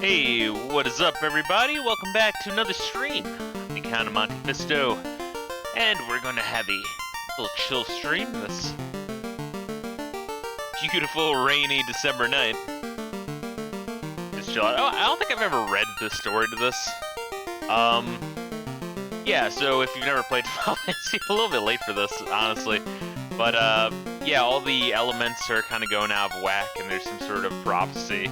Hey, what is up, everybody? Welcome back to another stream. I'm the Count of Monte Fisto, and we're going to have a little chill stream this beautiful, rainy December night. Just chill out. Oh, I don't think I've ever read the story to this. Yeah, so if you've never played, it's a little bit late for this, honestly. But, yeah, all the elements are kind of going out of whack, and there's some sort of prophecy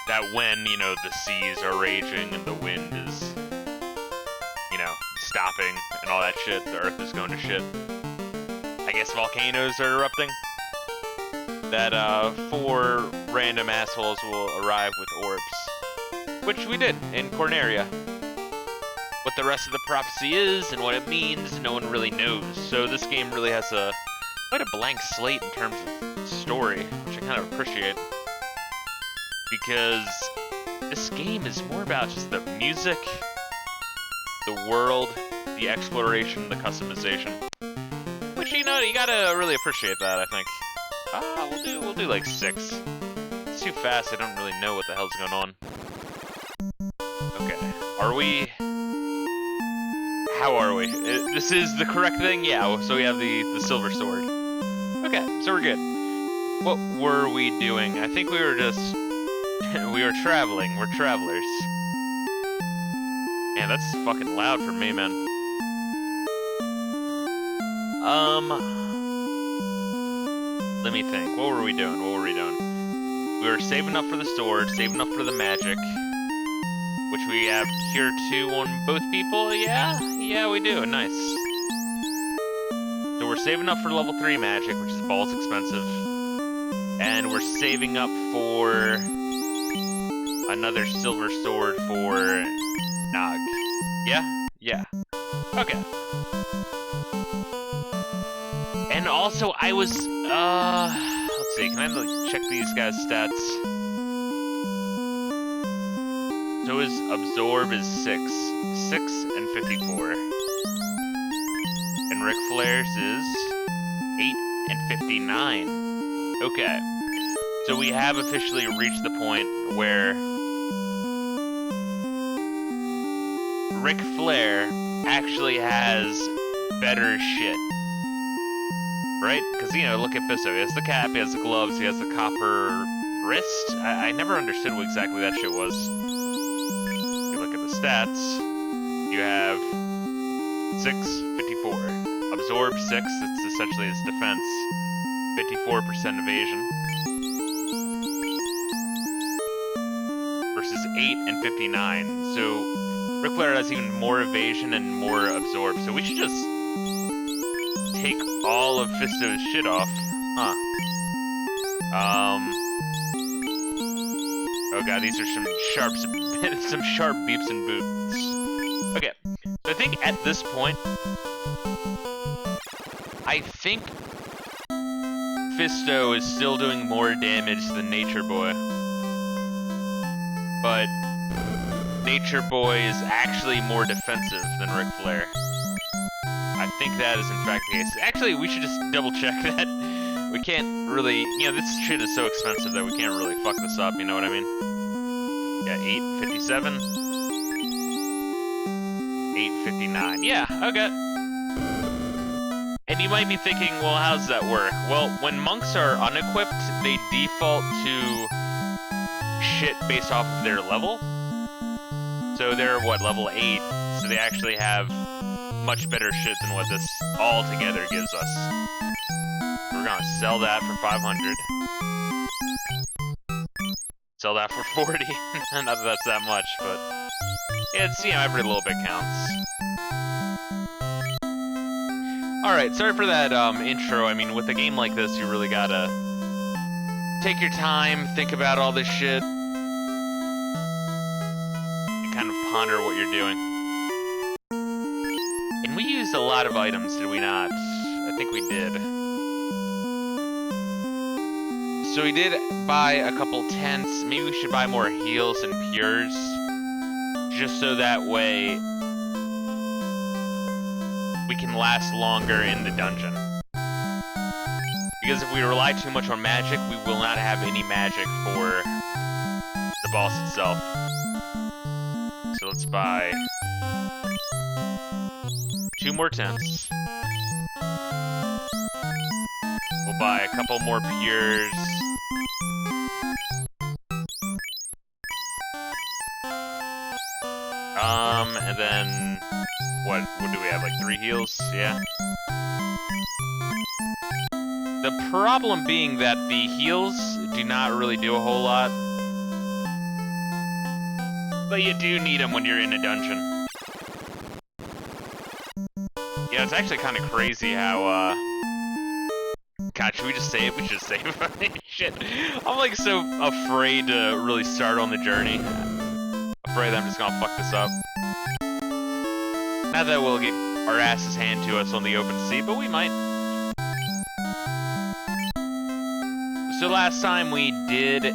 that when, you know, the seas are raging and the wind is, you know, stopping and all that shit, the earth is going to shit. I guess volcanoes are erupting. That, 4 random assholes will arrive with orbs. Which we did in Corneria. What the rest of the prophecy is and what it means, no one really knows. So this game really has quite a blank slate in terms of story, which I kind of appreciate. Because this game is more about just the music, the world, the exploration, the customization. Which, you know, you gotta really appreciate that, I think. We'll do like 6. It's too fast, I don't really know what the hell's going on. Okay, are we... How are we? This is the correct thing? Yeah, so we have the silver sword. Okay, so we're good. What were we doing? I think we were just... we were traveling. We're travelers. Man, that's fucking loud for me, man. Let me think. What were we doing? What were we doing? We were saving up for the sword, saving up for the magic, which we have cure 2 on both people. Yeah, we do. Nice. So we're saving up for level 3 magic, which is balls expensive, and we're saving up for another silver sword for Nog. Yeah. Okay. And also, I was, let's see, can I like, check these guys' stats? So his absorb is 6 and 54. And Ric Flair's is 8 and 59. Okay. So we have officially reached the point where Ric Flair actually has better shit. Right? Because, you know, look at Fisto. He has the cap, he has the gloves, he has the copper wrist. I never understood what exactly that shit was. If you look at the stats, you have 6, 54. Absorb 6, it's essentially his defense. 54% evasion. Versus 8 and 59. So Ric Flair has even more evasion and more absorb. So we should just take all of Fisto's shit off. Huh. Oh god, these are some sharp beeps and boots. Okay, so I think at this point, I think Fisto is still doing more damage than Nature Boy. But Nature Boy is actually more defensive than Ric Flair. I think that is in fact the case. Actually, we should just double check that. We can't really, you know, this shit is so expensive that we can't really fuck this up, you know what I mean? Yeah, 857. 859. Yeah, okay. And you might be thinking, well, how does that work? Well, when monks are unequipped, they default to shit based off of their level. So they're, what, level 8, so they actually have much better shit than what this all together gives us. We're gonna sell that for 500. Sell that for 40. Not that that's that much, but it's, you know, every little bit counts. Alright, sorry for that intro. I mean, with a game like this, you really gotta take your time, think about all this shit, and kind of ponder what you're doing. And we used a lot of items, did we not? I think we did. So we did buy a couple tents. Maybe we should buy more heals and pures, just so that way we can last longer in the dungeon. Because if we rely too much on magic, we will not have any magic for the the boss itself. So let's buy 2 more tents. We'll buy a couple more pures. And then what do we have? Like 3 heals? Yeah. The problem being that the heals do not really do a whole lot. But you do need them when you're in a dungeon. Yeah, it's actually kind of crazy how, God, should we just save? We should save. Shit. I'm like so afraid to really start on the journey. Afraid that I'm just gonna fuck this up. Not that we'll get our asses handed to us on the open sea, but we might. So last time we did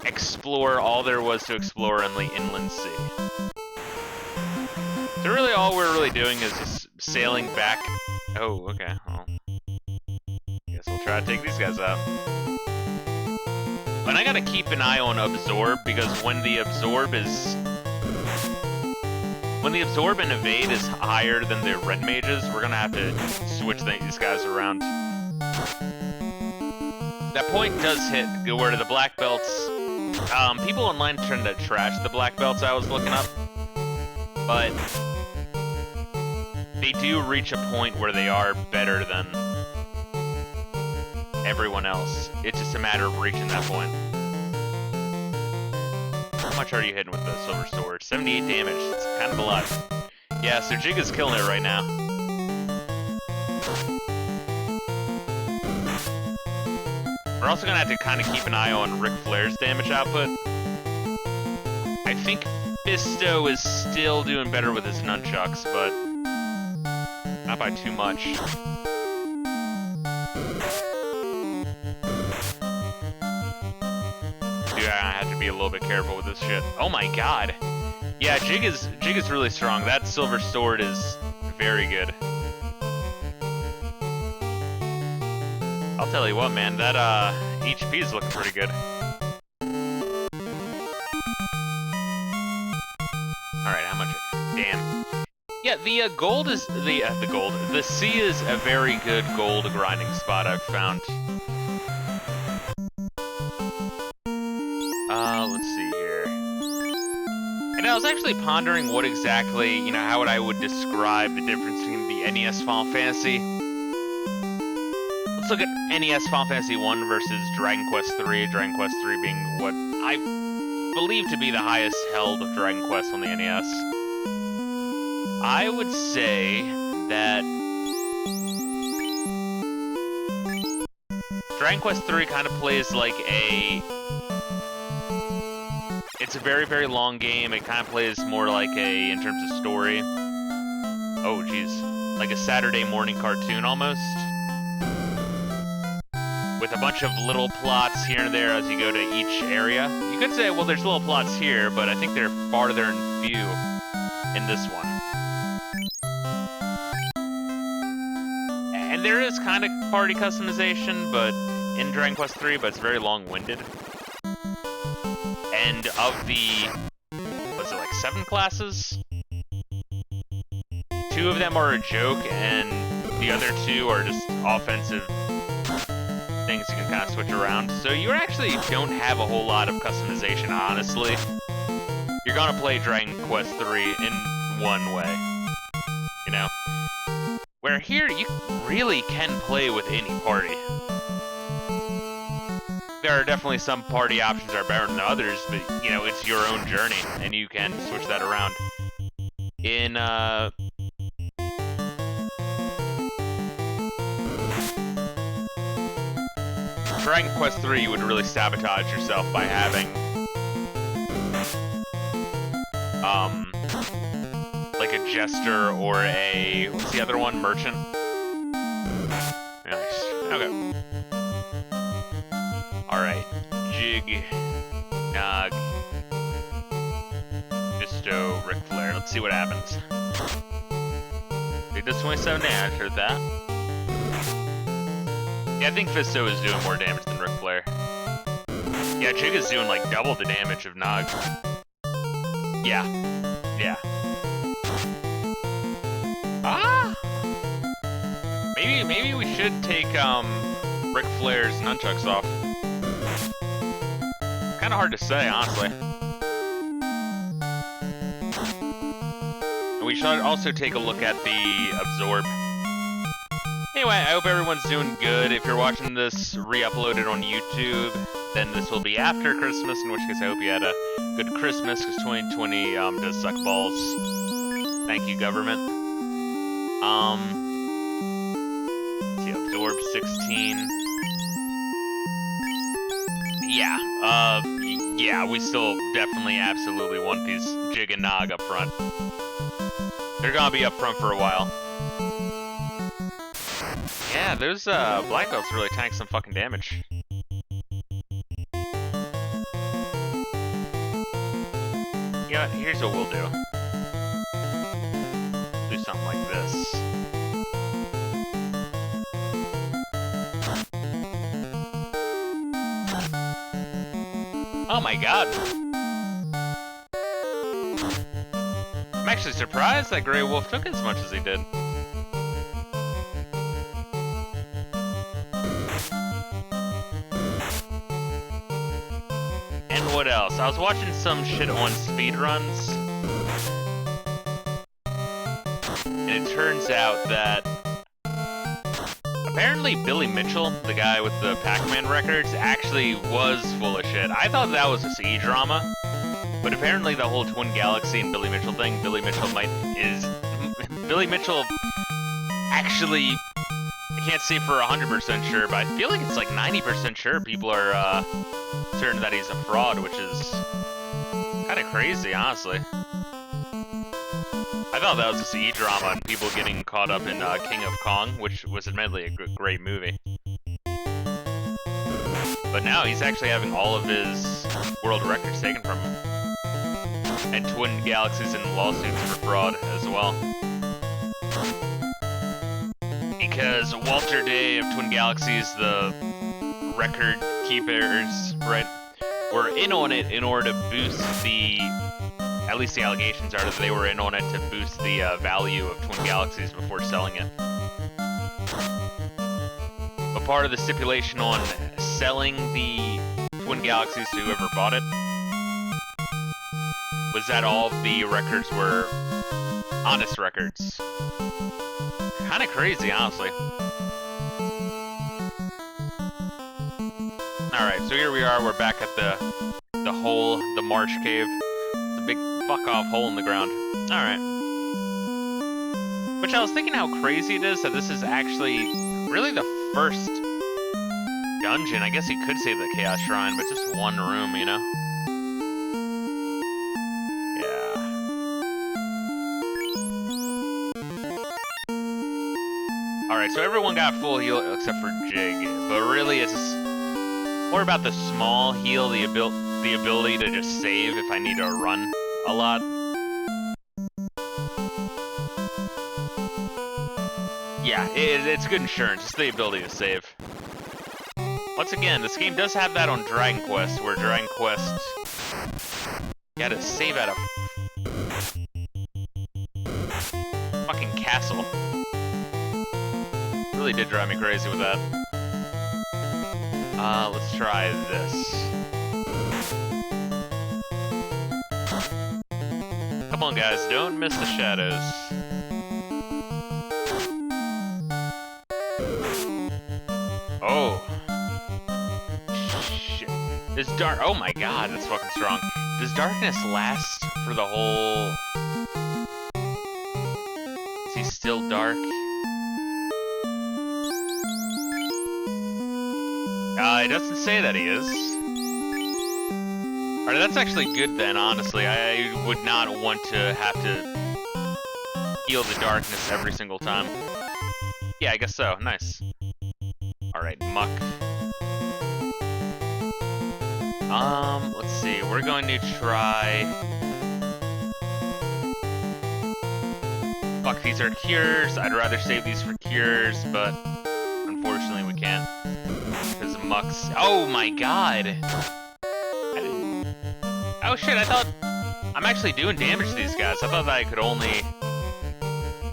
explore all there was to explore in the inland sea. So really all we're really doing is just sailing back. Oh, okay. Well, guess we'll try to take these guys out. But I gotta keep an eye on absorb, because when the absorb and evade is higher than the red mages, we're gonna have to switch these guys around. That point does hit where the black belts. People online tend to trash the black belts I was looking up, but they do reach a point where they are better than everyone else. It's just a matter of reaching that point. How much are you hitting with the silver sword? 78 damage. It's kind of a lot. Yeah, so Jig is killing it right now. We're also gonna have to kind of keep an eye on Ric Flair's damage output. I think Fisto is still doing better with his nunchucks, but not by too much. Dude, I have to be a little bit careful with this shit. Oh my god. Yeah, Jig is really strong. That silver sword is very good. I'll tell you what, man, that HP is looking pretty good. Alright, how much? Damn. Yeah, the gold is the sea is a very good gold grinding spot I've found. Let's see here. And I was actually pondering what exactly, how I would describe the difference between the NES Final Fantasy. Let's look at NES Final Fantasy 1 versus Dragon Quest 3. Dragon Quest 3 being what I believe to be the highest held Dragon Quest on the NES. I would say that Dragon Quest 3 kind of plays like it's a very, very long game. It kind of plays more like in terms of story. Oh, geez. Like a Saturday morning cartoon almost. With a bunch of little plots here and there as you go to each area. You could say, well, there's little plots here, but I think they're farther and few in this one. And there is kind of party customization, but in Dragon Quest 3, but it's very long-winded. And of the, was it like 7 classes? 2 of them are a joke, and the other 2 are just offensive things you can kind of switch around. So you actually don't have a whole lot of customization, honestly. You're gonna play Dragon Quest 3 in one way, Where here, you really can play with any party. There are definitely some party options that are better than others, but, it's your own journey, and you can switch that around. In, Dragon Quest 3, you would really sabotage yourself by having, like a jester or a, what's the other one, merchant? Nice, okay. Alright, Jig, Nog, Fisto, Ric Flair. Let's see what happens. Jig does 27 damage, heard that. Yeah, I think Fisto is doing more damage than Ric Flair. Yeah, Jig is doing like double the damage of Nog. Yeah. Yeah. Ah! Maybe we should take Ric Flair's nunchucks off. Kinda hard to say, honestly. And we should also take a look at the Absorb. Anyway, I hope everyone's doing good. If you're watching this re-uploaded on YouTube, then this will be after Christmas, in which case I hope you had a good Christmas, because 2020 does suck balls. Thank you, government. See, Absorb 16. Yeah, we still definitely absolutely want these Jig and Nog up front. They're gonna be up front for a while. Yeah, those black belts really tank some fucking damage. Yeah, here's what we'll do. Do something like this. Oh my god. I'm actually surprised that Grey Wolf took as much as he did. And what else? I was watching some shit on speedruns. And it turns out that apparently Billy Mitchell, the guy with the Pac-Man records, actually was full of shit. I thought that was a CE drama, but apparently the whole Twin Galaxy and Billy Mitchell thing, Billy Mitchell actually, I can't say for 100% sure, but I feel like it's like 90% sure people are certain that he's a fraud, which is kind of crazy, honestly. I thought that was a CE drama and people getting caught up in King of Kong, which was admittedly a great movie. But now he's actually having all of his world records taken from him. And Twin Galaxies in lawsuits for fraud as well. Because Walter Day of Twin Galaxies, the record keepers, right, were in on it in order to boost the... At least the allegations are that they were in on it to boost the value of Twin Galaxies before selling it. But part of the stipulation on selling the Twin Galaxies to whoever bought it was that all of the records were honest records. Kind of crazy, honestly. Alright, so here we are, we're back at the hole, the marsh cave. The big fuck-off hole in the ground. Alright. Which I was thinking how crazy it is that this is actually really the first dungeon. I guess you could say the Chaos Shrine, but just one room, you know? Alright, so everyone got full heal except for Jig, but really it's more about the small heal, the ability to just save if I need to run a lot. Yeah, it's good insurance, it's the ability to save. Once again, this game does have that on Dragon Quest, where Dragon Quest, you gotta save at a fucking castle. Really did drive me crazy with that. Let's try this. Come on, guys, don't miss the shadows. Oh. Shit. This dark. Oh my god, that's fucking strong. Does darkness last for the whole. Is he still dark? It doesn't say that he is. Alright, that's actually good then, honestly. I would not want to have to heal the darkness every single time. Yeah, I guess so. Nice. Alright, muck. Let's see. We're going to try... Fuck, these are cures. I'd rather save these for cures, but unfortunately we can't. Mucks. Oh my god! Oh shit, I thought... I'm actually doing damage to these guys. I thought that I could only...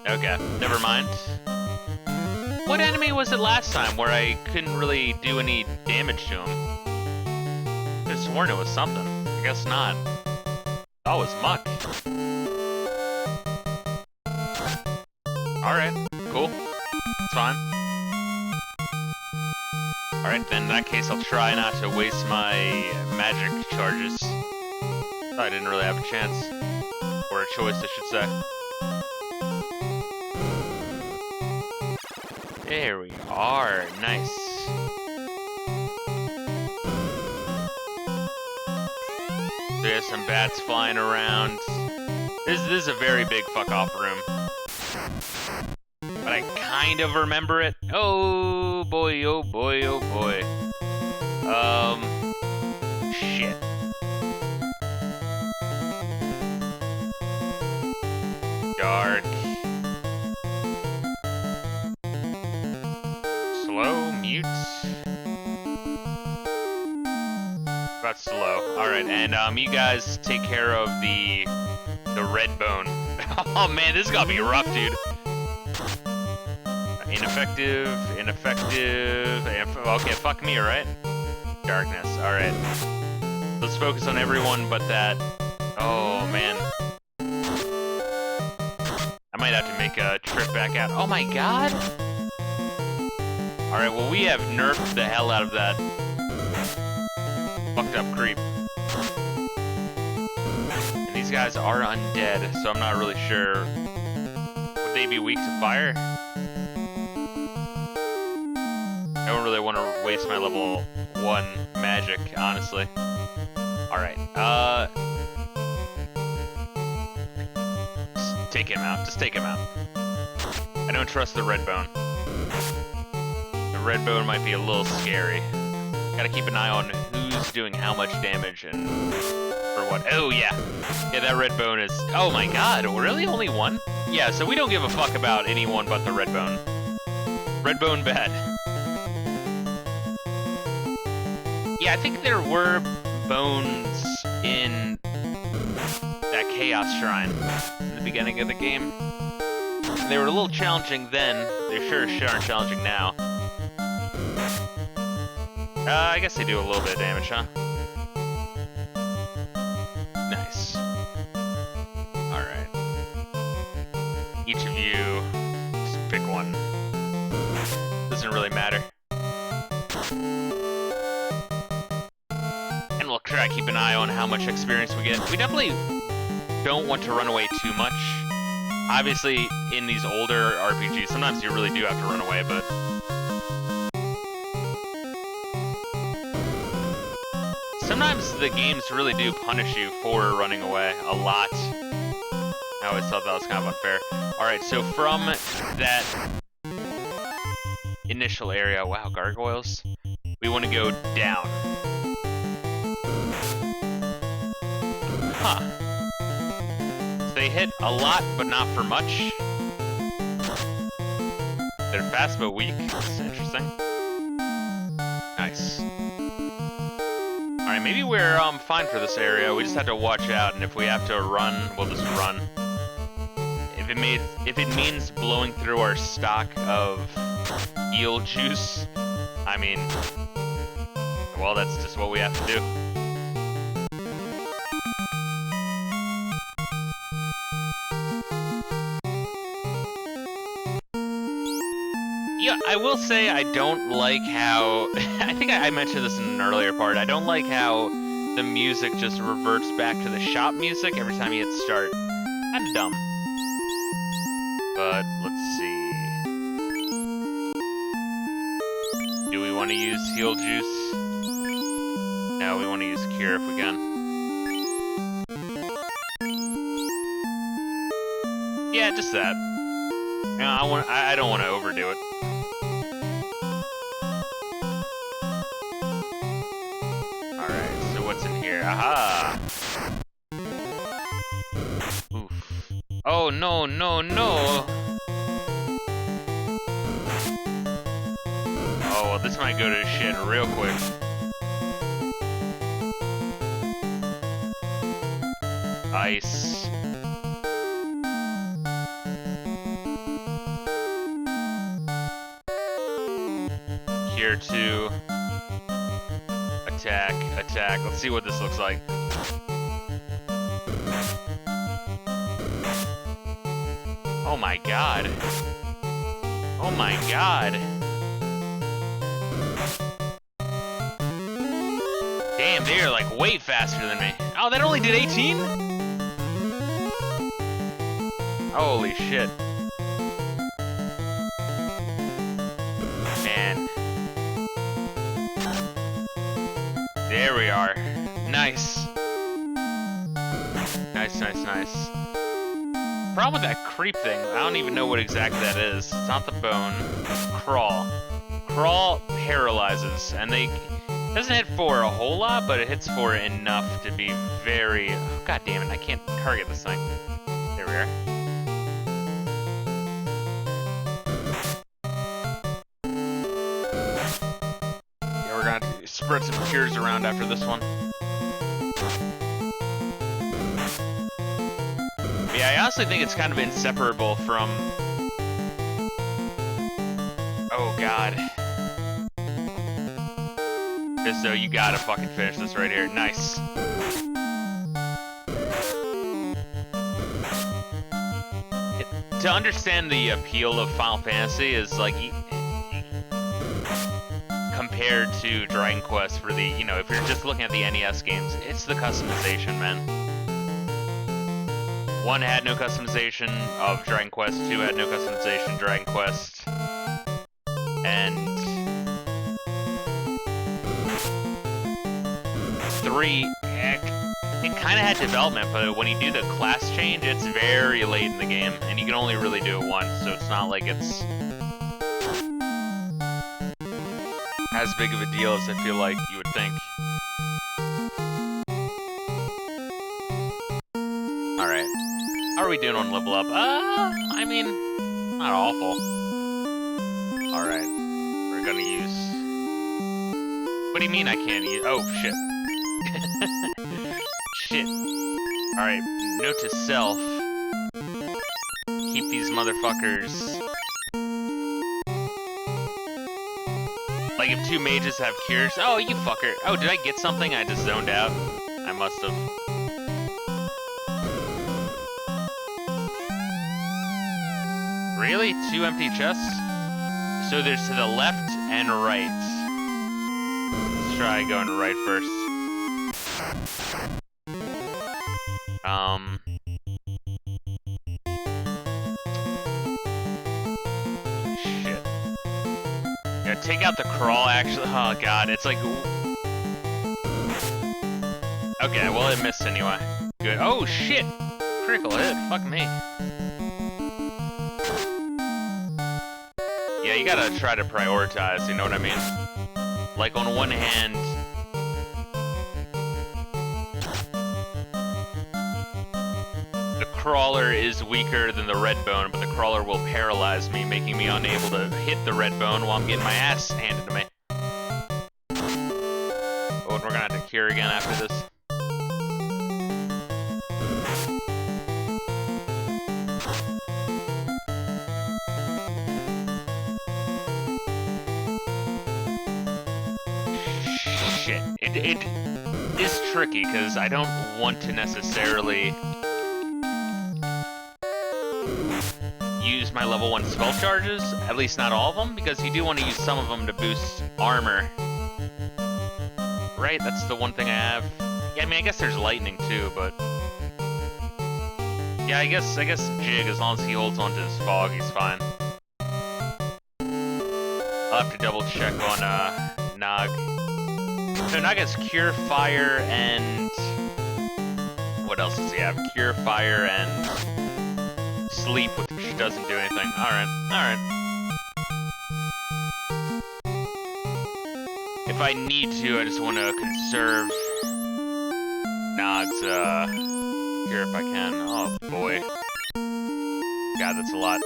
Okay, never mind. What enemy was it last time where I couldn't really do any damage to him? I could have sworn it was something. I guess not. Oh, it's Muck. Alright, cool. It's fine. Alright, then in that case I'll try not to waste my magic charges. I didn't really have a chance. Or a choice, I should say. There we are. Nice. There's some bats flying around. This is a very big fuck-off room. But I kind of remember it. Oh boy, oh boy, oh boy. Shit. Dark. Slow, mute. About slow. Alright, and you guys take care of the red bone. Oh man, this is gonna be rough, dude. Ineffective, okay, fuck me, alright? Darkness, alright. Let's focus on everyone but that. Oh, man. I might have to make a trip back out. Oh my god! Alright, well we have nerfed the hell out of that fucked up creep. And these guys are undead, so I'm not really sure. Would they be weak to fire? I don't really want to waste my level 1 magic, honestly. Alright, just take him out. Just take him out. I don't trust the red bone. The red bone might be a little scary. Gotta keep an eye on who's doing how much damage and for what. Oh, yeah. Yeah, that red bone is... Oh my god, really? Only one? Yeah, so we don't give a fuck about anyone but the red bone. Red bone bad. Yeah, I think there were bones in that Chaos Shrine in the beginning of the game. They were a little challenging then. They sure aren't challenging now. I guess they do a little bit of damage, huh? Nice. Alright. Each of you, just pick one. Doesn't really matter. And we'll try to keep an eye on how much experience we get. We definitely don't want to run away too much. Obviously, in these older RPGs, sometimes you really do have to run away, but... sometimes the games really do punish you for running away a lot. I always thought that was kind of unfair. Alright, so from that initial area... Wow, gargoyles. We want to go down. Huh. So they hit a lot, but not for much. They're fast but weak. That's interesting. Nice. Alright, maybe we're fine for this area. We just have to watch out, and if we have to run, we'll just run. If it means blowing through our stock of eel juice, I mean, well, that's just what we have to do. Yeah, I will say I don't like how... I think I mentioned this in an earlier part. I don't like how the music just reverts back to the shop music every time you hit start. Kinda dumb. But, let's see... Do we want to use heal juice? No, we want to use cure if we can. Yeah, just that. No, I don't want to overdo it. Alright, so what's in here? Aha! Oof. Oh, no, no, no! Oh, well, this might go to shit real quick. Ice. Cure 2. Attack, attack. Let's see what this looks like. Oh my god. Oh my god. Damn, they are like way faster than me. Oh, that only did 18? Holy shit. Man. There we are. Nice. Nice, nice, nice. Problem with that creep thing, I don't even know what exactly that is. It's not the bone. Crawl. Crawl paralyzes, and they doesn't hit for a whole lot, but it hits for enough to be very. Oh, god damn it! I can't target this thing. There we are. Yeah, we're gonna have to spread some cures around after this one. Yeah, I honestly think it's kind of inseparable from... Oh, God. Fisto, you gotta fucking finish this right here. Nice. To understand the appeal of Final Fantasy is, like, compared to Dragon Quest for the, you know, if you're just looking at the NES games, it's the customization, man. 1 had no customization of Dragon Quest, 2 had no customization of Dragon Quest, and 3, it kind of had development, but when you do the class change, it's very late in the game, and you can only really do it once, so it's not like it's as big of a deal as I feel like you would think. Alright. How are we doing on level up? I mean, not awful. Alright. We're gonna use... What do you mean I can't use... Oh, shit. Shit. Alright, note to self. Keep these motherfuckers... Like, if 2 mages have cures... Oh, you fucker. Oh, did I get something? I just zoned out. I must have. Really? 2 empty chests? So there's to the left and right. Let's try going right first. Shit. Yeah, take out the crawl, actually. Oh, God, it's like... Okay, well, it missed anyway. Good. Oh, shit! Critical hit. Fuck me. Yeah, you gotta try to prioritize, you know what I mean? Like, on one hand... The crawler is weaker than the red bone, but the crawler will paralyze me, making me unable to hit the red bone while I'm getting my ass handed to me. Oh, and we're gonna have to cure again after this. Shit. It is tricky, because I don't want to necessarily use my level 1 spell charges, at least not all of them, because you do want to use some of them to boost armor. Right? That's the one thing I have. Yeah, I mean, I guess there's lightning too, but... Yeah, I guess Jig, as long as he holds onto his fog, he's fine. I'll have to double check on, Nog. So Nog has Cure, Fire, and... What else does he have? Cure, Fire, and... Sleep, which doesn't do anything. Alright, alright. If I need to, I just want to conserve Nog's, Cure if I can. Oh, boy. God, that's a lot.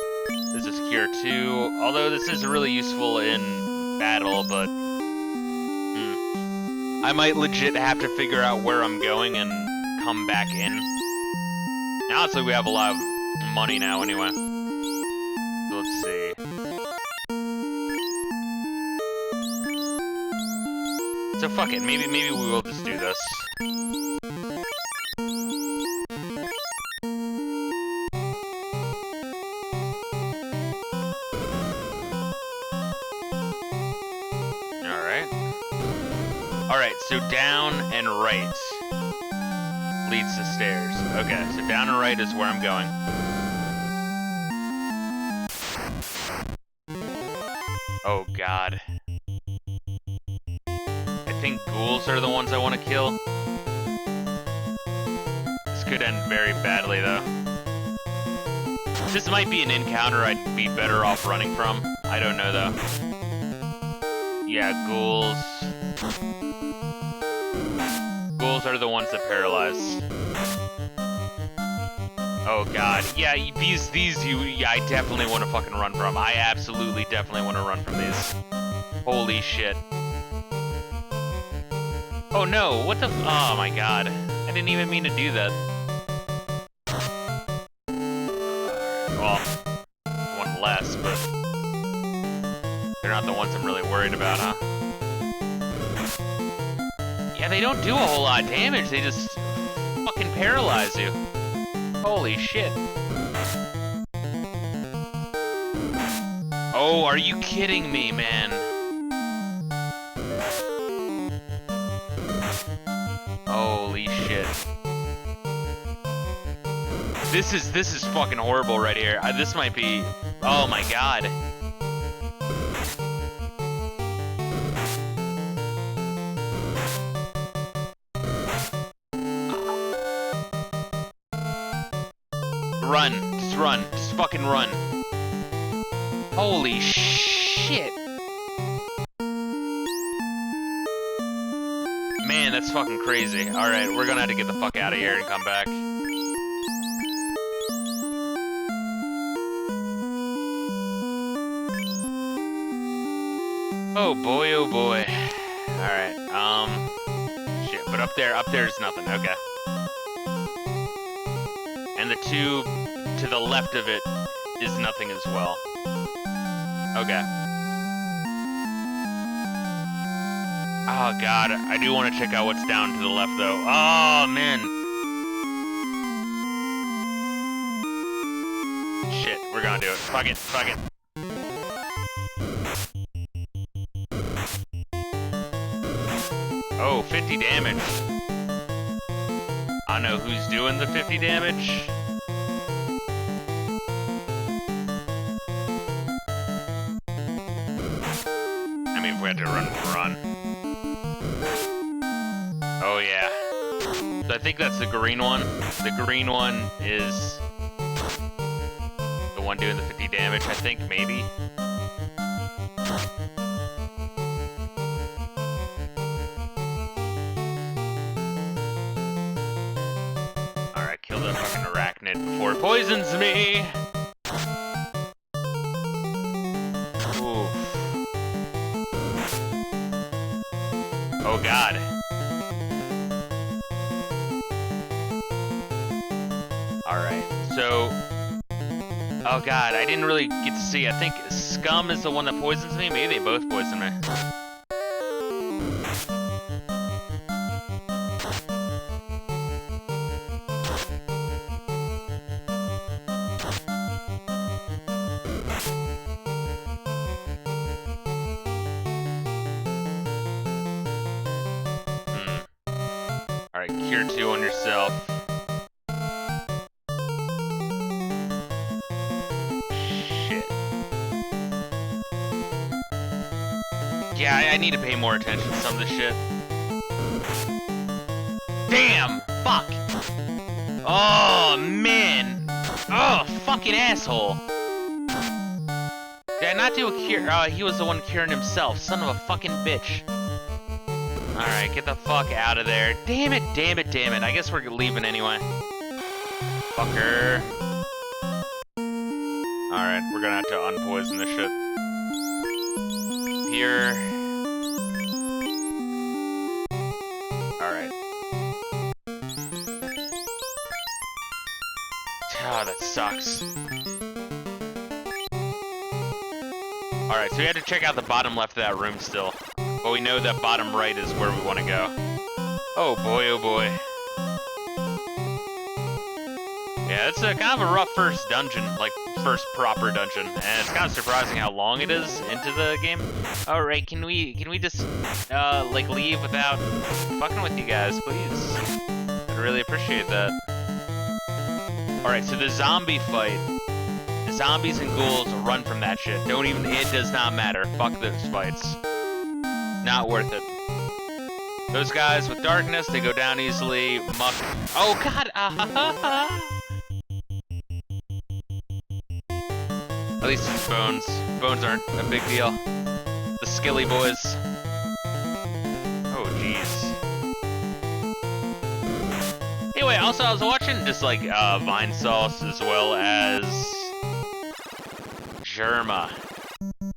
This is Cure 2, although this is really useful in battle, but... I might legit have to figure out where I'm going and come back in. Now it's like we have a lot of money now anyway. So let's see. So fuck it, maybe we will just do this. Alright, so down and right leads to stairs. Okay, so down and right is where I'm going. Oh god. I think ghouls are the ones I want to kill. This could end very badly though. This might be an encounter I'd be better off running from. I don't know though. Yeah, ghouls. Ghouls are the ones that paralyze. Oh god, yeah, these I definitely want to fucking run from. I absolutely definitely want to run from these. Holy shit. Oh no, what the oh my god. I didn't even mean to do that. Well, one less, but they're not the ones I'm really worried about, huh? Yeah, they don't do a whole lot of damage, they just fucking paralyze you. Holy shit. Oh, are you kidding me, man? Holy shit. This is fucking horrible right here. This might be, oh my god. Run, just fucking run. Holy shit. Man, that's fucking crazy. Alright, we're gonna have to get the fuck out of here and come back. Oh boy, oh boy. Alright, shit, but up there's nothing, okay. And the tube to the left of it is nothing as well. Okay. Oh god, I do want to check out what's down to the left though. Oh man. Shit, we're gonna do it. Fuck it, fuck it. Oh, 50 damage. I know who's doing the 50 damage. I mean, if we had to run, we'll run. Oh, yeah. So I think that's the green one. The green one is the one doing the 50 damage, I think, maybe. Alright, kill the fucking arachnid before it poisons me! Oh god. Alright, so... Oh god, I didn't really get to see. I think Scum is the one that poisons me. Maybe they both poison me. Alright, cure 2 on yourself. Shit. Yeah, I need to pay more attention to some of this shit. Damn! Fuck! Oh, man! Oh, fucking asshole! Did I not do a cure? He was the one curing himself. Son of a fucking bitch. Alright, get the fuck out of there. Damn it, damn it, damn it. I guess we're leaving anyway. Fucker. Alright, we're gonna have to unpoison this shit. Here. Alright. Oh, that sucks. Alright, so we had to check out the bottom left of that room still. But we know that bottom right is where we want to go. Oh boy, oh boy. Yeah, it's a kind of a rough first dungeon, like first proper dungeon, and it's kind of surprising how long it is into the game. All right, can we just like leave without fucking with you guys, please? I'd really appreciate that. All right, so the zombie fight, the zombies and ghouls run from that shit. Don't even, it does not matter. Fuck those fights. Not worth it. Those guys with darkness, they go down easily. Muck. Oh god. At least it's bones. Bones aren't a big deal. The skilly boys. Oh jeez. Anyway, also I was watching just like Vine Sauce as well as Germa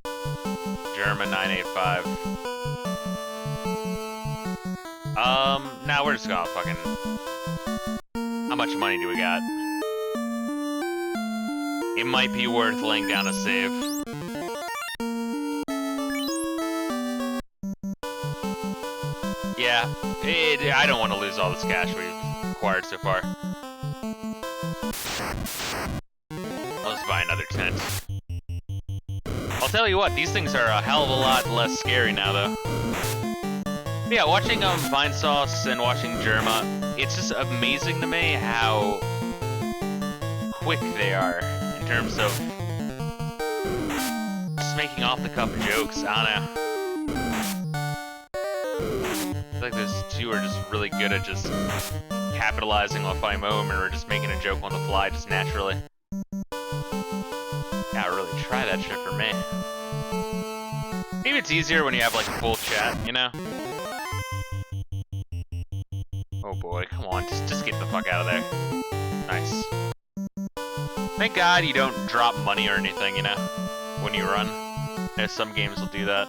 985. Now we're just gonna fucking. How much money do we got? It might be worth laying down a save. Yeah, I don't want to lose all this cash we've acquired so far. I'll just buy another tent. I'll tell you what, these things are a hell of a lot less scary now, though. But yeah, watching Vine Sauce and watching Germa, it's just amazing to me how quick they are in terms of just making off-the-cuff jokes. I don't know. I feel like those two are just really good at just capitalizing off my moment or just making a joke on the fly just naturally. Gotta really try that shit for me. Maybe it's easier when you have like a full chat, you know? Oh boy, come on, just get the fuck out of there. Nice. Thank God you don't drop money or anything, you know, when you run. I know some games will do that.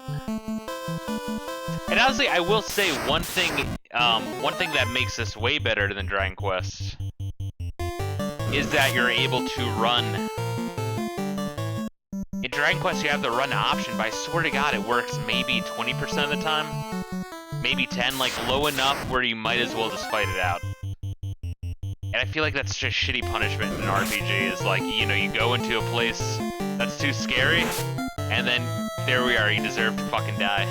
And honestly, I will say one thing that makes this way better than Dragon Quest is that you're able to run. In Dragon Quest, you have the run option, but I swear to God, it works maybe 20% of the time. Maybe 10, like low enough where you might as well just fight it out. And I feel like that's just shitty punishment in an RPG, is like, you know, you go into a place that's too scary, and then there we are, you deserve to fucking die.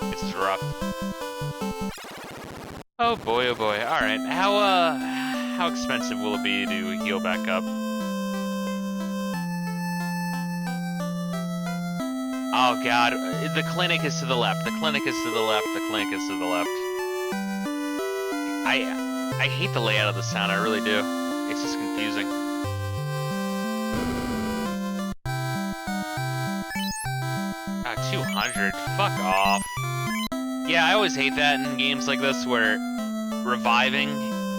This is rough. Oh boy, alright. How expensive will it be to heal back up? Oh god, the clinic is to the left, the clinic is to the left, the clinic is to the left. I hate the layout of the sound, I really do. It's just confusing. 200, fuck off. Yeah, I always hate that in games like this where reviving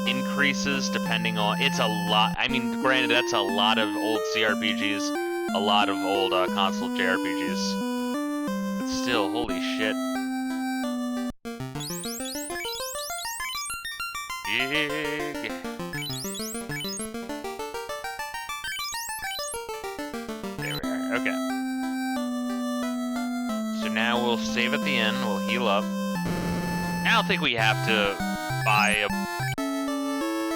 increases depending on, it's a lot, I mean, granted, that's a lot of old CRPGs, a lot of old console JRPGs. But still, holy shit. Big. There we are, okay. So now we'll save at the end, we'll heal up. I don't think we have to buy a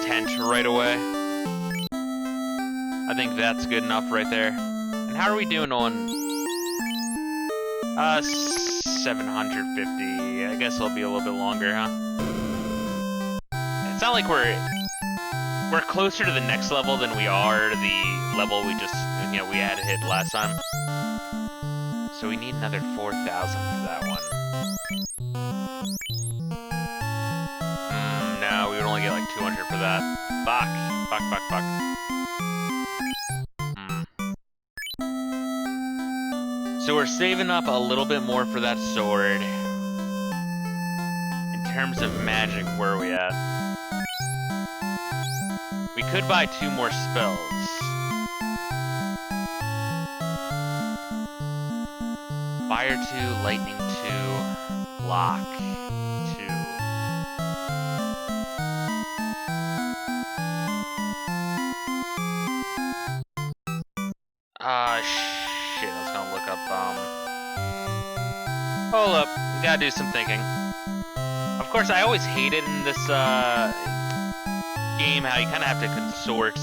tent right away. I think that's good enough right there. And how are we doing on 750? I guess it'll be a little bit longer, huh? It's not like we're closer to the next level than we are to the level we just, you know, we had to hit last time. So we need another 4,000 for that one. No, we would only get like 200 for that. Fuck. So we're saving up a little bit more for that sword. In terms of magic, where are we at? We could buy 2 more spells. Fire 2, lightning 2, block 2. Hold up, gotta do some thinking. Of course, I always hated in this game how you kind of have to consort.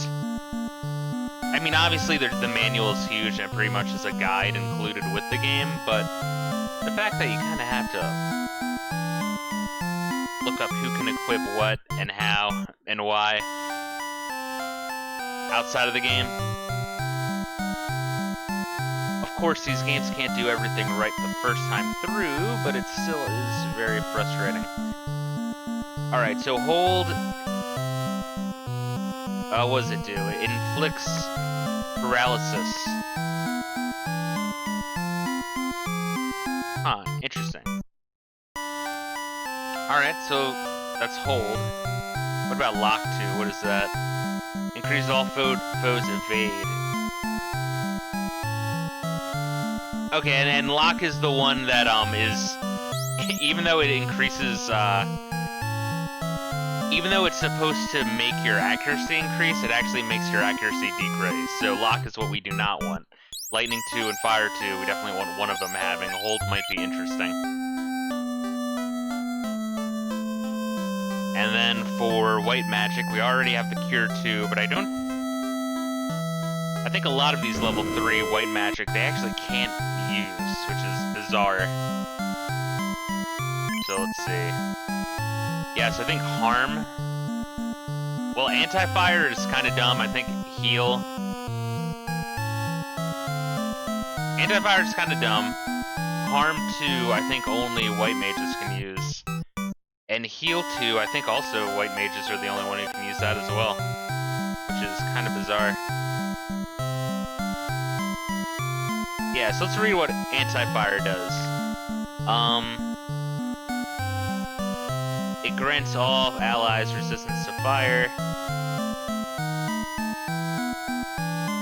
I mean, obviously the manual is huge and pretty much is a guide included with the game, but the fact that you kind of have to look up who can equip what and how and why outside of the game. Of course, these games can't do everything right the first time through, but it still is very frustrating. Alright, so hold... what does it do? It inflicts paralysis. Huh, interesting. Alright, so that's hold. What about lock 2? What is that? Increase all foes evade. Okay, and lock is the one that is, even though it increases, even though it's supposed to make your accuracy increase, it actually makes your accuracy decrease. So lock is what we do not want. Lightning 2 and fire 2, we definitely want one of them having. Hold might be interesting. And then for white magic, we already have the cure 2, but I think a lot of these level 3 white magic, they actually can't use, which is bizarre. So let's see. Yeah, so I think harm. Well, anti-fire is kind of dumb. I think heal. Anti-fire is kind of dumb. Harm 2, I think only white mages can use. And heal 2, I think also white mages are the only one who can use that as well. Which is kind of bizarre. Yeah, so let's read what anti-fire does. It grants all allies resistance to fire.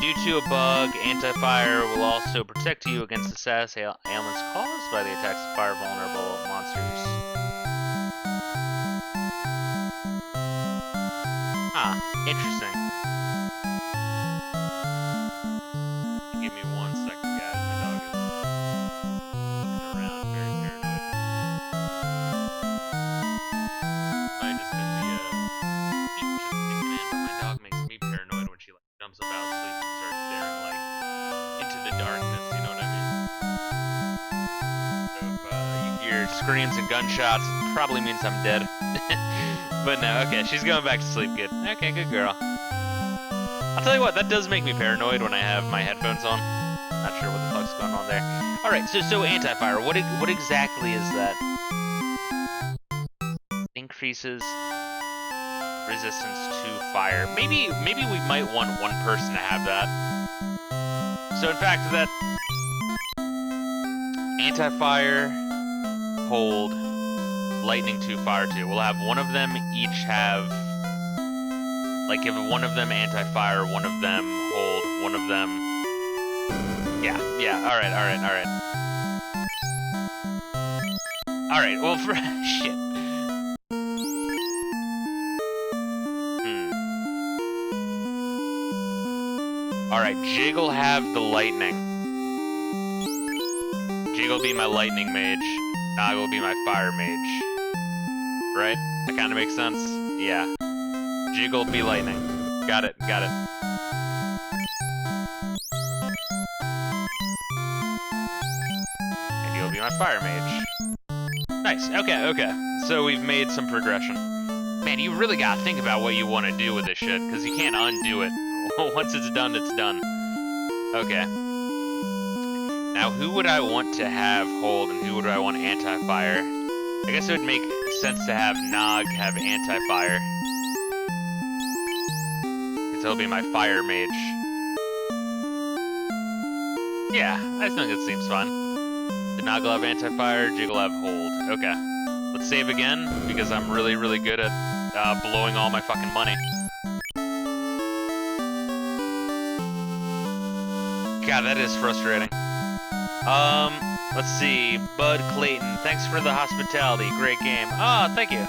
Due to a bug, anti-fire will also protect you against the status ailments caused by the attacks of fire vulnerable monsters. Ah, interesting. Give me 1 second, guys. My dog is looking around, very paranoid. Might just been the man, but my dog makes me paranoid when she like jumps up out of sleep and starts staring like into the darkness. You know what I mean? So if you hear screams and gunshots, it probably means I'm dead. But no, okay, she's going back to sleep. Good. Okay, good girl. I'll tell you what, that does make me paranoid when I have my headphones on. Not sure what the fuck's going on there. Alright, so anti-fire, what exactly is that? Increases resistance to fire. Maybe we might want one person to have that. So in fact, that anti-fire, hold, lightning 2, fire 2. We'll have one of them each have, like, if one of them anti-fire, one of them hold, one of them... Yeah, alright. Alright, well, for... shit. Alright, Jig'll have the lightning. Jig'll be my lightning mage. Nog will be my fire mage. Right? That kind of makes sense? Yeah. Jig'll be lightning. Got it. And you'll be my fire mage. Nice, okay. So we've made some progression. Man, you really gotta think about what you want to do with this shit, because you can't undo it. Once it's done, it's done. Okay. Now, who would I want to have hold, and who would I want anti-fire? I guess it would make sense to have Nog have anti-fire. Because he'll be my fire mage. Yeah, I think it seems fun. The Nog will have anti-fire, Jig will have hold. Okay. Let's save again, because I'm really, really good at blowing all my fucking money. God, that is frustrating. Let's see. Bud Clayton, thanks for the hospitality. Great game. Oh, thank you.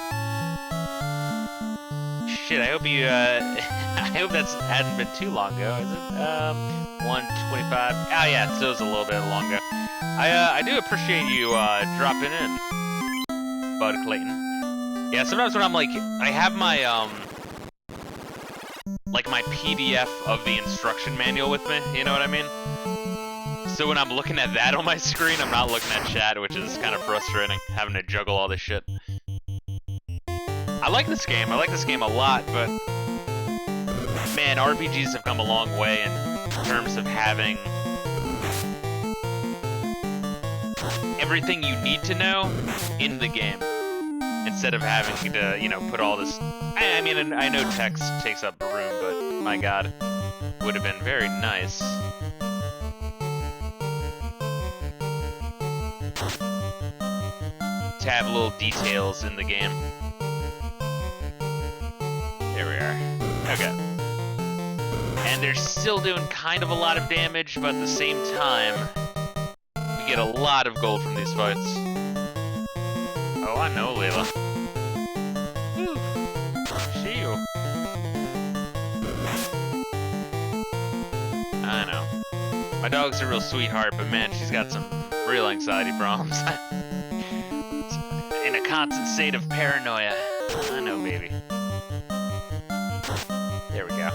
Shit, I hope you, I hope that hadn't been too long ago, is it? 125. Oh, yeah, so it was a little bit long ago. I do appreciate you dropping in, Bud Clayton. Yeah, sometimes when I'm like, I have my like my PDF of the instruction manual with me, you know what I mean? So when I'm looking at that on my screen, I'm not looking at chat, which is kind of frustrating, having to juggle all this shit. I like this game a lot, but man, RPGs have come a long way in terms of having everything you need to know in the game, instead of having to, you know, put all this... I mean, I know text takes up room, but my god, would have been very nice. To have little details in the game. There we are. Okay. And they're still doing kind of a lot of damage, but at the same time, we get a lot of gold from these fights. Oh, I know, Layla. Woo. See you. I know. My dog's a real sweetheart, but man, she's got some real anxiety problems. In a constant state of paranoia. I know, baby. There we go.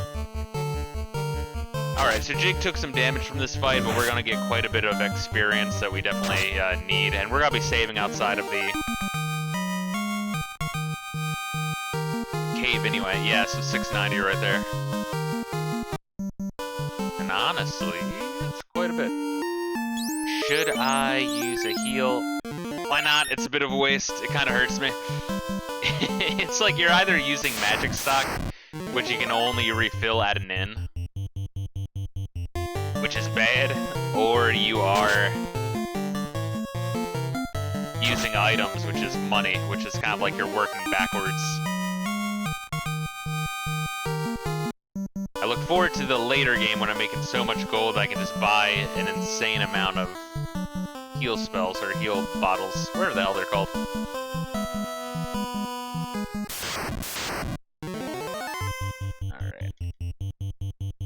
Alright, so Jake took some damage from this fight, but we're gonna get quite a bit of experience that we definitely need, and we're gonna be saving outside of the cave anyway. Yeah, so 690 right there. And honestly, it's quite a bit. Should I use a heal? Why not? It's a bit of a waste. It kind of hurts me. It's like you're either using magic stock, which you can only refill at an inn, which is bad, or you are using items, which is money, which is kind of like you're working backwards. I look forward to the later game when I'm making so much gold I can just buy an insane amount of heal spells or heal bottles, whatever the hell they're called. Alright.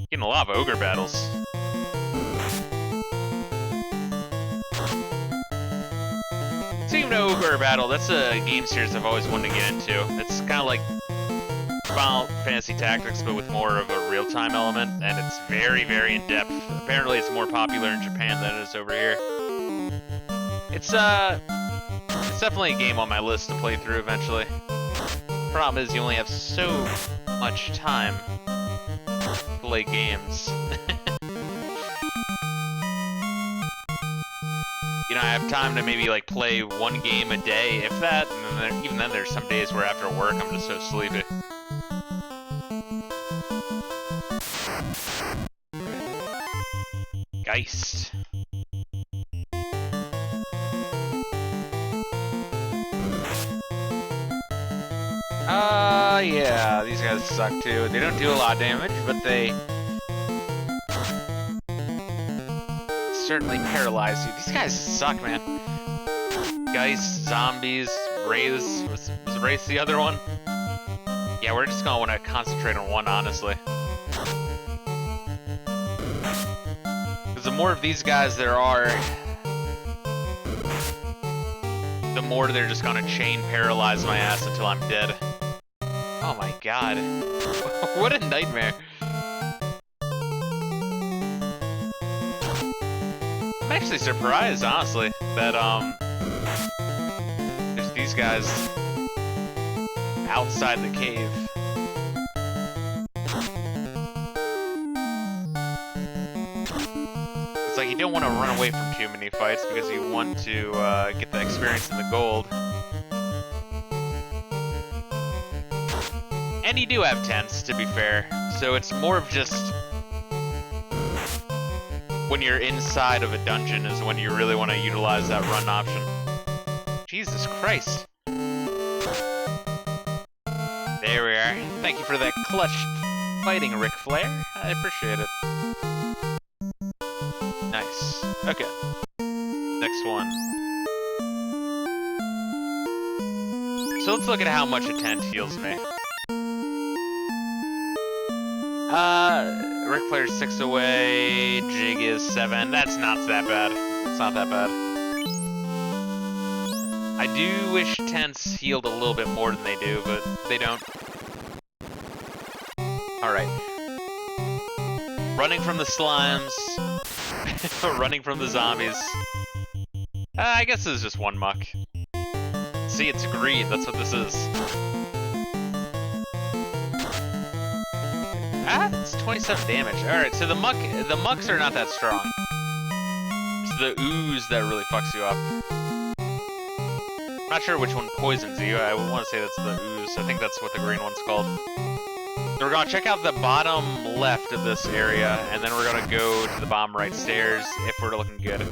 Getting a lot of ogre battles. Speaking of ogre battle, that's a game series I've always wanted to get into. It's kind of like Final Fantasy Tactics, but with more of a real-time element, and it's very, very in-depth. Apparently it's more popular in Japan than it is over here. It's definitely a game on my list to play through eventually. Problem is, you only have so much time to play games. You know, I have time to maybe like play one game a day, if that, and then even then there's some days where after work I'm just so sleepy. Geist. Yeah, these guys suck too. They don't do a lot of damage, but they certainly paralyze you. These guys suck, man. Geist, zombies, Wraiths. Was Wraith the other one? Yeah, we're just gonna want to concentrate on one, honestly. Because the more of these guys there are, the more they're just gonna chain paralyze my ass until I'm dead. Oh my god. What a nightmare. I'm actually surprised, honestly, that there's these guys outside the cave. It's like you don't want to run away from too many fights because you want to get the experience and the gold. And you do have tents, to be fair, so it's more of just when you're inside of a dungeon is when you really want to utilize that run option. Jesus Christ. There we are. Thank you for that clutch fighting, Ric Flair. I appreciate it. Nice. Okay. Next one. So let's look at how much a tent heals me. Ric Flair's 6 away, Jig is 7. That's not that bad. It's not that bad. I do wish tents healed a little bit more than they do, but they don't. Alright. Running from the slimes. Running from the zombies. I guess this is just one muck. See, it's greed, that's what this is. Ah, it's 27 damage. Alright, so the mucks are not that strong. It's the ooze that really fucks you up. I'm not sure which one poisons you. I would want to say that's the ooze. I think that's what the green one's called. So we're gonna check out the bottom left of this area, and then we're gonna go to the bottom right stairs if we're looking good.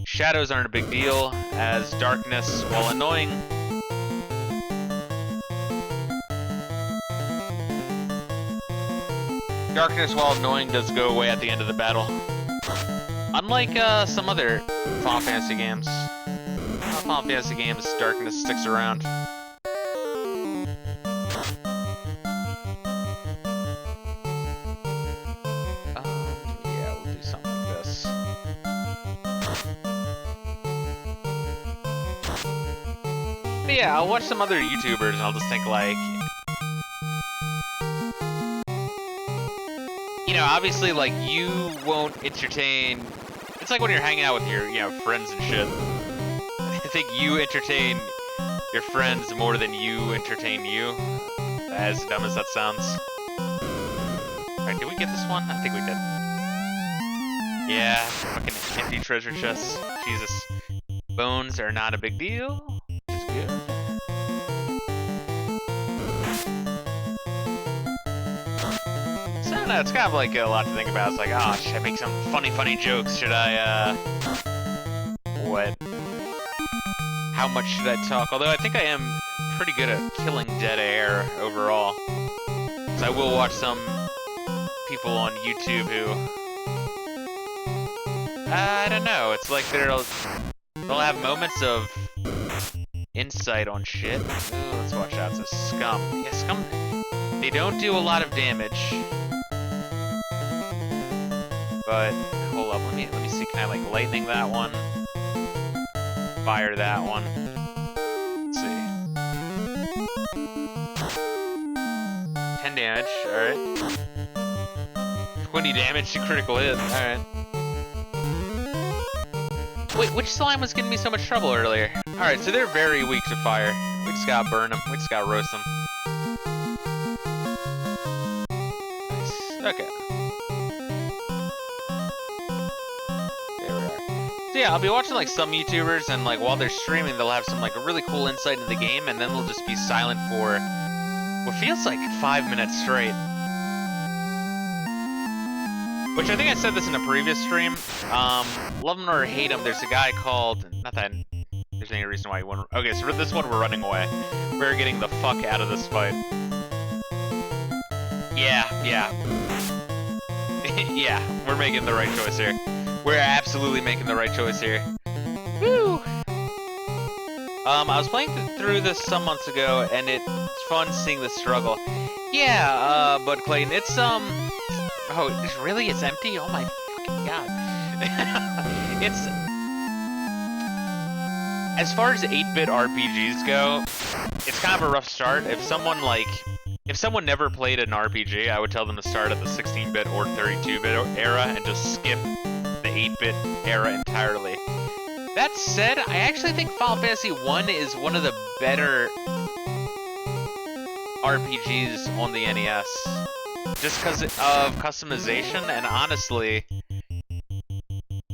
Shadows aren't a big deal, as darkness, while annoying, does go away at the end of the battle. Unlike some other Final Fantasy games. Final Fantasy games, darkness sticks around. Yeah, we'll do something like this. But yeah, I'll watch some other YouTubers and I'll just think like, you know, obviously like you won't entertain, it's like when you're hanging out with your, you know, friends and shit. I think you entertain your friends more than you entertain you. As dumb as that sounds. Alright, did we get this one? I think we did. Yeah, fucking empty treasure chests. Jesus. Bones are not a big deal, which is good. So I don't know, it's kind of like a lot to think about. It's like, oh, should I make some funny jokes? Should I, what? How much should I talk? Although I think I am pretty good at killing dead air overall. So I will watch some people on YouTube who, I don't know, it's like they'll have moments of insight on shit. Ooh, let's watch out, it's a scum. Yeah, scum, they don't do a lot of damage. But, hold up, let me see, can I like lightning that one? Fire that one. Let's see. 10 damage, alright. 20 damage to critical hit, alright. Wait, which slime was giving me so much trouble earlier? Alright, so they're very weak to fire. We just gotta burn them, we just gotta roast them. Nice, okay. So yeah, I'll be watching like some YouTubers, and like while they're streaming, they'll have some like really cool insight into the game, and then they'll just be silent for what feels like 5 minutes straight. Which I think I said this in a previous stream. Love him or hate him, there's a guy called, not that there's any reason why you wouldn't. Okay, so for this one, we're running away. We're getting the fuck out of this fight. Yeah. Yeah, we're making the right choice here. We're absolutely making the right choice here. Woo! I was playing through this some months ago, and it's fun seeing the struggle. Yeah, but Clayton, it's, oh, really? It's empty? Oh my fucking god. It's, as far as 8-bit RPGs go, it's kind of a rough start. If someone never played an RPG, I would tell them to start at the 16-bit or 32-bit era and just skip the 8-bit era entirely. That said, I actually think Final Fantasy 1 is one of the better RPGs on the NES. Just because of customization, and honestly...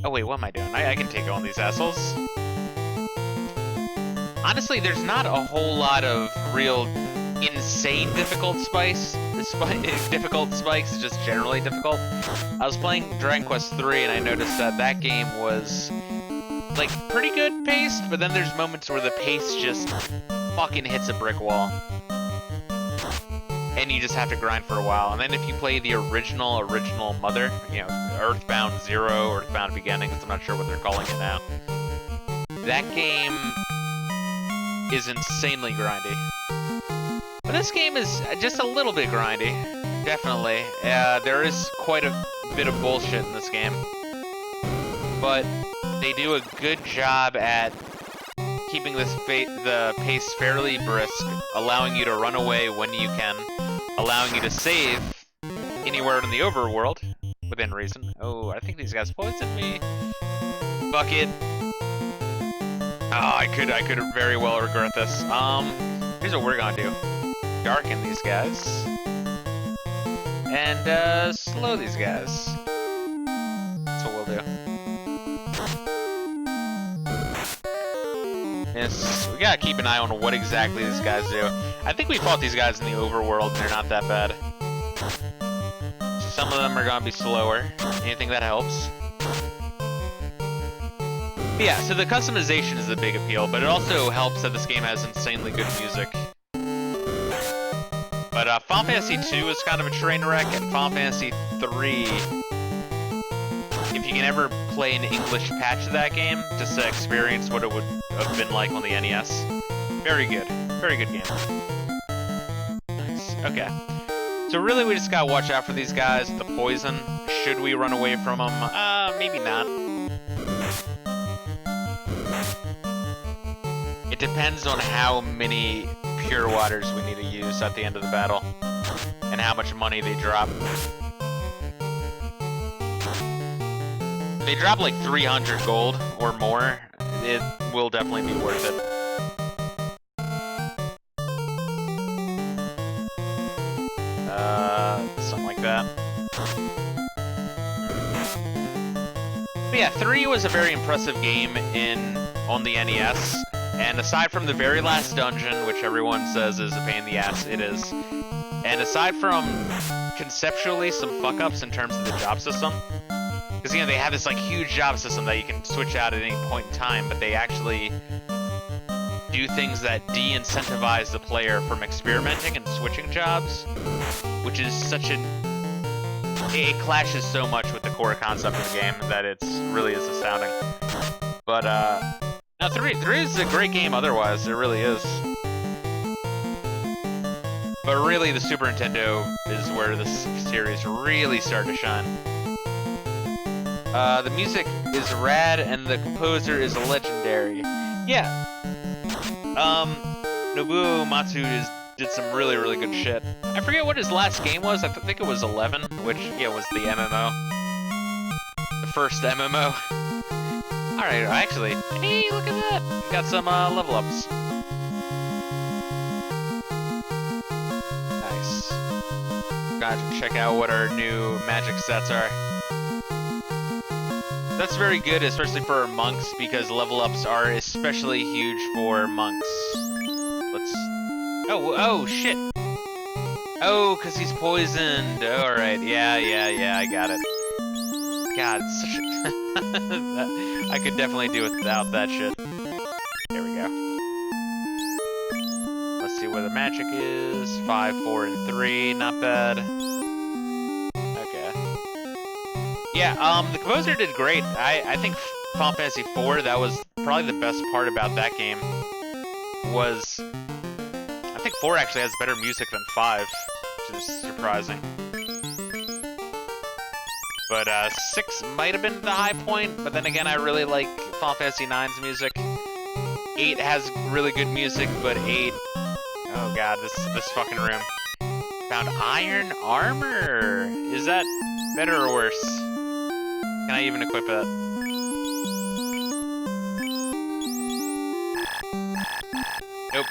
Oh wait, what am I doing? I can take on these assholes. Honestly, there's not a whole lot of real insane difficult spikes. Difficult spikes, just generally difficult. I was playing Dragon Quest 3 and I noticed that game was like pretty good paced, but then there's moments where the pace just fucking hits a brick wall. And you just have to grind for a while. And then if you play the original Mother, you know, Earthbound Zero, Earthbound Beginnings, I'm not sure what they're calling it now. That game is insanely grindy. But this game is just a little bit grindy, definitely. There is quite a bit of bullshit in this game. But they do a good job at keeping the pace fairly brisk, allowing you to run away when you can, allowing you to save anywhere in the overworld, within reason. Oh, I think these guys poisoned me. Bucket. Oh, I could very well regret this. Here's what we're gonna do. Darken these guys. And, slow these guys. That's what we'll do. Yes, we gotta keep an eye on what exactly these guys do. I think we fought these guys in the overworld, and they're not that bad. Some of them are gonna be slower. Anything that helps. But yeah, so the customization is the big appeal, but it also helps that this game has insanely good music. But Final Fantasy II is kind of a train wreck, and Final Fantasy III, if you can ever play an English patch of that game, just to experience what it would have been like on the NES, very good game. Nice. Okay. So really, we just gotta watch out for these guys. The poison. Should we run away from them? Maybe not. It depends on how many pure waters we need to use at the end of the battle, and how much money they drop. If they drop like 300 gold or more, it will definitely be worth it. Something like that. But yeah, 3 was a very impressive game on the NES. And aside from the very last dungeon, which everyone says is a pain in the ass, it is. And aside from conceptually some fuck-ups in terms of the job system, because, you know, they have this, like, huge job system that you can switch out at any point in time, but they actually do things that de-incentivize the player from experimenting and switching jobs, which is such it clashes so much with the core concept of the game that it's really is astounding. But, no, 3 is a great game otherwise, it really is. But really, the Super Nintendo is where this series really started to shine. The music is rad, and the composer is legendary. Yeah. Nobuo Matsu did some really, really good shit. I forget what his last game was, I think it was 11, which, yeah, was the MMO. The first MMO. Alright, actually, hey, look at that! We got some level ups. Nice. Gotta check out what our new magic sets are. That's very good, especially for monks, because level ups are especially huge for monks. Let's... Oh, shit! Oh, because he's poisoned. Alright, yeah, I got it. God, it's such a... I could definitely do without that shit. There we go. Let's see where the magic is. 5, 4, and 3. Not bad. Okay. Yeah, the composer did great. I think Final Fantasy IV, that was probably the best part about that game. Was... I think 4 actually has better music than 5, which is surprising. But 6 might have been the high point, but then again, I really like Final Fantasy IX's music. 8 has really good music, but 8... Oh god, this fucking room. Found iron armor! Is that better or worse? Can I even equip it? Nope.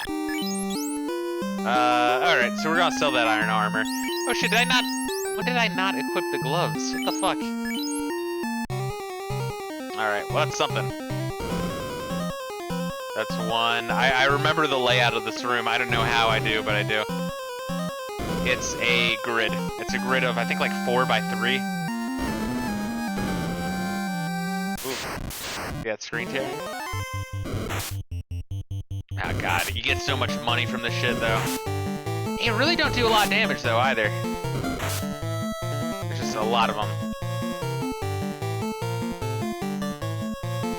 Alright, so we're gonna sell that iron armor. Oh shit, did I not... When did I not equip the gloves? What the fuck? Alright, well that's something. That's 1. I remember the layout of this room. I don't know how I do, but I do. It's a grid. It's a grid of, I think, like 4 by 3. Ooh. You got screen tear? Oh god, you get so much money from this shit, though. You really don't do a lot of damage, though, either. There's just a lot of them.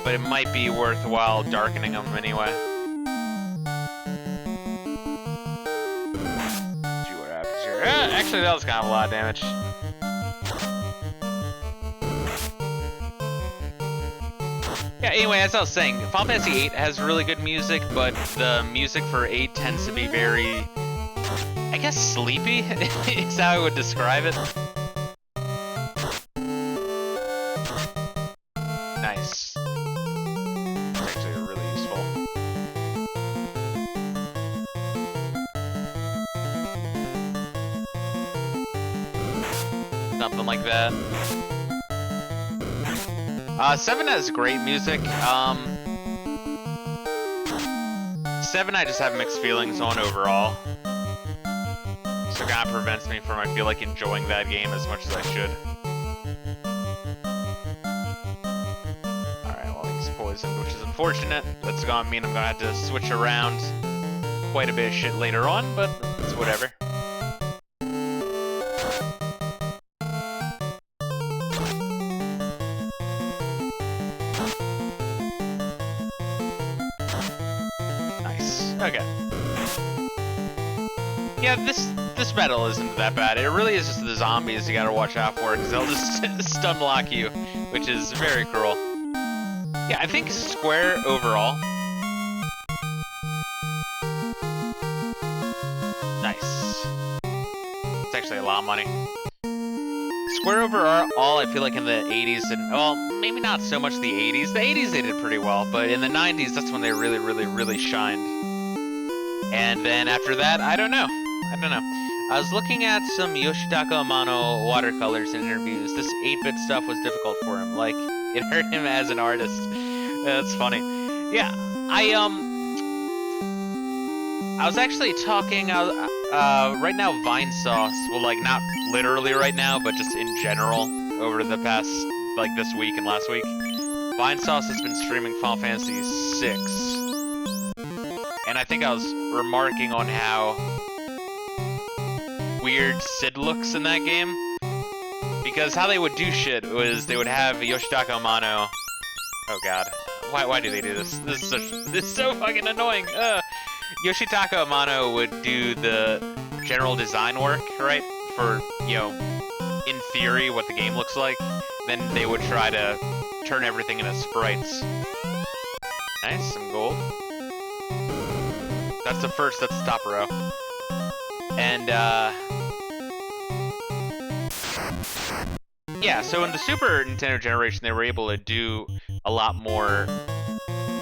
But it might be worthwhile darkening them anyway. See what happens here. Actually, that was kind of a lot of damage. Yeah, anyway, as I was saying, Final Fantasy VIII has really good music, but the music for 8 tends to be very, I guess, sleepy, is how I would describe it. Nice. It's actually really useful. Something like that. 7 has great music. 7 I just have mixed feelings on overall. So it kind of prevents me from, I feel like, enjoying that game as much as I should. Alright, well, he's poisoned, which is unfortunate. That's gonna mean I'm gonna have to switch around quite a bit of shit later on, but it's whatever. Okay. Yeah, this battle isn't that bad. It really is just the zombies you gotta watch out for, because they'll just stun lock you, which is very cruel. Yeah, I think Square overall. Nice. It's actually a lot of money. Square overall, I feel like in the 80s, and, well, maybe not so much the 80s. The 80s they did pretty well, but in the 90s, that's when they really shined. And then after that, I don't know. I was looking at some Yoshitaka Amano watercolors in interviews. This 8-bit stuff was difficult for him. Like, it hurt him as an artist. That's funny. Yeah, I was actually talking, right now Vinesauce, well, like, not literally right now, but just in general, over the past, like, this week and last week, Vinesauce has been streaming Final Fantasy VI. And I think I was remarking on how weird Sid looks in that game. Because how they would do shit was they would have Yoshitaka Amano. Oh god. Why do they do this? This is so fucking annoying. Yoshitaka Amano would do the general design work, right? For, you know, in theory, what the game looks like. Then they would try to turn everything into sprites. Nice, some gold. That's the first, that's the top row. And, yeah, so in the Super Nintendo generation, they were able to do a lot more,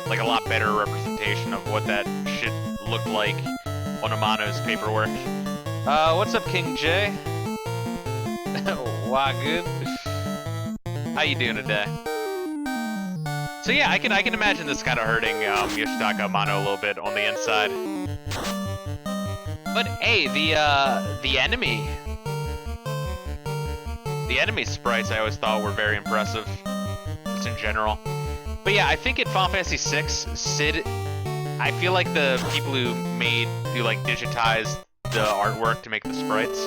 like a lot better representation of what that shit looked like on Amano's paperwork. What's up, King J? Why, good? How you doing today? So yeah, I can imagine this kind of hurting Yoshitaka Amano a little bit on the inside. But hey, the enemy sprites I always thought were very impressive, just in general. But yeah, I think in Final Fantasy VI, Sid, I feel like the people who like digitized the artwork to make the sprites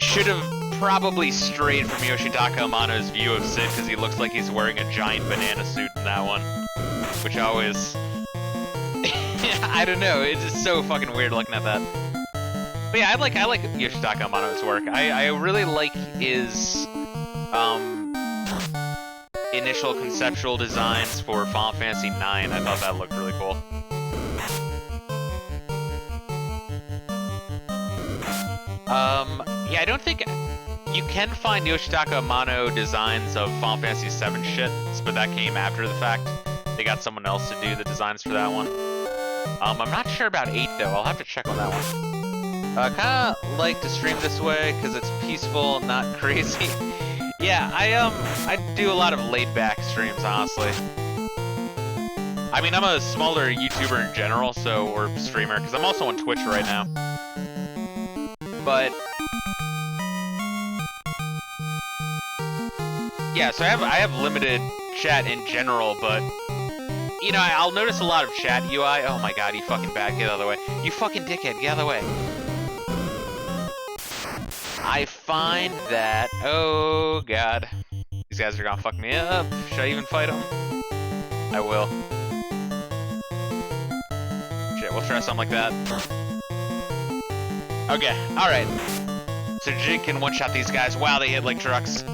should have probably strayed from Yoshitaka Amano's view of Sid, because he looks like he's wearing a giant banana suit in that one, which always, I don't know, it's just so fucking weird looking at that. But yeah, I like Yoshitaka Amano's work. I really like his initial conceptual designs for Final Fantasy IX. I thought that looked really cool. Yeah, I don't think you can find Yoshitaka Amano designs of Final Fantasy VII shit, but that came after the fact. They got someone else to do the designs for that one. I'm not sure about 8 though. I'll have to check on that one. Kinda like to stream this way because it's peaceful, not crazy. Yeah, I do a lot of laid-back streams, honestly. I mean, I'm a smaller YouTuber in general, or streamer, because I'm also on Twitch right now. But yeah, so I have limited chat in general, but you know, I'll notice a lot of chat UI. Oh my god, you fucking bad, get out of the way. You fucking dickhead, get out of the way. I find that, oh god, these guys are gonna fuck me up. Should I even fight them? I will. Shit, we'll try something like that. Okay, alright. So Jig can one-shot these guys. Wow, they hit like trucks.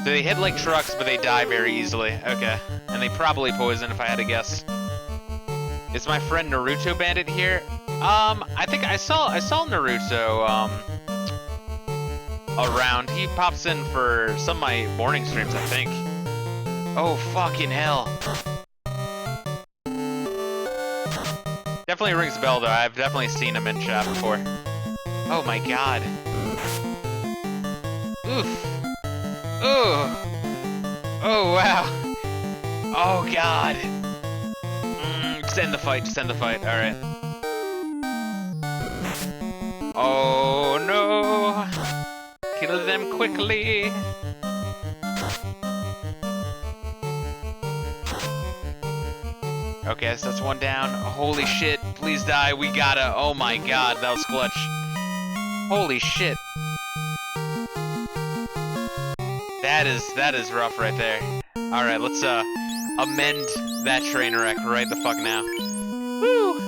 So they hit like trucks, but they die very easily. Okay. And they probably poison, if I had to guess. Is my friend Naruto Bandit here? I think I saw Naruto, around. He pops in for some of my morning streams, I think. Oh, fucking hell. Definitely rings a bell, though. I've definitely seen him in chat before. Oh my god. Oof. Ooh. Oh, wow. Oh, god. Just end the fight, just end the fight. Alright. Oh, no. Kill them quickly. Okay, so that's one down. Holy shit. Please die. We gotta. Oh my god, that was clutch. Holy shit. That is rough right there. Alright, let's amend that train wreck right the fuck now. Woo!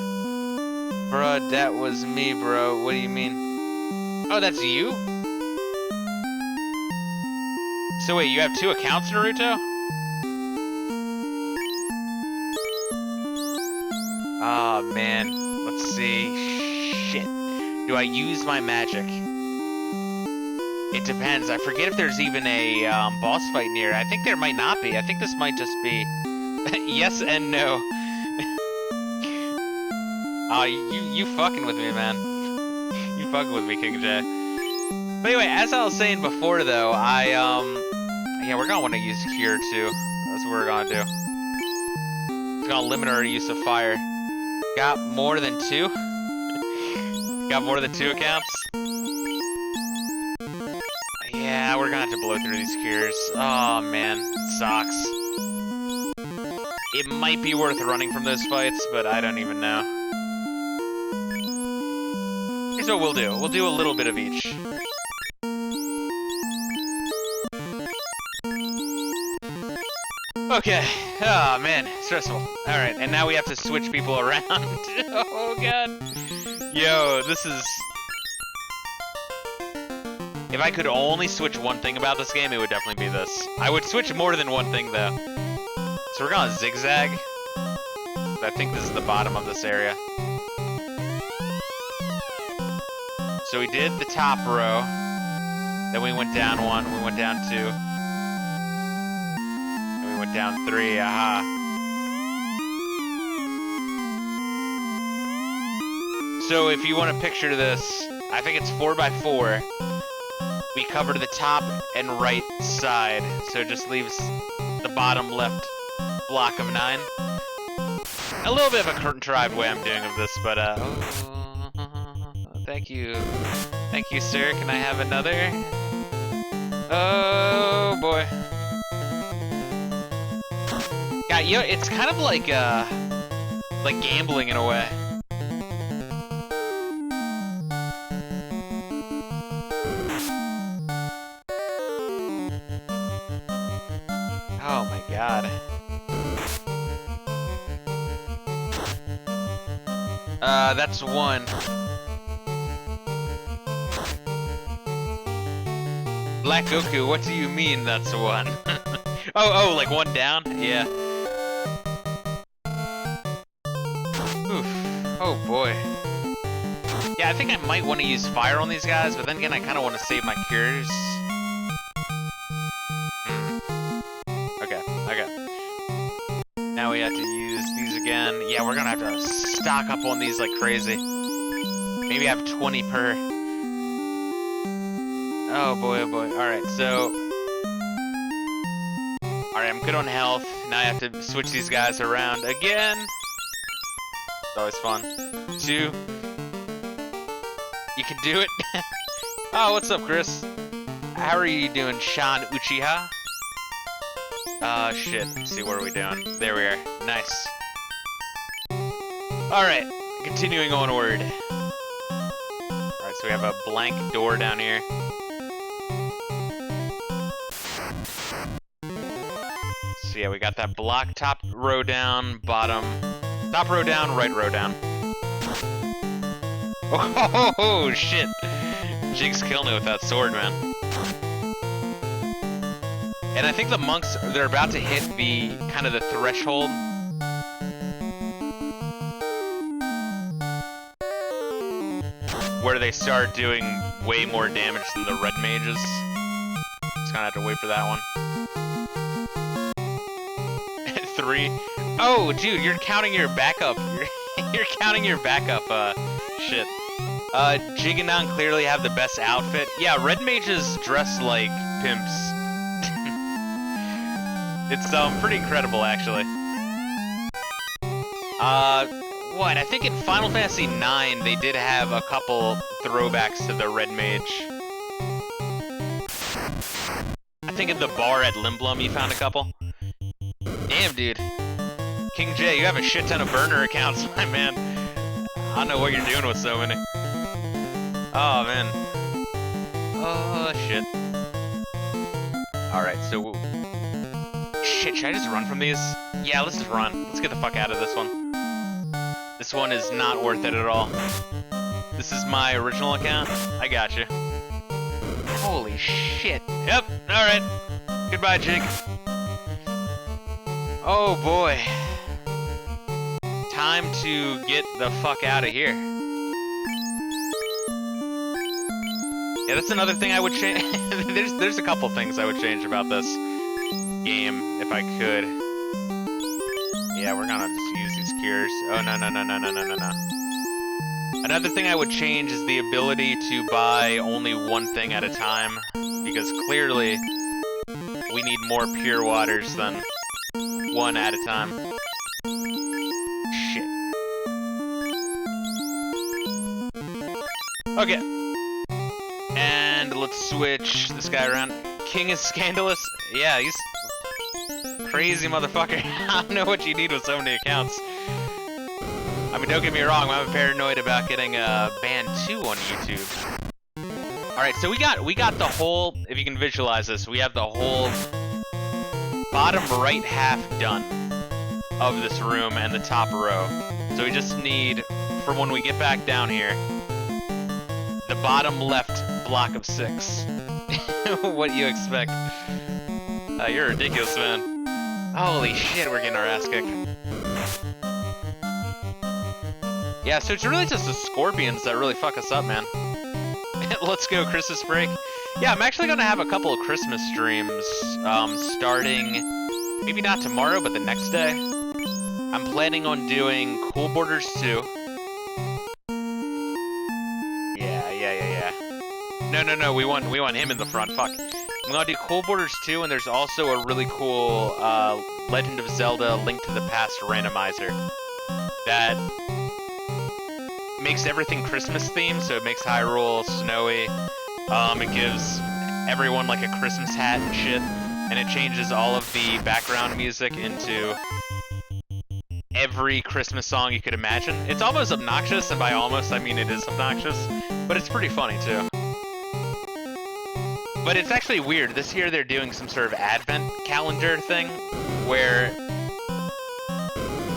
Bruh, that was me, bro. What do you mean? Oh, that's you? So wait, you have 2 accounts, Naruto? Oh man, let's see. Shit. Do I use my magic? It depends. I forget if there's even a boss fight near. I think there might not be. I think this might just be yes and no. Oh, you fucking with me, man. You fucking with me, King J. But anyway, as I was saying before, though, yeah, we're gonna want to use Cure too. That's what we're gonna do. It's gonna limit our use of fire. Got more than 2? Got more than 2 accounts? Yeah, we're gonna have to blow through these cures. Oh man, sucks. It might be worth running from those fights, but I don't even know. Here's what we'll do. We'll do a little bit of each. Okay. Oh man, stressful. Alright, and now we have to switch people around. Oh god. Yo, this is... If I could only switch one thing about this game, it would definitely be this. I would switch more than one thing, though. So we're gonna zigzag. I think this is the bottom of this area. So we did the top row. Then we went down 1, we went down 2. And we went down 3, aha. So if you want to picture this, I think it's 4x4. We covered the top and right side, so it just leaves the bottom left block of 9. A little bit of a contrived way I'm doing of this, but thank you. Thank you, sir. Can I have another? Oh boy. Yeah, you know, it's kind of like gambling in a way. Oh my god. That's 1. Black Goku, what do you mean that's 1? oh, like 1 down? Yeah. Oof. Oh boy. Yeah, I think I might want to use fire on these guys, but then again, I kind of want to save my cures. Okay. Now we have to use these again. Yeah, we're gonna have to stock up on these like crazy. Maybe have 20 per. Oh boy, oh boy. Alright, so... Alright, I'm good on health. Now I have to switch these guys around again. It's always fun. 2. You can do it. Oh, what's up, Chris? How are you doing, Sean Uchiha? Shit. Let's see, what are we doing? There we are. Nice. Alright, continuing onward. Alright, so we have a blank door down here. So yeah, we got that block, top row down, bottom, top row down, right row down. Oh, shit. Jinx killed me with that sword, man. And I think the monks, they're about to hit the kind of the threshold. Where they start doing way more damage than the red mages. Just gonna have to wait for that one. 3. Oh, dude, you're counting your backup. You're counting your backup, shit. Jig and Non clearly have the best outfit. Yeah, red mages dress like pimps. It's, pretty incredible, actually. What? I think in Final Fantasy IX, they did have a couple throwbacks to the red mage. I think at the bar at Limblum, you found a couple. Damn, dude. King J, you have a shit ton of burner accounts, my man. I don't know what you're doing with so many. Oh, man. Oh, shit. Alright, so... Shit, should I just run from these? Yeah, let's just run. Let's get the fuck out of this one. This one is not worth it at all. This is my original account? I got you. Holy shit. Yep, alright. Goodbye, Jig. Oh, boy. Time to get the fuck out of here. Yeah, that's another thing I would change. there's a couple things I would change about this game, if I could. Yeah, we're gonna just use these cures. Oh, no. Another thing I would change is the ability to buy only one thing at a time, because clearly we need more pure waters than one at a time. Shit. Okay. And let's switch this guy around. King is scandalous. Yeah, he's crazy motherfucker. I don't know what you need with so many accounts. I mean, don't get me wrong, I'm paranoid about getting banned too on YouTube. Alright, so we got the whole, if you can visualize this, we have the whole bottom right half done of this room and the top row. So we just need, for when we get back down here, the bottom left block of 6. What do you expect? You're ridiculous, man. Holy shit, we're getting our ass kicked. Yeah, so it's really just the scorpions that really fuck us up, man. Let's go, Christmas break. Yeah, I'm actually gonna have a couple of Christmas streams, starting, maybe not tomorrow, but the next day. I'm planning on doing Cool Borders 2. Yeah. No, we want him in the front, fuck. I'm gonna do Cool Borders 2, and there's also a really cool, Legend of Zelda Link to the Past randomizer that makes everything Christmas themed, so it makes Hyrule snowy. It gives everyone like a Christmas hat and shit, and it changes all of the background music into every Christmas song you could imagine. It's almost obnoxious, and by almost I mean it is obnoxious, but it's pretty funny too. But it's actually weird. This year they're doing some sort of advent calendar thing, where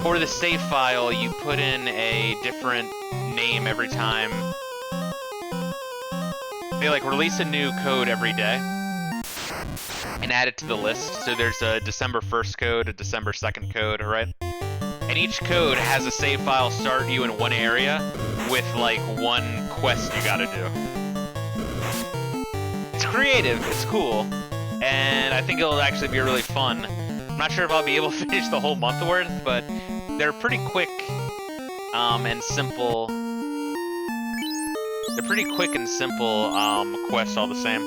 for the save file you put in a different name every time. They like release a new code every day and add it to the list. So there's a December 1st code, a December 2nd code, right? And each code has a save file start you in one area with like one quest you gotta do. It's creative, it's cool, and I think it'll actually be really fun. I'm not sure if I'll be able to finish the whole month worth, but they're pretty quick and simple. They're pretty quick and simple quests all the same.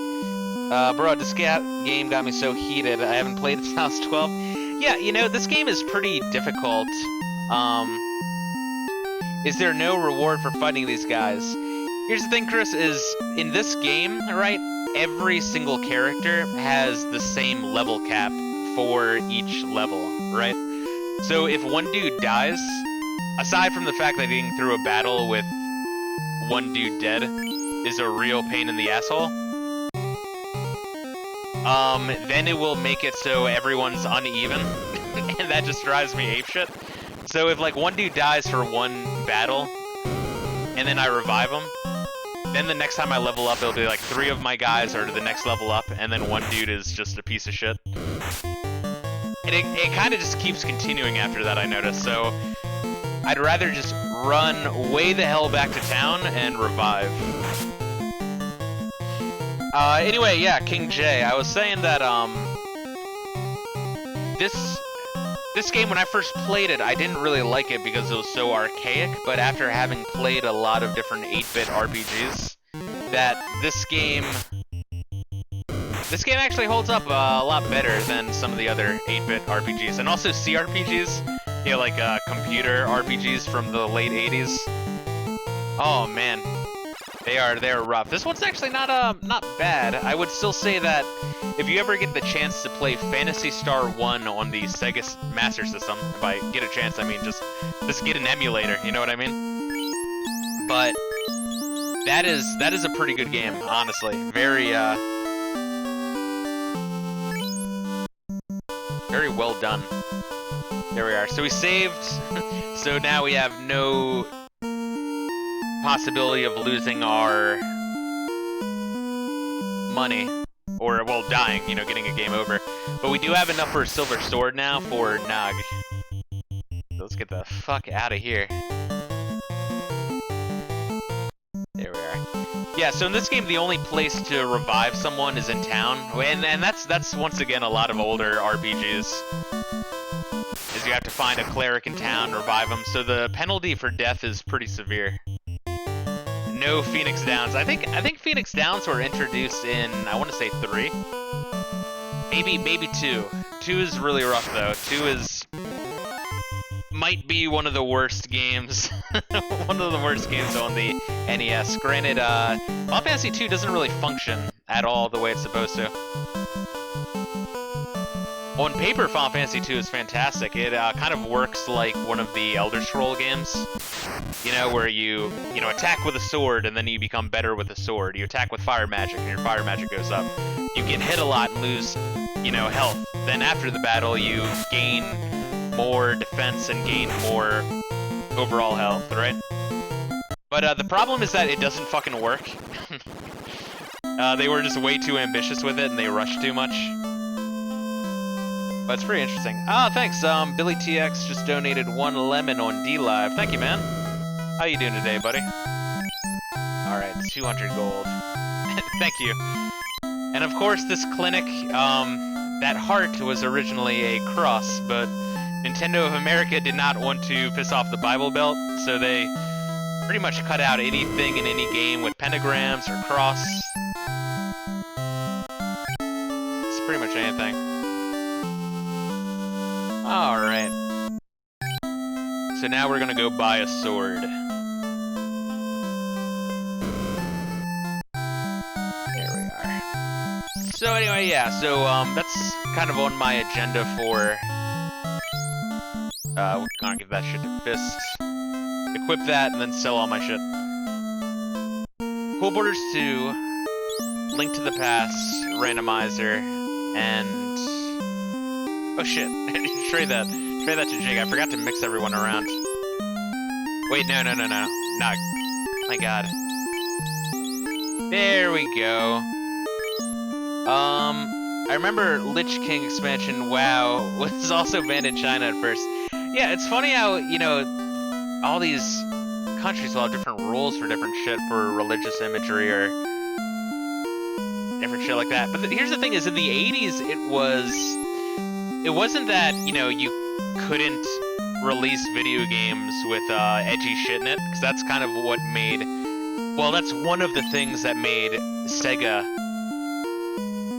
Bro, this game got me so heated. I haven't played it since I was 12. Yeah, you know, this game is pretty difficult. Is there no reward for fighting these guys? Here's the thing, Chris, is in this game, right, every single character has the same level cap for each level, right? So if one dude dies, aside from the fact that getting through a battle with one dude dead is a real pain in the asshole, then it will make it so everyone's uneven, and that just drives me apeshit. So if like one dude dies for one battle, and then I revive him, then the next time I level up, it'll be like 3 of my guys are to the next level up, and then 1 dude is just a piece of shit. And it kind of just keeps continuing after that, I noticed. So I'd rather just run way the hell back to town and revive. Anyway, yeah, King J. I was saying that this game, when I first played it, I didn't really like it because it was so archaic, but after having played a lot of different 8-bit RPGs, that this game actually holds up a lot better than some of the other 8-bit RPGs, and also CRPGs, you know, like computer RPGs from the late 80s. Oh man, they are rough. This one's actually not bad. I would still say that if you ever get the chance to play Phantasy Star 1 on the Sega Master System, if I get a chance, I mean just get an emulator, you know what I mean? But that is a pretty good game, honestly. Very well done. There we are. So we saved. So now we have no possibility of losing our money. Or, well, dying, you know, getting a game over. But we do have enough for a silver sword now for Nag. So let's get the fuck out of here. There we are. Yeah, so in this game, the only place to revive someone is in town. And that's once again a lot of older RPGs. Is you have to find a cleric in town, revive them. So the penalty for death is pretty severe. No Phoenix Downs. I think Phoenix Downs were introduced in, I want to say 3. Maybe 2. 2 is really rough though. 2 might be one of the worst games. One of the worst games on the NES. Granted, Final Fantasy 2 doesn't really function at all the way it's supposed to. On paper, Final Fantasy 2 is fantastic. It kind of works like one of the Elder Scroll games. You know, where you attack with a sword and then you become better with a sword. You attack with fire magic and your fire magic goes up. You get hit a lot and lose, health. Then after the battle, you gain more defense and gain more overall health, right? But the problem is that it doesn't fucking work. They were just way too ambitious with it and they rushed too much. But it's pretty interesting. Ah, thanks. Billy TX just donated 1 lemon on D-Live. Thank you, man. How you doing today, buddy? Alright, 200 gold. Thank you. And of course, this clinic, that heart was originally a cross, but Nintendo of America did not want to piss off the Bible Belt, so they pretty much cut out anything in any game with pentagrams or cross. It's pretty much anything. Alright. So now we're gonna go buy a sword. There we are. So anyway, yeah, so that's kind of on my agenda for we're gonna give that shit to Fist. Equip that and then sell all my shit. Cool Borders 2, Link to the Past, Randomizer, and oh shit. Trade that to Jake. I forgot to mix everyone around. Wait, no. Nah. My god. There we go. I remember Lich King expansion, WoW, was also banned in China at first. Yeah, it's funny how, all these countries will have different rules for different shit, for religious imagery or different shit like that. But here's the thing is, in the 80s, it wasn't that, you couldn't release video games with edgy shit in it, because that's kind of what made, well, that's one of the things that made Sega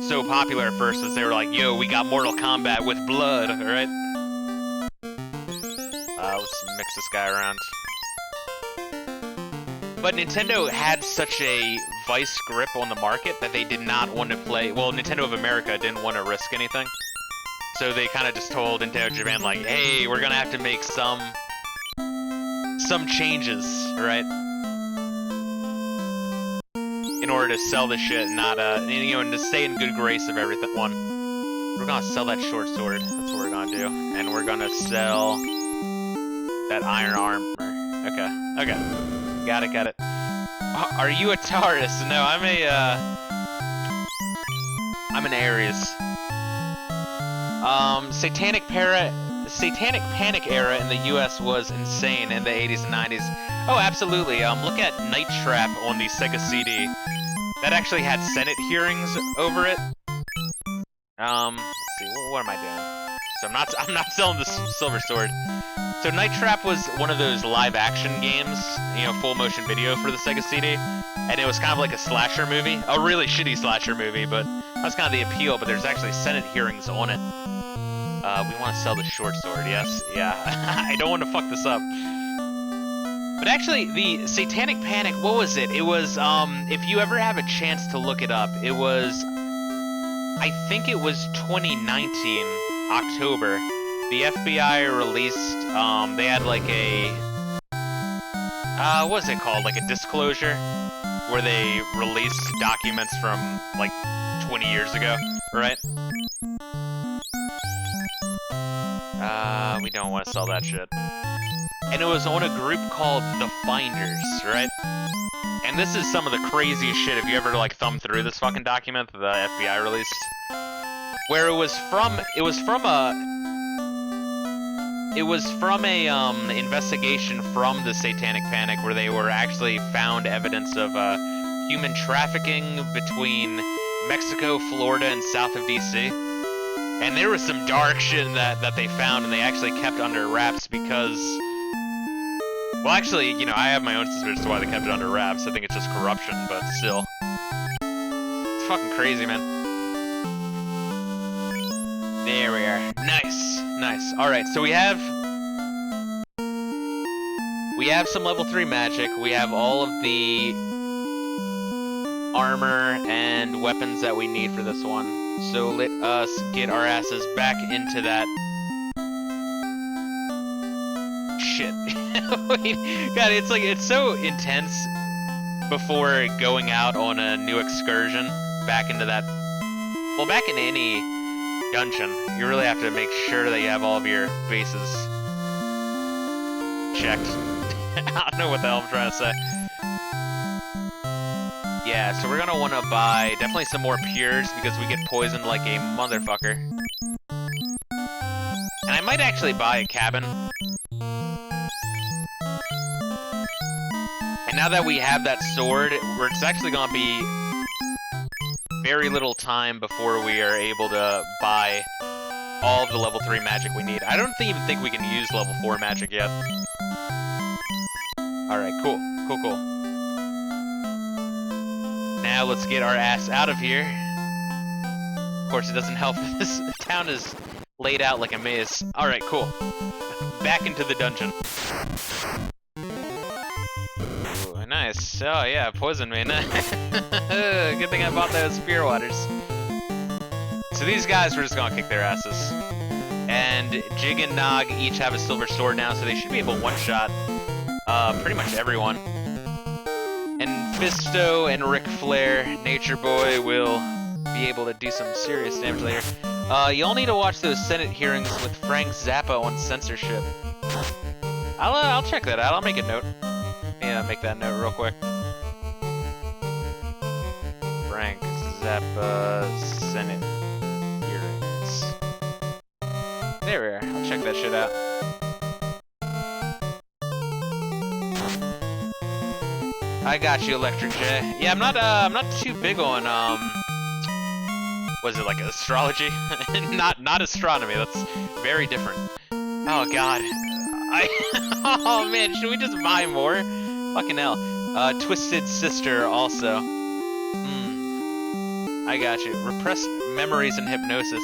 so popular at first, is they were like, yo, we got Mortal Kombat with blood, alright? Let's mix this guy around. But Nintendo had such a vice grip on the market that they did not want to play, well, Nintendo of America didn't want to risk anything. So they kind of just told Nintendo Japan, like, hey, we're gonna have to make some changes, right? In order to sell this shit and not, and to stay in good grace of everything. We're gonna sell that short sword. That's what we're gonna do. And we're gonna sell that iron armor. Okay. Got it. Are you a Taurus? No, I'm an Aries. Satanic Panic era in the US was insane in the 80s and 90s. Oh, absolutely. Look at Night Trap on the Sega CD. That actually had Senate hearings over it. Let's see, what am I doing? So I'm not selling the Silver Sword. So Night Trap was one of those live action games, you know, full motion video for the Sega CD. And it was kind of like a slasher movie. A really shitty slasher movie, but that's kind of the appeal, but there's actually Senate hearings on it. We want to sell the short sword, yes. Yeah, I don't want to fuck this up. But actually, the Satanic Panic, what was it? It was, if you ever have a chance to look it up, it was, I think it was 2019, October. The FBI released, they had like a, what is it called? Like a disclosure? Where they released documents from, like, 20 years ago, right? We don't want to sell that shit. And it was on a group called The Finders, right? And this is some of the craziest shit, if you ever, like, thumb through this fucking document that the FBI released. Where it was from a investigation from the Satanic Panic, where they were actually found evidence of, human trafficking between Mexico, Florida, and south of DC. And there was some dark shit in that they found, and they actually kept under wraps because... Well, actually, you know, I have my own suspicions as to why they kept it under wraps. I think it's just corruption, but still. It's fucking crazy, man. There we are. Nice, nice. Alright, so we have some level 3 magic. We have all of the armor and weapons that we need for this one. So let us get our asses back into that shit. Wait, God, it's so intense before going out on a new excursion back into that. Well, back into any dungeon, you really have to make sure that you have all of your bases checked. I don't know what the hell I'm trying to say. Yeah, so we're gonna wanna buy definitely some more pures because we get poisoned like a motherfucker. And I might actually buy a cabin. And now that we have that sword, it's actually gonna be very little time before we are able to buy all of the level 3 magic we need. I don't even think we can use level 4 magic yet. Alright, cool. Cool. Now let's get our ass out of here. Of course, it doesn't help that this town is laid out like a maze. Alright, cool. Back into the dungeon. Ooh, nice. Oh yeah, poison me. Good thing I bought those spear waters. So these guys, we're just gonna kick their asses. And Jig and Nog each have a silver sword now, so they should be able to one-shot pretty much everyone. And Fisto and Ric Flair, Nature Boy, will be able to do some serious damage later. You'll need to watch those Senate hearings with Frank Zappa on censorship. I'll check that out. I'll make a note. Yeah, make that note real quick. Frank Zappa Senate hearings. There we are. I'll check that shit out. I got you, Electric J. Yeah, I'm not too big on, was it like astrology? not astronomy, that's very different. Oh god. Oh man, should we just buy more? Fucking hell. Twisted Sister also. I got you. Repressed memories and hypnosis.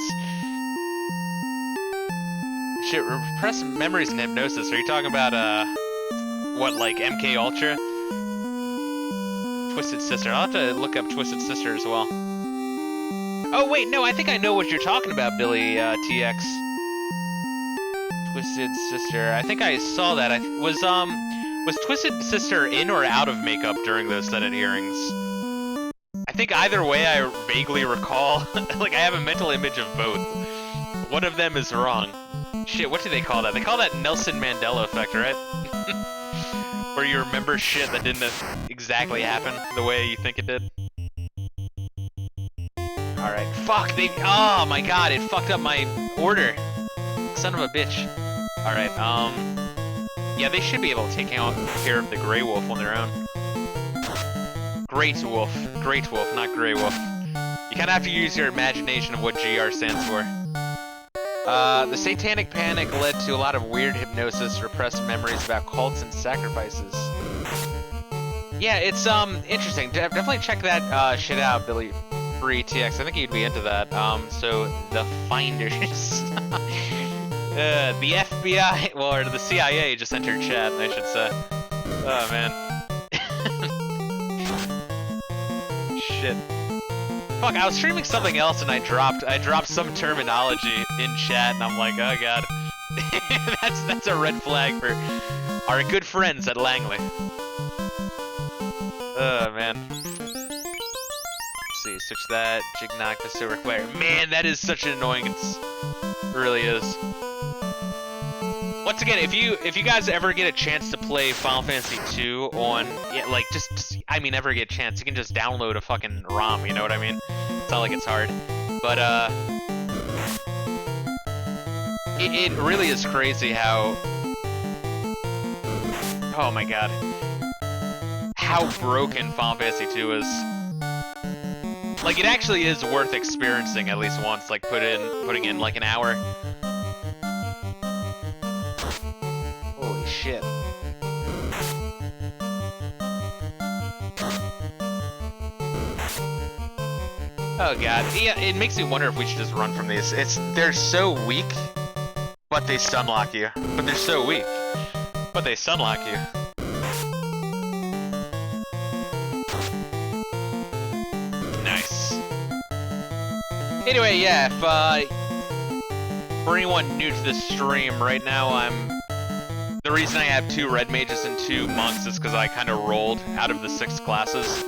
Shit, repressed memories and hypnosis. Are you talking about, what, like MK Ultra? Twisted Sister. I'll have to look up Twisted Sister as well. Oh wait, no, I think I know what you're talking about, Billy TX. Twisted Sister. I think I saw that. Was Twisted Sister in or out of makeup during those Senate hearings? I think either way I vaguely recall. Like, I have a mental image of both. One of them is wrong. Shit, what do they call that? They call that Nelson Mandela effect, right? Where you remember shit that didn't exactly happen the way you think it did. Alright, fuck, oh my god, it fucked up my order. Son of a bitch. Alright, yeah, they should be able to take care of the Grey Wolf on their own. Great Wolf, not Grey Wolf. You kinda have to use your imagination of what GR stands for. The Satanic Panic led to a lot of weird hypnosis, repressed memories about cults and sacrifices. Yeah, it's, interesting. Definitely check that, shit out, Billy. Free TX. I think you'd be into that. So, the Finders. The FBI, well, or the CIA just entered chat, I should say. Oh, man. Shit. Fuck, I was streaming something else and I dropped some terminology in chat and I'm like, oh god. that's a red flag for our good friends at Langley. Oh man. Let's see, switch that, Jignog, Fisto require. Man, that is such an annoyance. It really is. Once again, if you guys ever get a chance to play Final Fantasy 2 on, yeah, like, I mean, ever get a chance, you can just download a fucking ROM, you know what I mean? It's not like it's hard. But, it really is crazy how, oh my god, how broken Final Fantasy 2 is. Like, it actually is worth experiencing at least once, like, putting in, like, an hour. Holy shit. Oh god, yeah, it makes me wonder if we should just run from these. They're so weak, but they stunlock you. But they're so weak, but they stunlock you. Nice. Anyway, yeah, for anyone new to the stream, right now the reason I have 2 red mages and 2 monks is because I kind of rolled out of the 6 classes.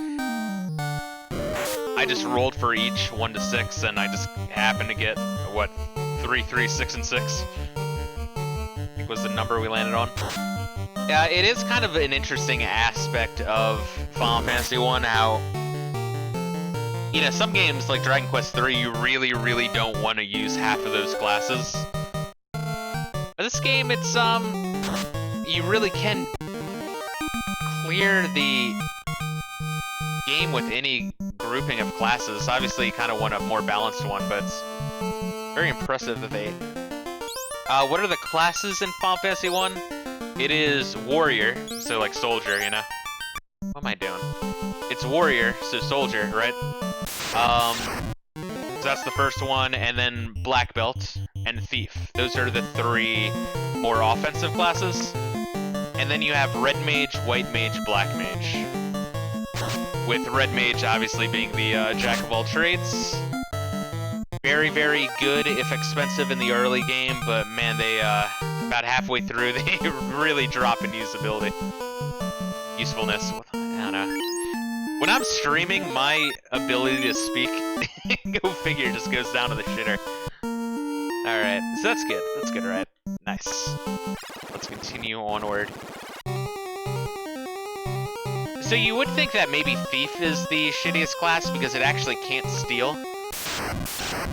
I just rolled for each 1 to 6, and I just happened to get, what, 3, 3, 6, and 6? I think was the number we landed on. Yeah, it is kind of an interesting aspect of Final Fantasy 1, how, you know, some games like Dragon Quest 3, you really, really don't want to use half of those classes. But this game, it's, you really can clear the game with any grouping of classes. Obviously, you kind of want a more balanced one, but it's very impressive that they... what are the classes in Final Fantasy 1? It is Warrior, so like Soldier, you know? What am I doing? It's Warrior, so Soldier, right? So that's the first one, and then Black Belt and Thief. Those are the 3 more offensive classes. And then you have Red Mage, White Mage, Black Mage. With Red Mage obviously being the jack of all trades. Very, very good, if expensive in the early game, but man, they, about halfway through, they really drop in usability. Usefulness. I don't know. When I'm streaming, my ability to speak, go figure, just goes down to the shitter. Alright, so that's good. That's good, right? Nice. Let's continue onward. So you would think that maybe Thief is the shittiest class because it actually can't steal.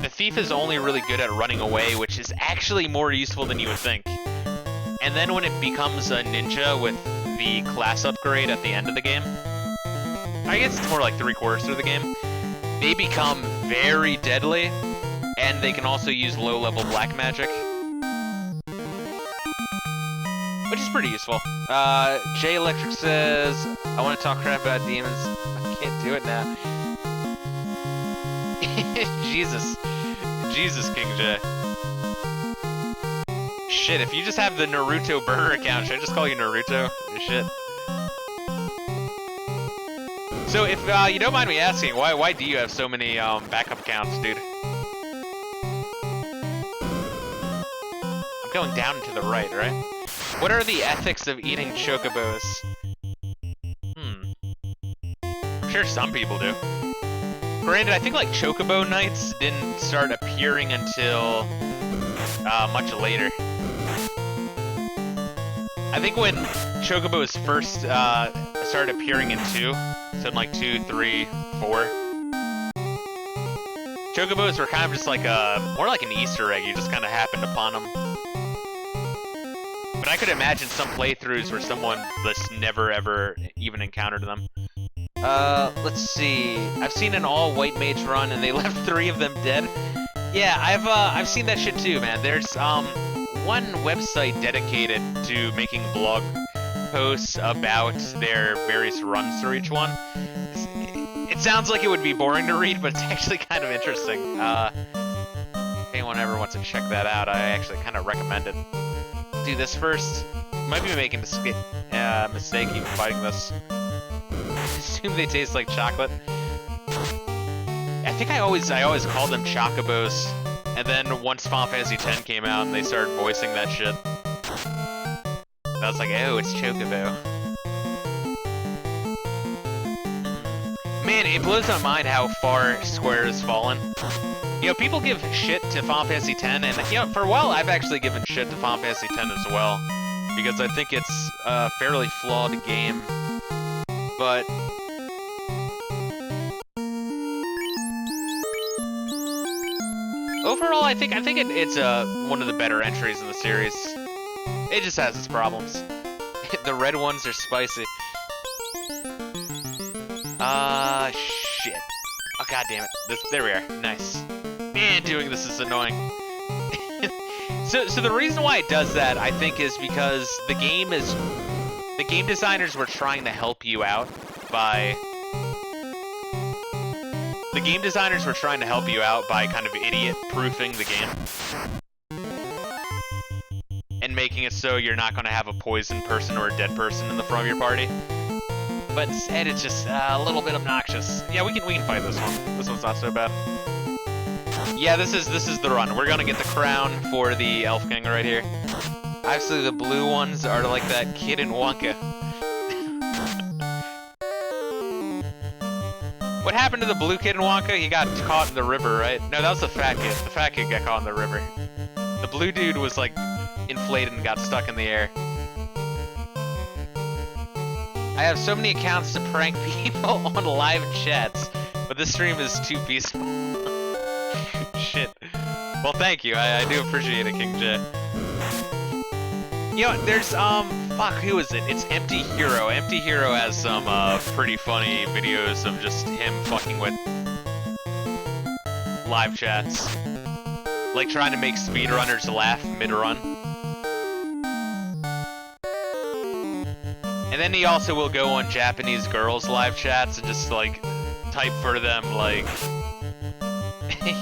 The Thief is only really good at running away, which is actually more useful than you would think. And then when it becomes a ninja with the class upgrade at the end of the game, I guess it's more like 3/4 through the game, they become very deadly, and they can also use low-level black magic. Which is pretty useful. Jay Electric says, I want to talk crap about demons. I can't do it now. Jesus. Jesus, King J. Shit, if you just have the Naruto burner account, should I just call you Naruto? Shit. So if you don't mind me asking, why do you have so many backup accounts, dude? I'm going down and to the right, right? What are the ethics of eating chocobos? I'm sure some people do. Granted, I think like chocobo nights didn't start appearing until much later. I think when Chocobos first started appearing in 2. So in like 2, 3, 4. Chocobos were kind of just like more like an Easter egg. You just kind of happened upon them. But I could imagine some playthroughs where someone just never ever even encountered them. Let's see. I've seen an all-white mage run, and they left 3 of them dead. Yeah, I've seen that shit too, man. There's one website dedicated to making blog posts about their various runs through each one. It sounds like it would be boring to read, but it's actually kind of interesting. If anyone ever wants to check that out, I actually kind of recommend it. Do this first. Might be making a mistake even fighting this. Assume they taste like chocolate. I think I always called them chocobos, and then once Final Fantasy X came out and they started voicing that shit, I was like, oh, it's chocobo. Man, it blows my mind how far Square has fallen. You know, people give shit to Final Fantasy X, and you know, for a while I've actually given shit to Final Fantasy X as well, because I think it's a fairly flawed game. But overall, I think it's one of the better entries in the series. It just has its problems. The red ones are spicy. Shit. Oh, god damn it. There we are. Nice. Man, doing this is annoying. So the reason why it does that, I think, is because the game designers were trying to help you out by... The game designers were trying to help you out by kind of idiot-proofing the game. And making it so you're not going to have a poisoned person or a dead person in the front of your party. But instead, it's just a little bit obnoxious. Yeah, we can fight this one. This one's not so bad. Yeah, this is the run. We're gonna get the crown for the Elf King right here. Obviously, the blue ones are like that kid in Wonka. What happened to the blue kid in Wonka? He got caught in the river, right? No, that was the fat kid. The fat kid got caught in the river. The blue dude was like inflated and got stuck in the air. I have so many accounts to prank people on live chats, but this stream is too peaceful. Shit. Well, thank you. I do appreciate it, King J. You know, there's, fuck, who is it? It's Empty Hero. Empty Hero has some, pretty funny videos of just him fucking with live chats. Like trying to make speedrunners laugh mid-run. And then he also will go on Japanese girls' live chats and just, like, type for them, like,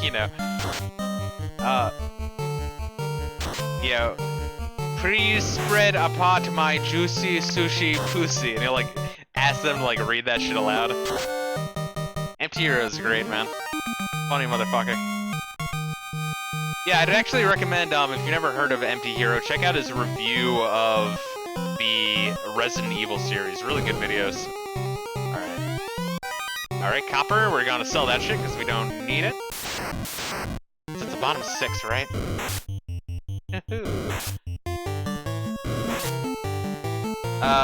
you know, please spread apart my juicy sushi pussy. And he'll, like, ask them to, like, read that shit aloud. Empty Hero is great, man. Funny motherfucker. Yeah, I'd actually recommend, if you've never heard of Empty Hero, check out his review of the Resident Evil series. Really good videos. Alright. Alright, copper. We're gonna sell that shit because we don't need it. It's at the bottom 6, right?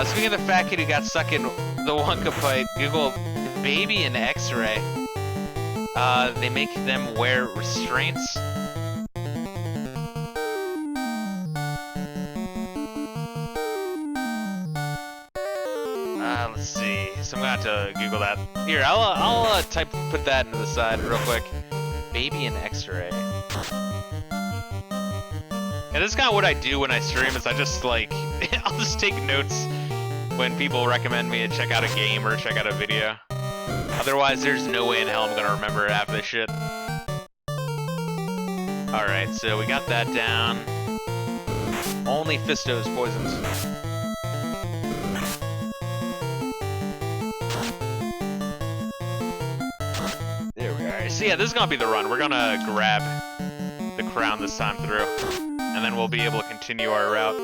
Speaking of the fat kid who got stuck in the Wonka fight, Google baby and X-ray. They make them wear restraints. Let's see. So I'm gonna have to Google that. Here, I'll put that into the side real quick. Baby and X-ray. Yeah, this is kind of what I do when I stream. Is I just like I'll just take notes when people recommend me to check out a game or check out a video. Otherwise, there's no way in hell I'm gonna remember half this shit. All right, so we got that down. Only Fisto is poisoned. So yeah, this is gonna be the run. We're gonna grab the crown this time through, and then we'll be able to continue our route.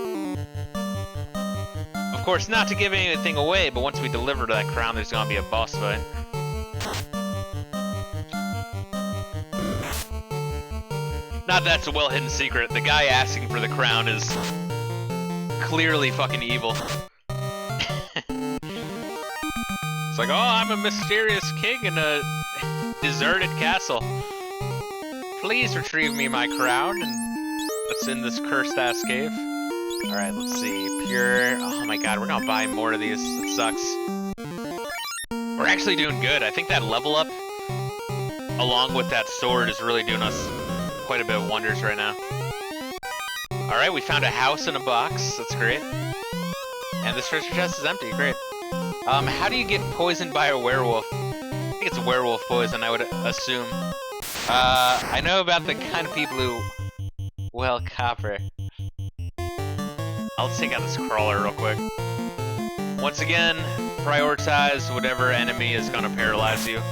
Of course, not to give anything away, but once we deliver that crown, there's gonna be a boss fight. Not that's a well-hidden secret. The guy asking for the crown is clearly fucking evil. It's like, oh, I'm a mysterious king in a deserted castle. Please retrieve me my crown and that's in this cursed-ass cave. Alright, let's see. Pure... Oh my god, we're gonna buy more of these. It sucks. We're actually doing good. I think that level up, along with that sword, is really doing us quite a bit of wonders right now. Alright, we found a house in a box. That's great. And this treasure chest is empty. Great. How do you get poisoned by a werewolf? I think it's werewolf poison, I would assume. I know about the kind of people who... Well, copper. I'll take out this crawler real quick. Once again, prioritize whatever enemy is gonna paralyze you.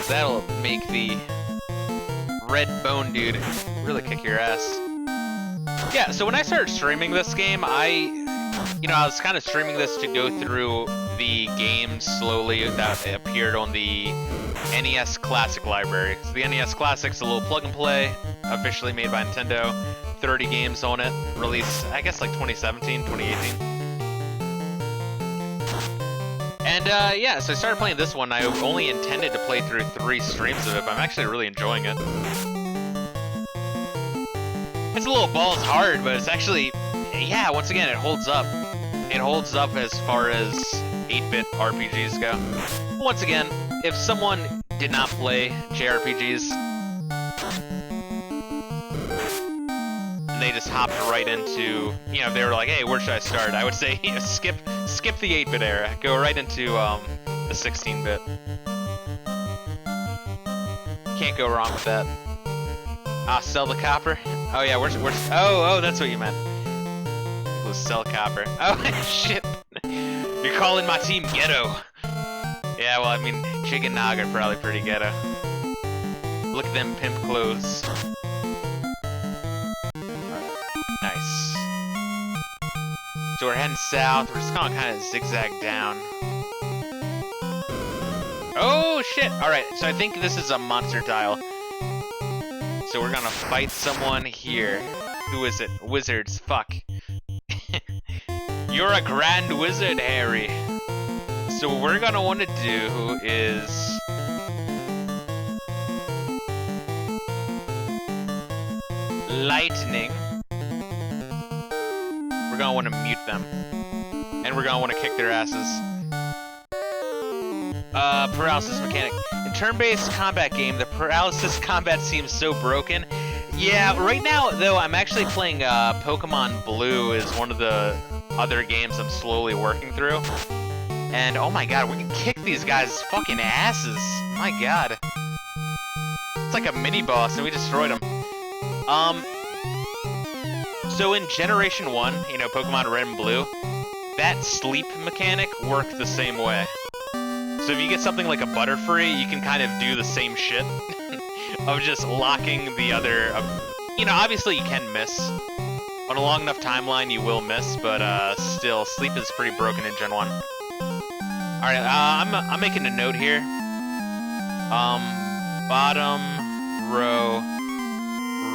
That'll make the red bone dude really kick your ass. Yeah, so when I started streaming this game, I was kind of streaming this to go through the games slowly that appeared on the NES Classic library. So the NES Classic's a little plug and play, officially made by Nintendo. 30 games on it, released, I guess, like 2017, 2018. And yeah, so I started playing this one. I only intended to play through 3 streams of it, but I'm actually really enjoying it. It's a little balls hard, but it's actually, yeah, once again, it holds up. It holds up as far as 8-bit RPGs go. Once again, if someone did not play JRPGs, and they just hopped right into, if they were like, hey, where should I start? I would say, skip the 8-bit era. Go right into the 16-bit. Can't go wrong with that. Sell the copper? Oh yeah, where's oh, that's what you meant. People sell copper. Oh, shit. You're calling my team ghetto. Yeah, well, I mean, Jig and Nog are probably pretty ghetto. Look at them pimp clothes. Nice. So we're heading south. We're just gonna kind of zigzag down. Oh, shit. Alright, so I think this is a monster tile. So we're gonna fight someone here. Who is it? Wizards. Fuck. You're a grand wizard, Harry. So what we're gonna want to do is... lightning. We're gonna want to mute them. And we're gonna want to kick their asses. Paralysis mechanic. In turn-based combat game, the paralysis combat seems so broken. Yeah, right now, though, I'm actually playing Pokemon Blue is one of the other games I'm slowly working through. And, oh my god, we can kick these guys' fucking asses. My god. It's like a mini-boss, and we destroyed them. So in Generation 1, Pokemon Red and Blue, that sleep mechanic worked the same way. So if you get something like a Butterfree, you can kind of do the same shit of just locking the other... obviously you can miss. On a long enough timeline, you will miss, but still, sleep is pretty broken in Gen 1. Alright, I'm making a note here. Bottom row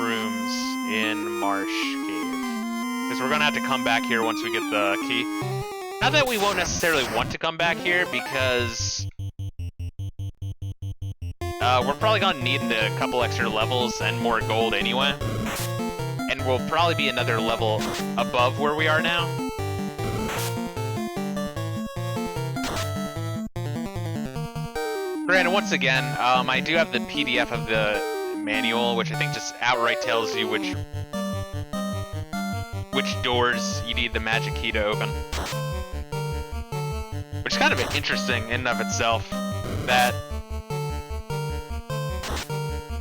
rooms in Marsh Cave. Because we're gonna have to come back here once we get the key. Not that we won't necessarily want to come back here, because we're probably gonna need a couple extra levels and more gold anyway. And we'll probably be another level above where we are now. Granted, once again, I do have the PDF of the manual, which I think just outright tells you which doors you need the magic key to open. Which is kind of interesting in and of itself, that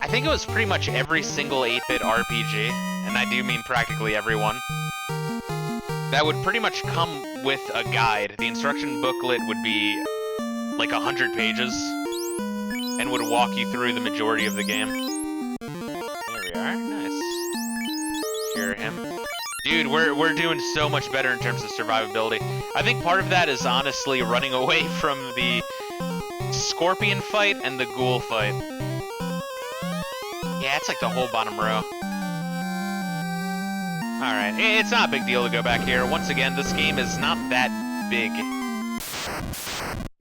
I think it was pretty much every single 8-bit RPG, and I do mean practically every one, that would pretty much come with a guide. The instruction booklet would be like 100 pages, and would walk you through the majority of the game. There we are, nice. Cure him. Dude, we're doing so much better in terms of survivability. I think part of that is honestly running away from the scorpion fight and the ghoul fight. Yeah, it's like the whole bottom row. Alright, it's not a big deal to go back here. Once again, this game is not that big.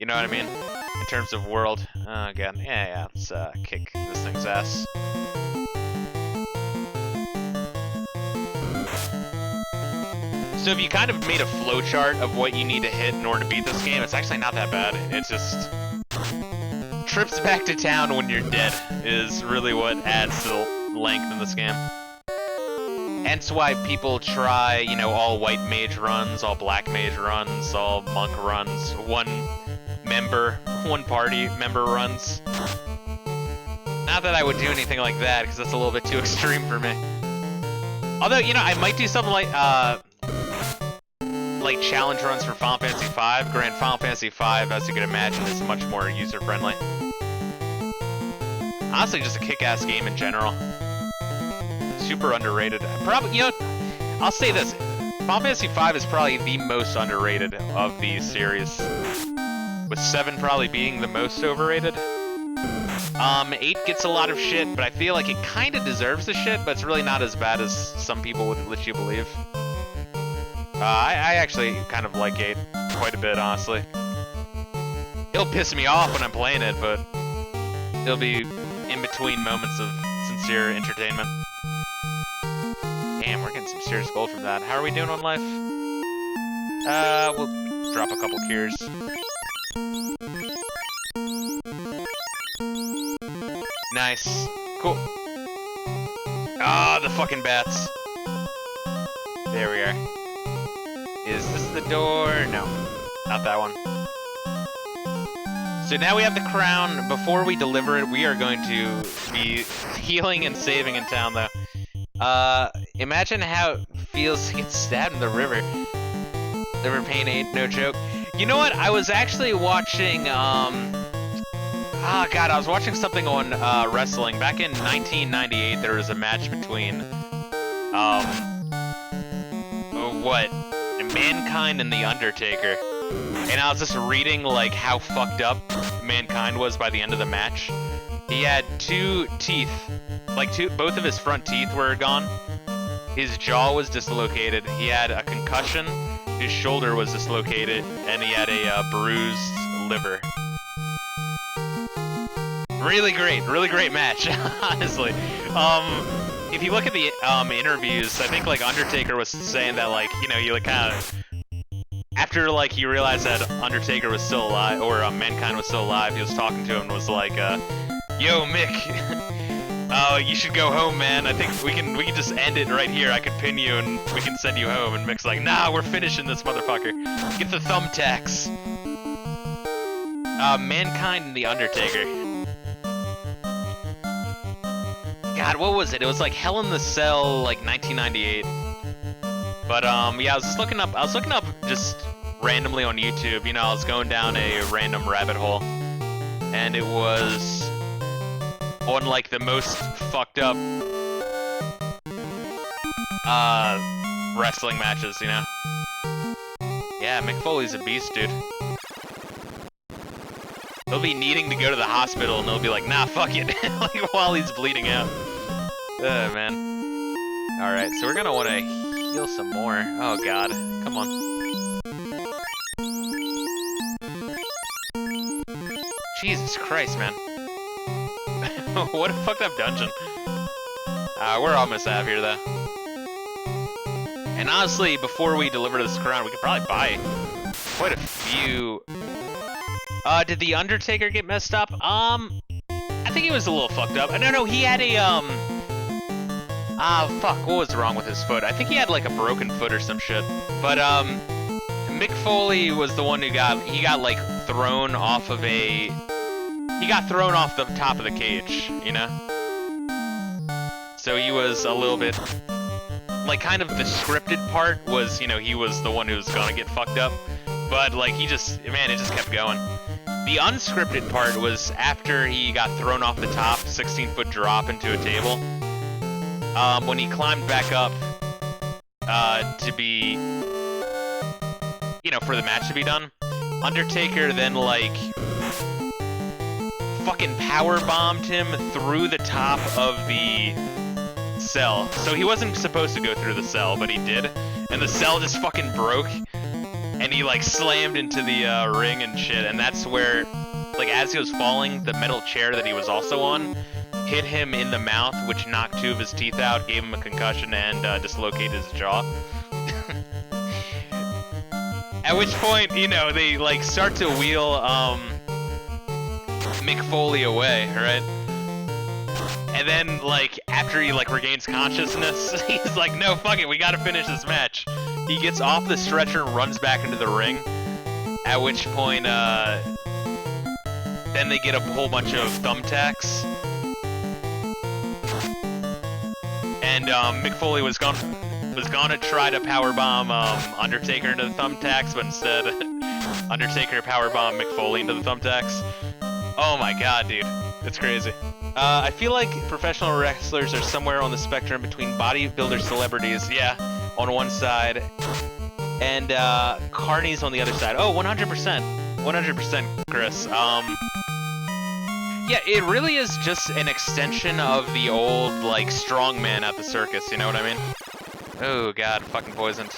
You know what I mean? In terms of world. Again, yeah, let's kick this thing's ass. So if you kind of made a flowchart of what you need to hit in order to beat this game, it's actually not that bad. It just trips back to town when you're dead is really what adds to the length in this game. Hence why people try, you know, all white mage runs, all black mage runs, all monk runs, one party member runs. Not that I would do anything like that, because that's a little bit too extreme for me. Although, you know, I might do something like challenge runs for Final Fantasy V. Granted, Final Fantasy V, as you can imagine, is much more user-friendly. Honestly, just a kick-ass game in general. Super underrated. Probably, you know, I'll say this. Final Fantasy V is probably the most underrated of the series. With 7 probably being the most overrated. 8 gets a lot of shit, but I feel like it kind of deserves the shit, but it's really not as bad as some people would let you believe. I actually kind of like 8 quite a bit, honestly. It'll piss me off when I'm playing it, but it'll be in between moments of sincere entertainment. Damn, we're getting some serious gold from that. How are we doing on life? We'll drop a couple cures. Nice. Cool. Ah, the fucking bats. There we are. Is this the door? No, not that one. So now we have the crown. Before we deliver it, we are going to be healing and saving in town, though. Imagine how it feels to get stabbed in the river. River pain ain't no joke. You know what? I was actually watching, God, I was watching something on wrestling. Back in 1998, there was a match between, Mankind and The Undertaker. And I was just reading, like, how fucked up Mankind was by the end of the match. He had 2 teeth. Like, both of his front teeth were gone. His jaw was dislocated. He had a concussion. His shoulder was dislocated. And he had a bruised liver. Really great match, honestly. If you look at the interviews, I think like Undertaker was saying that like, you know, he like kind of after like he realized that Undertaker was still alive or Mankind was still alive, he was talking to him and was like, "Yo, Mick, you should go home, man. I think we can just end it right here. I could pin you and we can send you home." And Mick's like, "Nah, we're finishing this motherfucker. Get the thumbtacks." Mankind and the Undertaker. God, what was it? It was like Hell in the Cell, like 1998. But yeah, I was looking up just randomly on YouTube. You know, I was going down a random rabbit hole, and it was on like the most fucked up wrestling matches. You know? Yeah, Mick Foley's a beast, dude. They'll be needing to go to the hospital, and they'll be like, "Nah, fuck it," like while he's bleeding out. Man. Alright, so we're gonna want to heal some more. Oh god, come on. Jesus Christ, man. What a fucked up dungeon. We're almost out of here, though. And honestly, before we deliver this crown, we could probably buy quite a few... did the Undertaker get messed up? I think he was a little fucked up. No, he had a, fuck, what was wrong with his foot? I think he had, like, a broken foot or some shit. But, Mick Foley was the one who he got, like, thrown off of he got thrown off the top of the cage, you know? So he was a little bit, like, kind of the scripted part was, you know, he was the one who was gonna get fucked up. But, like, it just kept going. The unscripted part was after he got thrown off the top, 16-foot drop into a table. When he climbed back up, to be, you know, for the match to be done, Undertaker then, like, fucking power bombed him through the top of the cell. So he wasn't supposed to go through the cell, but he did. And the cell just fucking broke. and he like slammed into the ring and shit, and that's where, like, as he was falling, the metal chair that he was also on hit him in the mouth, which knocked 2 of his teeth out, gave him a concussion, and dislocated his jaw. At which point, you know, they like start to wheel Mick Foley away, right? And then, like, after he like regains consciousness, he's like, no, fuck it, we gotta finish this match. He gets off the stretcher and runs back into the ring, at which point, then they get a whole bunch of thumbtacks. And Mick Foley was gonna try to powerbomb Undertaker into the thumbtacks, but instead, Undertaker powerbombed Mick Foley into the thumbtacks. Oh my god, dude. It's crazy. I feel like professional wrestlers are somewhere on the spectrum between bodybuilder celebrities, yeah, on one side, and carnies on the other side. Oh, 100%. 100%, Chris. Yeah, it really is just an extension of the old, like, strongman at the circus, you know what I mean? Oh god, fucking poisoned.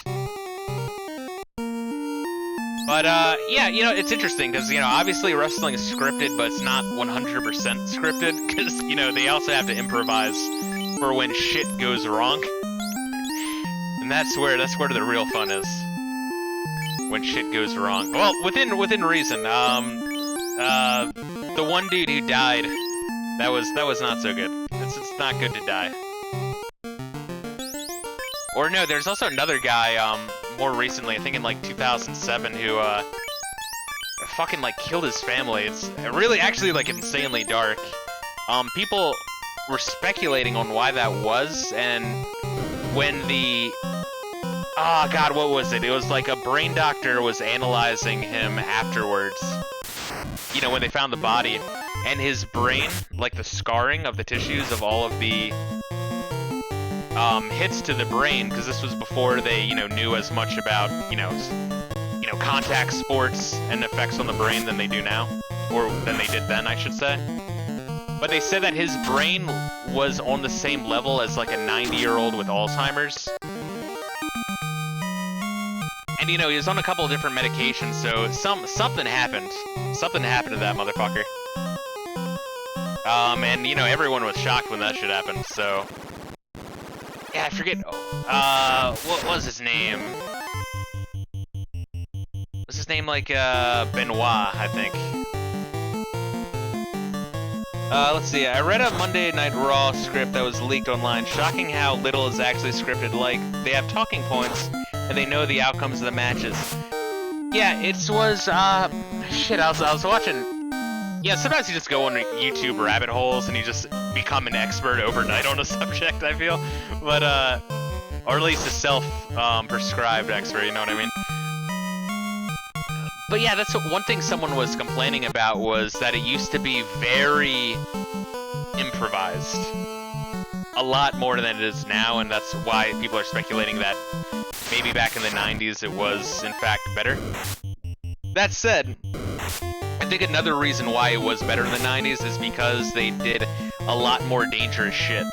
But, yeah, you know, it's interesting, because, you know, obviously wrestling is scripted, but it's not 100% scripted, because, you know, they also have to improvise for when shit goes wrong. And that's where the real fun is. When shit goes wrong. Well, within reason, the one dude who died, that was not so good. It's not good to die. Or no, there's also another guy, more recently, I think in like 2007, who fucking like killed his family. It's really actually like insanely dark. People were speculating on why that was, and when the god, what was it? It was like a brain doctor was analyzing him afterwards. You know, when they found the body, and his brain, like the scarring of the tissues of all of the hits to the brain, because this was before they, you know, knew as much about, you know, contact sports and effects on the brain than they do now, or than they did then, I should say. But they said that his brain was on the same level as like a 90-year-old with Alzheimer's. And, you know, he was on a couple of different medications, so something happened. Something happened to that motherfucker. And, you know, everyone was shocked when that shit happened, so... Yeah, I forget... what was his name? Was his name, like, Benoit, I think. Let's see, I read a Monday Night Raw script that was leaked online. Shocking how little is actually scripted. Like, they have talking points, and they know the outcomes of the matches. Yeah, it was, shit, I was watching... Yeah, sometimes you just go on YouTube rabbit holes and you just become an expert overnight on a subject, I feel. But, or at least a self-prescribed expert, you know what I mean? But yeah, that's one thing someone was complaining about, was that it used to be very improvised. A lot more than it is now, and that's why people are speculating that maybe back in the 90s it was, in fact, better. That said, I think another reason why it was better in the 90s is because they did a lot more dangerous shit.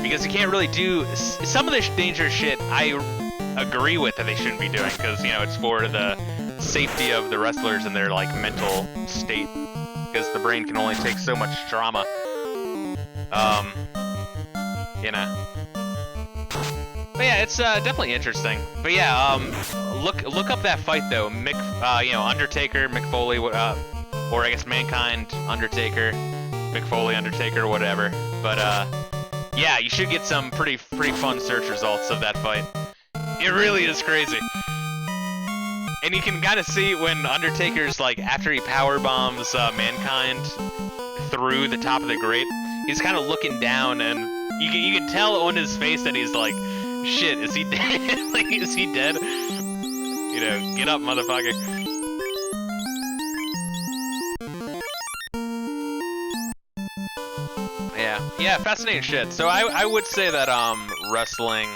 Because you can't really do... Some of this dangerous shit I agree with that they shouldn't be doing, because, you know, it's for the safety of the wrestlers and their, like, mental state. Because the brain can only take so much trauma. You know. But yeah, it's definitely interesting. But yeah, look up that fight though. You know, Undertaker, Mick Foley, or I guess Mankind, Undertaker, Mick Foley, Undertaker, whatever. But yeah, you should get some pretty fun search results of that fight. It really is crazy. And you can kind of see when Undertaker's, like, after he power bombs Mankind through the top of the grate, he's kind of looking down, and you can tell on his face that he's like, shit, is he dead? Like, is he dead? You know, get up, motherfucker. Yeah, fascinating shit. So I would say that wrestling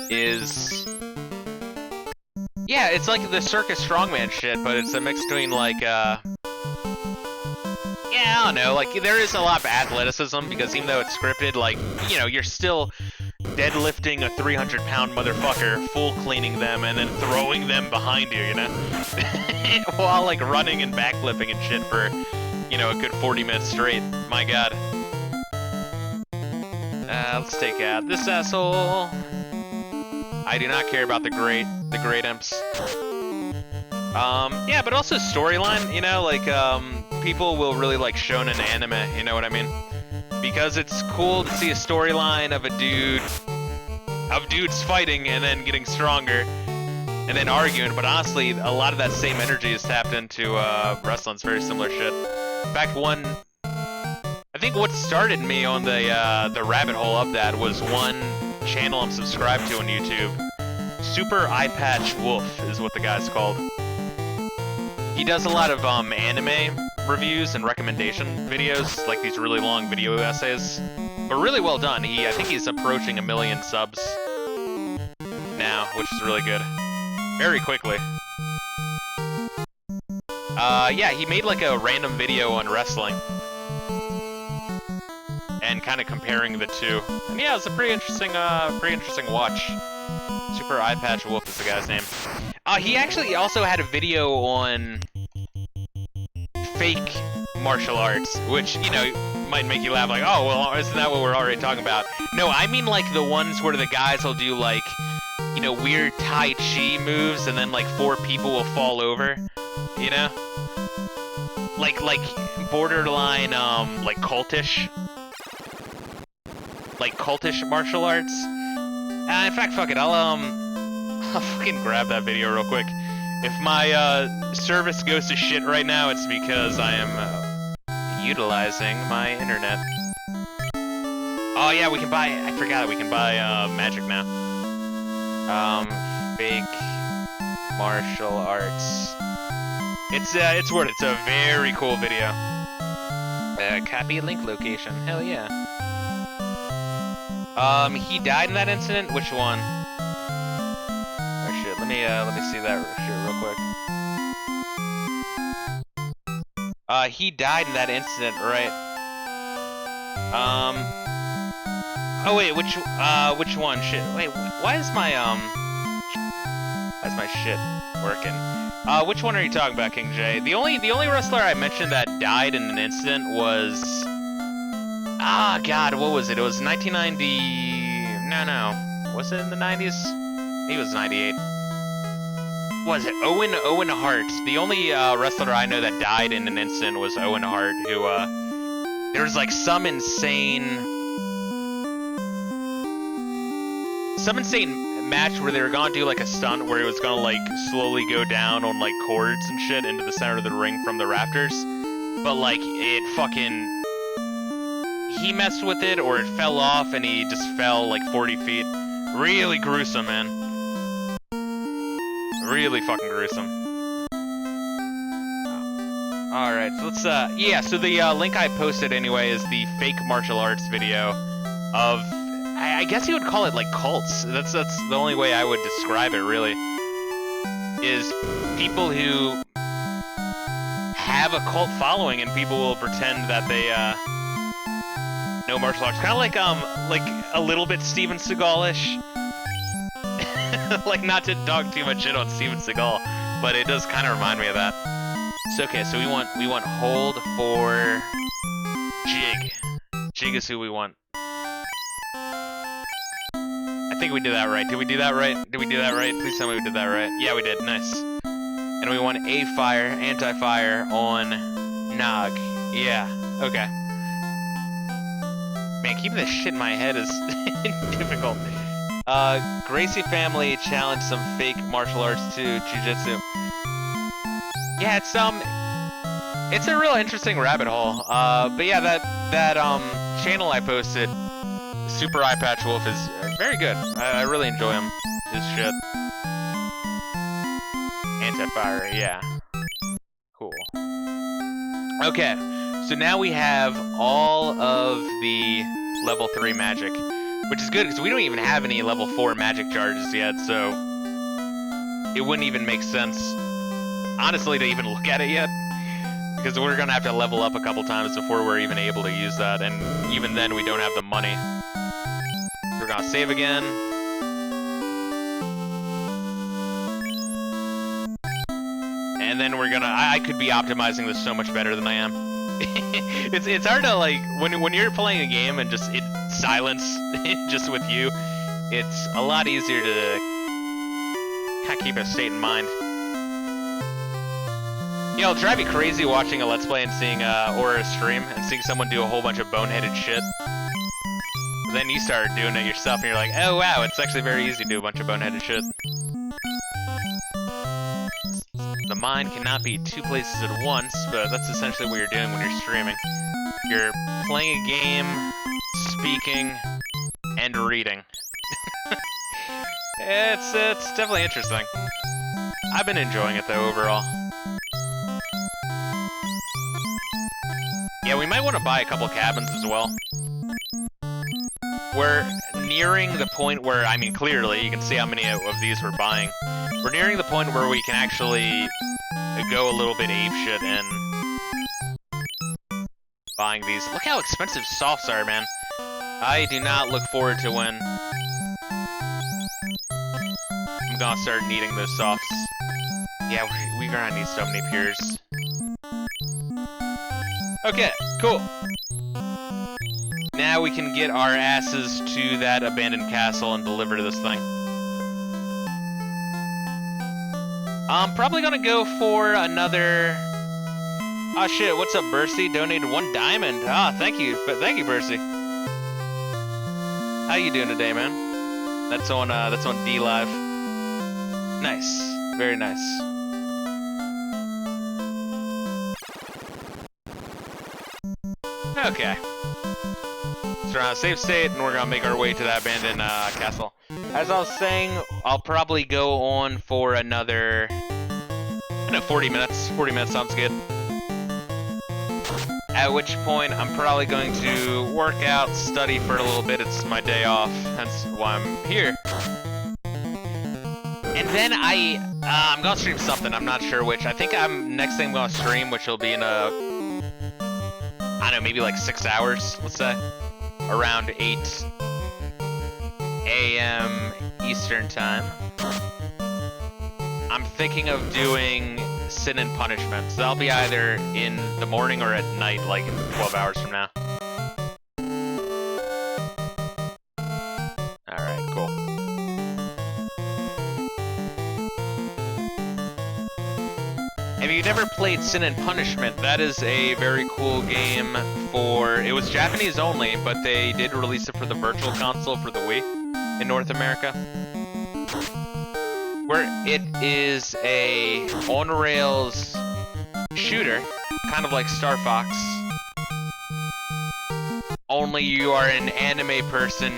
is... Yeah, it's like the circus strongman shit, but it's a mix between, like, yeah, I don't know, like, there is a lot of athleticism, because even though it's scripted, like, you know, you're still deadlifting a 300-pound motherfucker, full cleaning them, and then throwing them behind you, you know? While, like, running and backflipping and shit for, you know, a good 40 minutes straight. My god. Let's take out this asshole. I do not care about the great imps. Yeah, but also storyline, you know, like, people will really like shonen anime, you know what I mean? Because it's cool to see a storyline of dudes fighting and then getting stronger and then arguing, but honestly, a lot of that same energy is tapped into, wrestling. It's very similar shit. In fact, I think what started me on the rabbit hole of that was one channel I'm subscribed to on YouTube. Super Eye Patch Wolf is what the guy's called. He does a lot of anime reviews and recommendation videos, like these really long video essays, but really well done. I think he's approaching 1 million subs now, which is really good. Very quickly. Yeah, he made like a random video on wrestling and kind of comparing the two. And yeah, it's a pretty interesting watch. Super Eye Patch Wolf is the guy's name. He actually also had a video on fake martial arts, which, you know, might make you laugh, like, oh, well, isn't that what we're already talking about? No, I mean, like, the ones where the guys will do, like, you know, weird Tai Chi moves, and then, like, 4 people will fall over, you know? Like borderline, like, cultish martial arts. In fact, fuck it, I'll fucking grab that video real quick. If my service goes to shit right now, it's because I am utilizing my internet. Oh yeah, we can buy. I forgot we can buy magic now. Fake martial arts. It's worth it. It's a very cool video. Copy link location. Hell yeah. He died in that incident. Which one? Oh shit. Let me see that shit real quick. He died in that incident, right? Oh wait, which one? Shit. Wait, why is my shit working? Which one are you talking about, King J? The only wrestler I mentioned that died in an incident was, God, what was it? It was 1990. No. Was it in the 90s? He was 98. Was it Owen Hart? The only wrestler I know that died in an incident was Owen Hart, who there was like some insane match where they were gonna do like a stunt where it was gonna like slowly go down on like cords and shit into the center of the ring from the rafters, but like it fucking, he messed with it or it fell off and he just fell like 40 feet. Really gruesome, man. Really fucking gruesome. Alright, so let's, yeah, so the link I posted anyway is the fake martial arts video of, I guess you would call it like cults. That's the only way I would describe it, really. Is people who have a cult following and people will pretend that they, know martial arts. Kind of like a little bit Steven Seagal-ish. Like, not to dog too much shit on Steven Seagal, but it does kind of remind me of that. So, okay, so we want hold for Jig. Jig is who we want. I think we did that right. Did we do that right? Please tell me we did that right. Yeah, we did. Nice. And we want a fire, anti-fire on Nog. Yeah. Okay. Man, keeping this shit in my head is difficult. Gracie family challenged some fake martial arts to jujitsu. Yeah, it's a real interesting rabbit hole. But yeah, that channel I posted, Super Eye Patch Wolf, is very good. I really enjoy him. His shit. Anti-fire, yeah. Cool. Okay, so now we have all of the level 3 magic, which is good because we don't even have any level 4 magic charges yet, so it wouldn't even make sense, honestly, to even look at it yet, because we're gonna have to level up a couple times before we're even able to use that, and even then we don't have the money. We're gonna save again. And then we're gonna, I could be optimizing this so much better than I am. it's hard to, like, when you're playing a game and just in silence, just with you, it's a lot easier to kind of keep a state in mind. You know, it'll drive me crazy watching a Let's Play and seeing Aura stream and seeing someone do a whole bunch of boneheaded shit. Then you start doing it yourself and you're like, oh wow, it's actually very easy to do a bunch of boneheaded shit. The mind cannot be two places at once, but that's essentially what you're doing when you're streaming. You're playing a game, speaking, and reading. It's definitely interesting. I've been enjoying it though overall. Yeah, we might want to buy a couple cabins as well. We're nearing the point where, I mean, clearly, you can see how many of these we're buying. We're nearing the point where we can actually go a little bit apeshit in buying these. Look how expensive softs are, man. I do not look forward to when I'm gonna start needing those softs. Yeah, we're gonna need so many pures. Okay, cool. Now we can get our asses to that abandoned castle and deliver this thing. I'm probably gonna go for another... Oh shit, what's up, Bercy? Donated 1 diamond. Ah, thank you. But thank you, Bercy. How you doing today, man? That's on D Live. Nice. Very nice. Okay. So we're on a safe state, and we're gonna make our way to that abandoned castle. As I was saying, I'll probably go on for another... I don't know, 40 minutes. 40 minutes sounds good. At which point, I'm probably going to work out, study for a little bit. It's my day off, hence why I'm here. And then I'm gonna stream something, I'm not sure which. I think next thing I'm gonna stream, which will be in I don't know, maybe like 6 hours, let's say. Around 8 a.m. Eastern time. I'm thinking of doing Sin and Punishment. So that'll be either in the morning or at night, like in 12 hours from now. Alright, cool. If you've never played Sin and Punishment, that is a very cool game for... It was Japanese only, but they did release it for the Virtual Console for the Wii in North America. Where it is a on-rails shooter, kind of like Star Fox. Only you are an anime person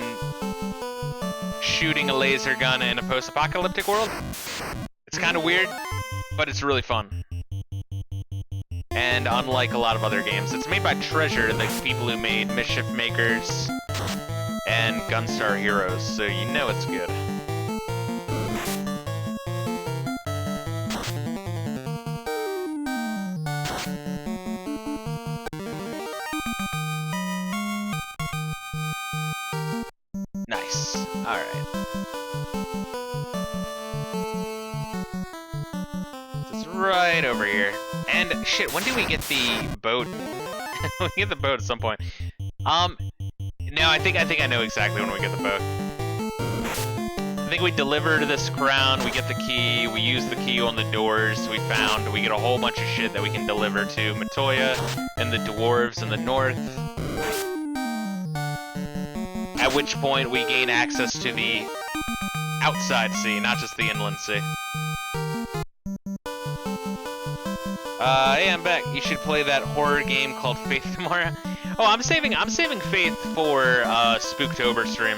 shooting a laser gun in a post-apocalyptic world. It's kind of weird, but it's really fun. And unlike a lot of other games, it's made by Treasure, the people who made Mischief Makers and Gunstar Heroes, so you know it's good. Nice. Alright. It's right over here. And shit, when do we get the boat? We get the boat at some point. No, I think I know exactly when we get the boat. I think we deliver to this crown, we get the key, we use the key on the doors we found, we get a whole bunch of shit that we can deliver to Montoya and the dwarves in the north. At which point we gain access to the outside sea, not just the inland sea. Hey, I'm back. You should play that horror game called Faith tomorrow. Oh, I'm saving Faith for Spooktober stream.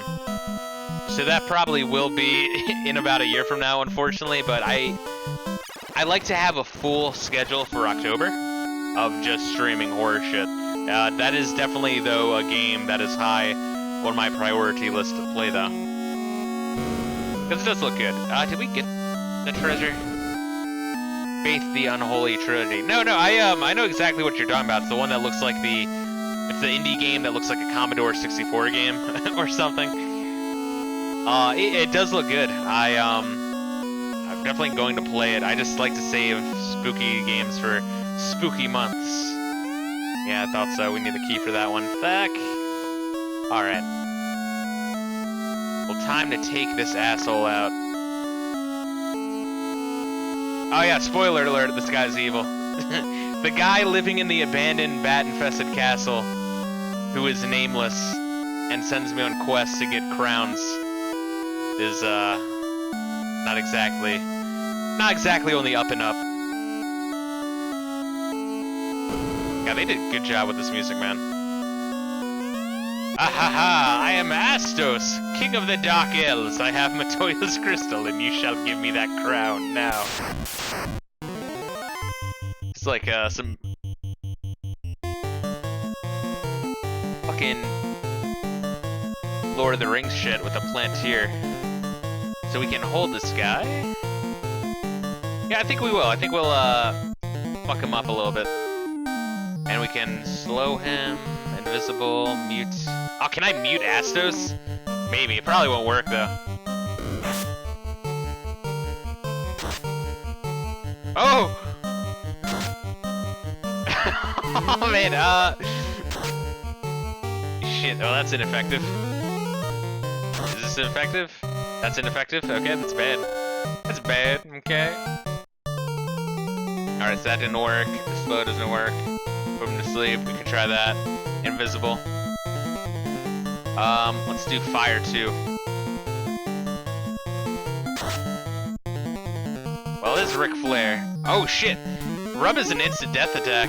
So that probably will be in about a year from now, unfortunately. But I like to have a full schedule for October of just streaming horror shit. That is definitely though a game that is high on my priority list to play though. Because it does look good. Did we get the treasure? Faith the Unholy Trilogy. No, I know exactly what you're talking about. It's the one that looks like it's the indie game that looks like a Commodore 64 game or something. It does look good. I'm definitely going to play it. I just like to save spooky games for spooky months. Yeah, I thought so. We need a key for that one. Fuck. Alright. Well, time to take this asshole out. Oh yeah, spoiler alert, this guy's evil. The guy living in the abandoned, bat-infested castle, who is nameless, and sends me on quests to get crowns, is, not exactly on the up and up. Yeah, they did a good job with this music, man. Ahaha, I am Astos, king of the dark elves. I have Matoya's crystal, and you shall give me that crown now. It's like, some fucking Lord of the Rings shit with a plantier. So we can hold this guy? Yeah, I think we will. I think we'll, fuck him up a little bit. And we can slow him, invisible, mute. Oh, can I mute Astos? Maybe. It probably won't work, though. Oh! Oh, man, shit, oh, that's ineffective. Is this ineffective? That's ineffective? Okay, that's bad. That's bad, okay. Alright, so that didn't work. The slow doesn't work. Put him to sleep, we can try that. Invisible. Let's do fire too. Well, this is Ric Flair. Oh shit! Rub is an instant death attack.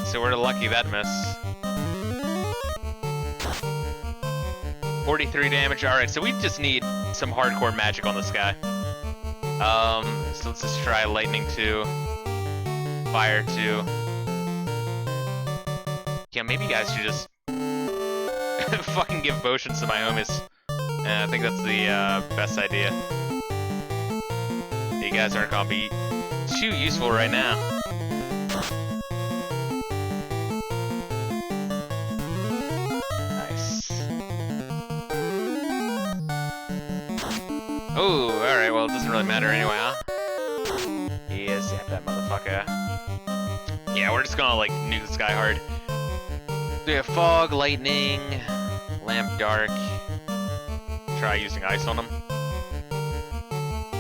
So we're lucky that missed. 43 damage. Alright, so we just need some hardcore magic on this guy. So let's just try lightning 2. Fire 2. Yeah, maybe you guys should just fucking give potions to my homies. I think that's the best idea. You guys aren't gonna be too useful right now. Nice. Oh, alright, well, it doesn't really matter anyway, huh? Yeah, zap that motherfucker. Yeah, we're just gonna, like, nuke this guy hard. Yeah, fog, lightning, lamp dark. Try using ice on him.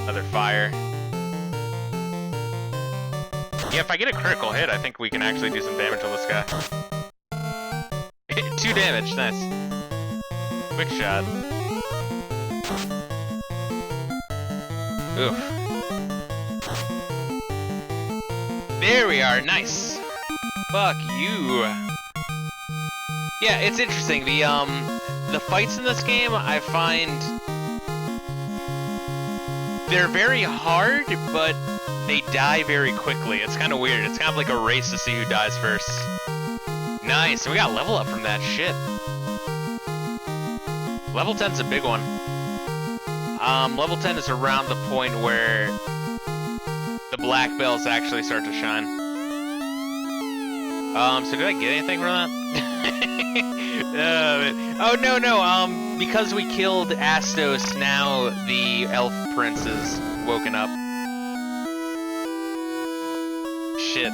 Another fire. Yeah, if I get a critical hit, I think we can actually do some damage on this guy. 2 damage, nice. Quick shot. Oof. There we are, nice. Fuck you. Yeah, it's interesting. The fights in this game, I find they're very hard, but they die very quickly. It's kind of weird. It's kind of like a race to see who dies first. Nice, we got level up from that shit. Level 10's a big one. Level 10 is around the point where the black bells actually start to shine. So did I get anything from that? Oh, no, because we killed Astos, now the elf prince is woken up. Shit.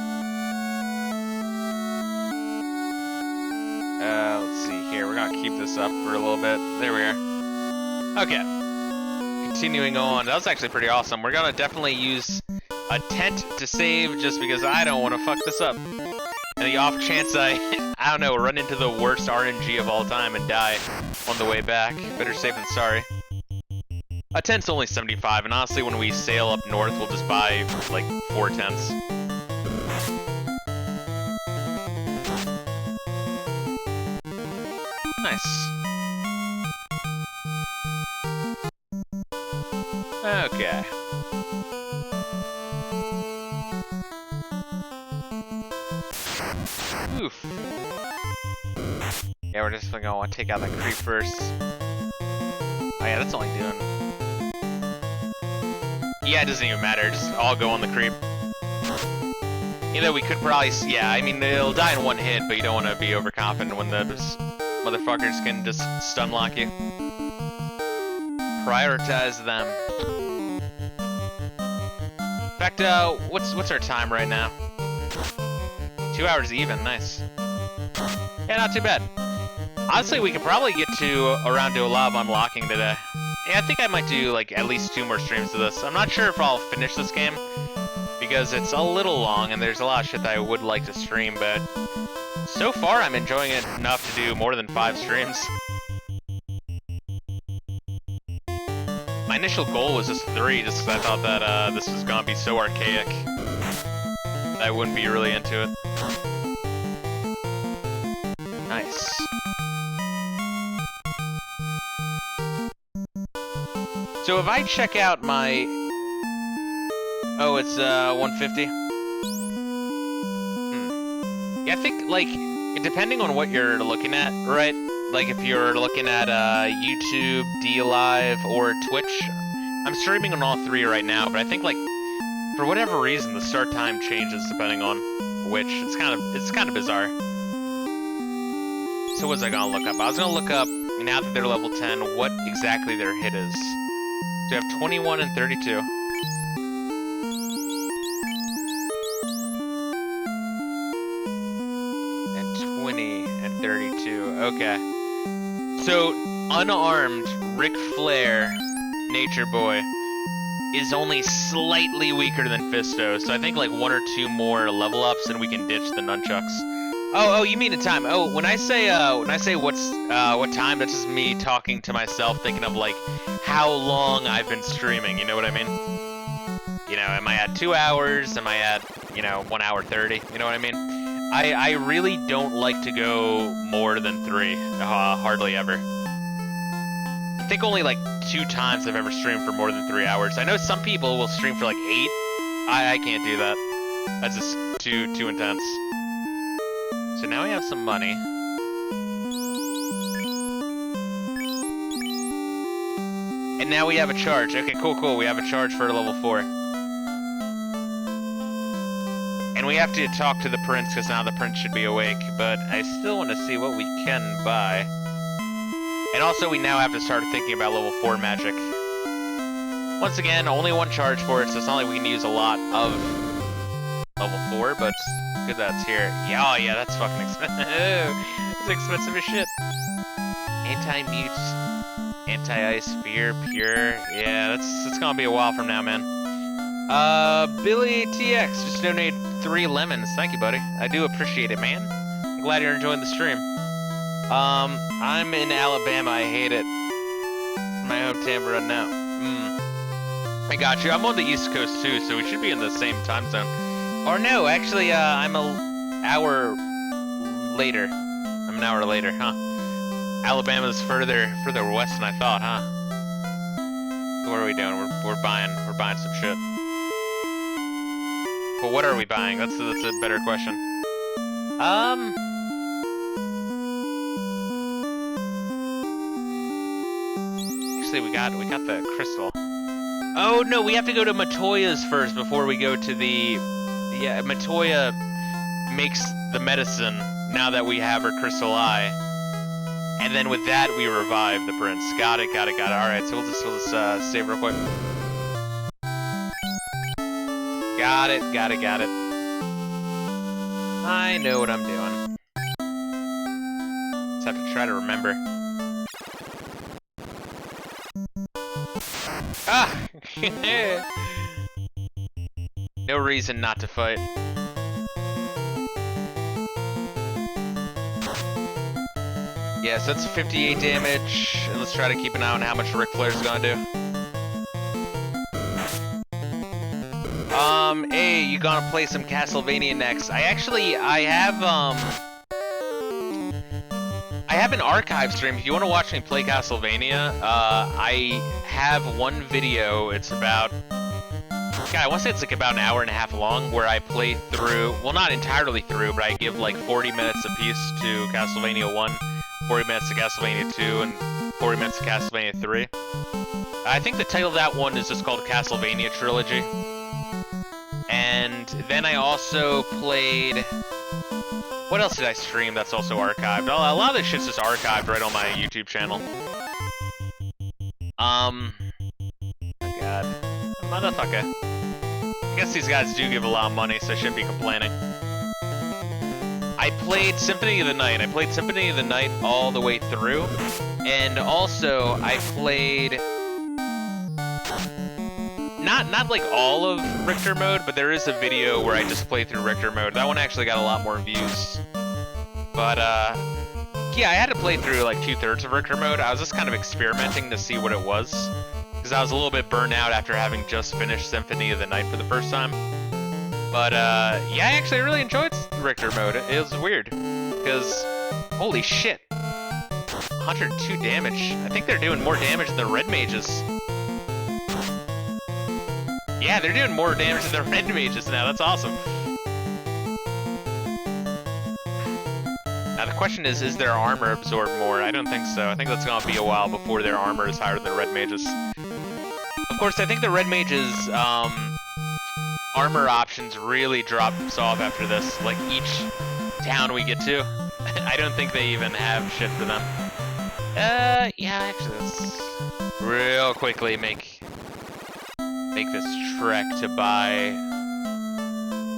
Let's see here, we're gonna keep this up for a little bit. There we are. Okay. Continuing on, that was actually pretty awesome. We're gonna definitely use a tent to save just because I don't want to fuck this up. And the off chance I don't know, run into the worst RNG of all time and die on the way back. Better safe than sorry. A tent's only 75, and honestly, when we sail up north, we'll just buy, like, 4 tents. Nice. Okay. Oof. Yeah, we're just gonna want to take out that creep first. Oh yeah, that's only doing... Yeah, it doesn't even matter, just all go on the creep. You know, we could probably... Yeah, I mean, it'll die in 1 hit, but you don't want to be overconfident when the motherfuckers can just stun lock you. Prioritize them. In fact, what's our time right now? 2 hours even, nice. Yeah, not too bad. Honestly, we could probably get around to a lot of unlocking today. Yeah, I think I might do like at least 2 more streams of this. I'm not sure if I'll finish this game because it's a little long and there's a lot of shit that I would like to stream, but so far I'm enjoying it enough to do more than 5 streams. My initial goal was just 3, just because I thought that this was gonna be so archaic that I wouldn't be really into it. Nice. So if I check out my... Oh, it's 150? Yeah, I think, like, depending on what you're looking at, right? Like, if you're looking at YouTube, DLive, or Twitch, I'm streaming on all 3 right now, but I think, like, for whatever reason, the start time changes depending on which. It's kind of bizarre. So what was I gonna look up? I was gonna look up, now that they're level 10, what exactly their hit is. So you have 21 and 32. And 20 and 32, okay. So, unarmed Ric Flair, Nature Boy, is only slightly weaker than Fisto, so I think like 1 or 2 more level ups and we can ditch the nunchucks. Oh, you mean the time? Oh, when I say what time, that's just me talking to myself, thinking of like how long I've been streaming. You know what I mean? You know, am I at 2 hours? Am I at 1 hour 30? You know what I mean? I really don't like to go more than 3, hardly ever. I think only like 2 times I've ever streamed for more than 3 hours. I know some people will stream for like 8. I can't do that. That's just too intense. So now we have some money. And now we have a charge. Okay, cool. We have a charge for level 4. And we have to talk to the prince, because now the prince should be awake. But I still want to see what we can buy. And also, we now have to start thinking about level 4 magic. Once again, only 1 charge for it, so it's not like we can use a lot of level 4, but good that it's here. Yeah, oh yeah, that's fucking expensive. That's expensive as shit. Anti-mute, anti-ice, fear, pure. Yeah, that's gonna be a while from now, man. Billy TX just donated 3 lemons. Thank you, buddy. I do appreciate it, man. I'm glad you're enjoying the stream. I'm in Alabama. I hate it. My hometown right now. I got you. I'm on the East Coast too, so we should be in the same time zone. Or no, actually, I'm an hour later. I'm an hour later, huh? Alabama's further west than I thought, huh? So what are we doing? We're buying some shit. But what are we buying? That's a better question. Actually, we got the crystal. Oh no, we have to go to Matoya's first before we go to the. Yeah, Matoya makes the medicine now that we have her crystal eye. And then with that, we revive the prince. Got it. Alright, so we'll just save real quick. Got it. I know what I'm doing. Just have to try to remember. Ah! No reason not to fight. Yeah, so that's 58 damage, and let's try to keep an eye on how much Ric Flair's gonna do. Hey, you gonna play some Castlevania next? I have an archive stream. If you want to watch me play Castlevania, I have one video. It's about, God, I want to say it's like about an hour and a half long, where I play through, well, not entirely through, but I give like 40 minutes apiece to Castlevania 1, 40 minutes to Castlevania 2, and 40 minutes to Castlevania 3. I think the title of that one is just called Castlevania Trilogy. And then I also played What else did I stream that's also archived? A lot of this shit's just archived right on my YouTube channel. Oh god. Motherfucker. I guess these guys do give a lot of money, so I shouldn't be complaining. I played Symphony of the Night. I played Symphony of the Night all the way through. And also, I played... Not like all of Richter mode, but there is a video where I just played through Richter mode. That one actually got a lot more views. But, yeah, I had to play through like 2/3 of Richter mode. I was just kind of experimenting to see what it was. Because I was a little bit burnt out after having just finished Symphony of the Night for the first time. But, yeah, I actually really enjoyed Richter mode. It was weird. Because, holy shit. 102 damage. I think they're doing more damage than the red mages. Yeah, they're doing more damage than the red mages now. That's awesome. Now the question is their armor absorbed more? I don't think so. I think that's gonna be a while before their armor is higher than the red mages. Of course, I think the red mages, armor options really drops off after this. Like, each town we get to, I don't think they even have shit for them. Yeah, actually, let's real quickly make this trek to buy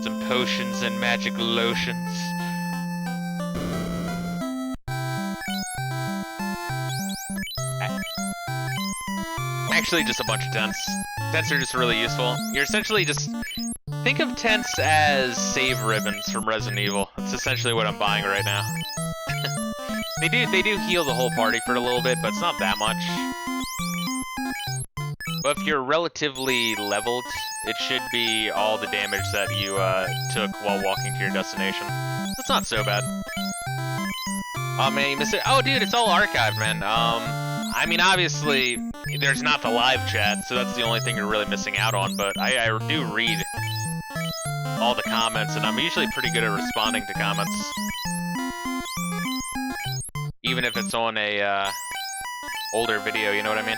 some potions and magic lotions. Actually, just a bunch of tents. Tents are just really useful. You're essentially just... Think of tents as save ribbons from Resident Evil. That's essentially what I'm buying right now. They do heal the whole party for a little bit, but it's not that much. But if you're relatively leveled, it should be all the damage that you took while walking to your destination. That's not so bad. Oh man, you missed it. Oh dude, it's all archived, man. I mean, obviously, there's not the live chat, so that's the only thing you're really missing out on, but I do read all the comments, and I'm usually pretty good at responding to comments. Even if it's on a, older video, you know what I mean?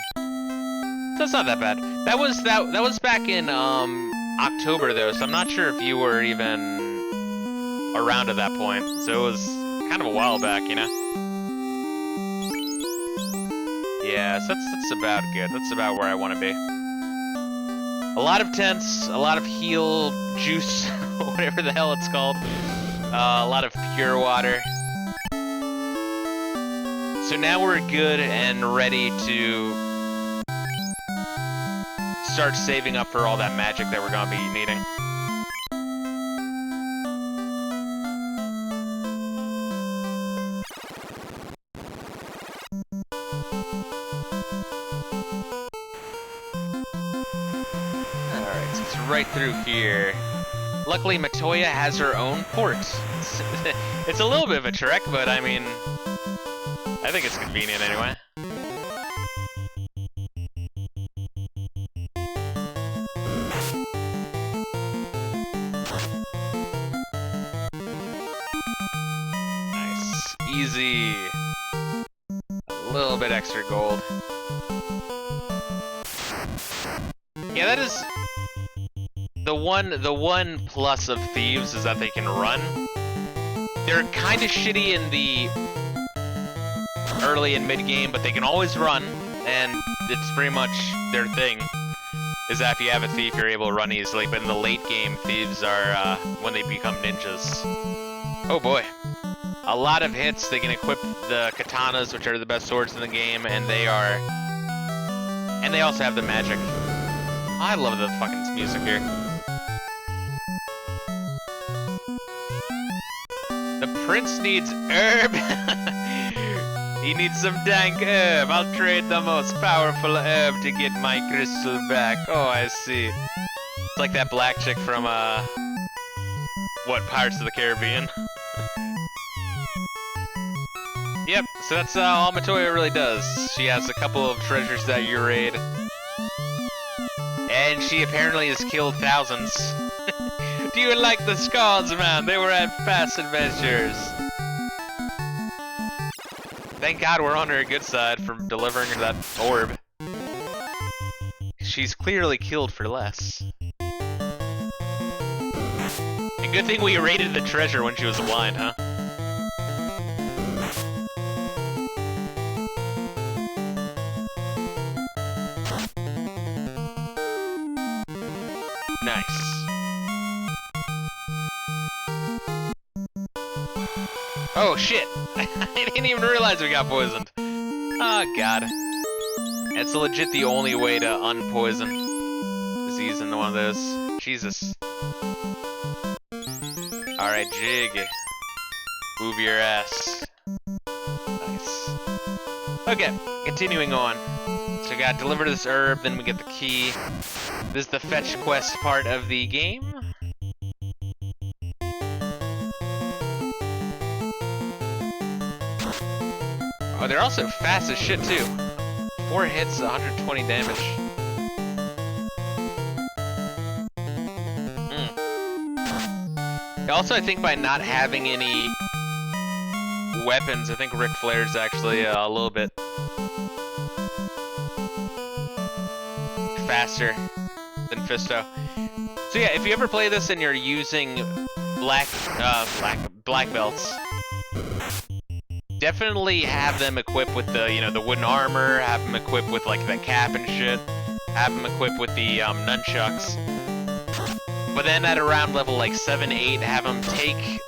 So it's not that bad. That was back in, October, though, so I'm not sure if you were even around at that point. So it was kind of a while back, you know? Yeah, so that's about good. That's about where I want to be. A lot of tents, a lot of heal juice, whatever the hell it's called. A lot of pure water. So now we're good and ready to start saving up for all that magic that we're gonna be needing. Alright, so it's right through here. Luckily, Matoya has her own port. It's a little bit of a trek, but I mean, I think it's convenient anyway. Nice. Easy. A little bit extra gold. Yeah, that is the one plus of thieves is that they can run. They're kind of shitty in the early and mid game, but they can always run, and it's pretty much their thing. Is that if you have a thief, you're able to run easily. But in the late game, thieves are when they become ninjas. Oh boy, a lot of hits. They can equip the katanas, which are the best swords in the game, and they also have the magic. I love the fucking music here. The prince needs herb. He needs some dank herb. I'll trade the most powerful herb to get my crystal back. Oh, I see. It's like that black chick from, what, Pirates of the Caribbean? Yep, so that's all Matoya really does. She has a couple of treasures that you raid. And she apparently has killed thousands. Do you like the scars, man? They were at fast adventures. Thank God we're on her good side for delivering her that orb. She's clearly killed for less. And good thing we raided the treasure when she was blind, huh? Nice. Oh shit! I didn't even realize we got poisoned. Oh god. It's legit the only way to unpoison disease into one of those. Jesus. Alright, Jig. Move your ass. Nice. Okay, continuing on. So we gotta deliver this herb, then we get the key. This is the fetch quest part of the game. Oh, they're also fast as shit too. 4 hits, 120 damage. Also, I think by not having any weapons, I think Ric Flair's actually a little bit faster than Fisto. So yeah, if you ever play this and you're using black belts, definitely have them equipped with the, you know, the wooden armor, have them equipped with like the cap and shit, have them equipped with the nunchucks. But then at around level like 7, 8, have them take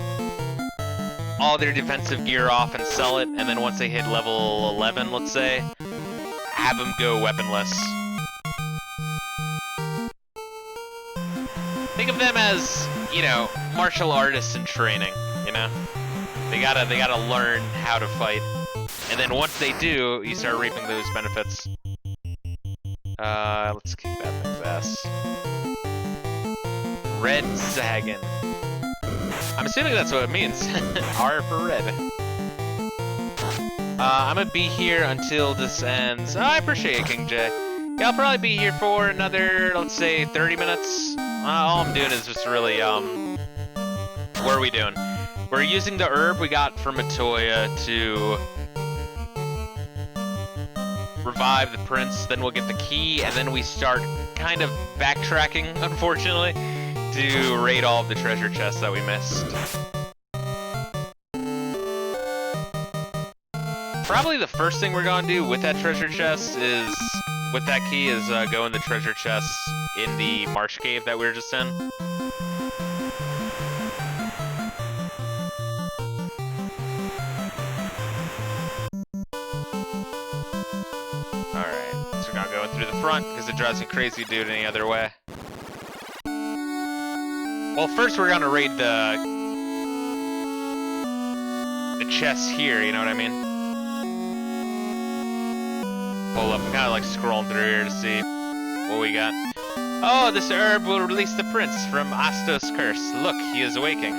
all their defensive gear off and sell it, and then once they hit level 11, let's say, have them go weaponless. Think of them as, you know, martial artists in training, you know? They gotta learn how to fight. And then once they do, you start reaping those benefits. Let's kick that thing's ass. Red Zagan. I'm assuming that's what it means. R for red. I'm gonna be here until this ends. Oh, I appreciate it, King J. Yeah, I'll probably be here for another, let's say, 30 minutes. All I'm doing is just really, what are we doing? We're using the herb we got from Matoya to revive the prince, then we'll get the key, and then we start kind of backtracking, unfortunately, to raid all of the treasure chests that we missed. Probably the first thing we're gonna do with that treasure chest is, with that key, is go in the treasure chest in the marsh cave that we were just in. Through the front, because it drives me crazy to do it any other way. Well, first we're gonna raid the chests here, you know what I mean? Hold up, I'm kinda like scrolling through here to see what we got. Oh, this herb will release the prince from Astos' curse. Look, he is awaking.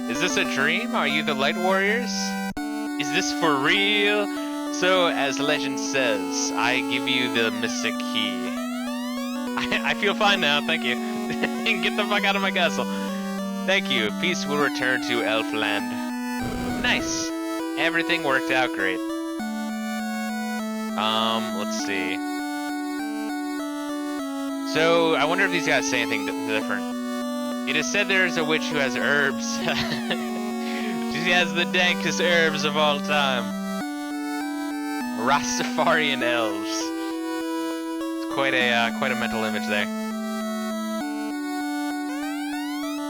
Is this a dream? Are you the light warriors? Is this for real? So, as legend says, I give you the mystic key. I feel fine now, thank you. Get the fuck out of my castle. Thank you. Peace will return to Elfland. Nice. Everything worked out great. Let's see. So, I wonder if these guys say anything different. It is said there is a witch who has herbs. She has the dankest herbs of all time. Rastafarian elves. It's quite a mental image there.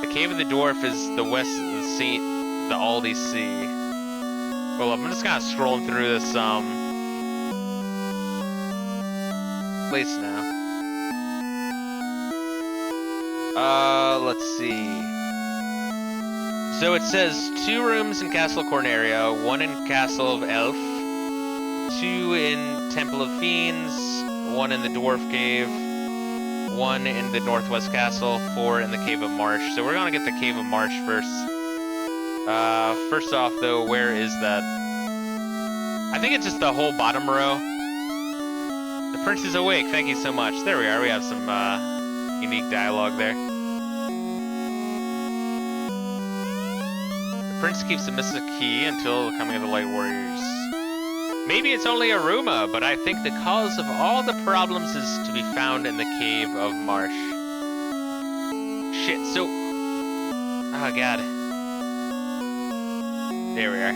The cave of the dwarf is the west of the sea, the Aldi Sea. Well, I'm just kind of scrolling through this place now. Let's see. So it says 2 rooms in Castle Corneria, 1 in Castle of Elf, 2 in Temple of Fiends, 1 in the Dwarf Cave, 1 in the Northwest Castle, 4 in the Cave of Marsh. So we're gonna get the Cave of Marsh first. First off though, where is that? I think it's just the whole bottom row. The prince is awake, thank you so much. There we are, we have some unique dialogue there. The prince keeps the mystic key until the coming of the light warriors. Maybe it's only a rumor, but I think the cause of all the problems is to be found in the Cave of Marsh. Shit, so Oh, God. There we are.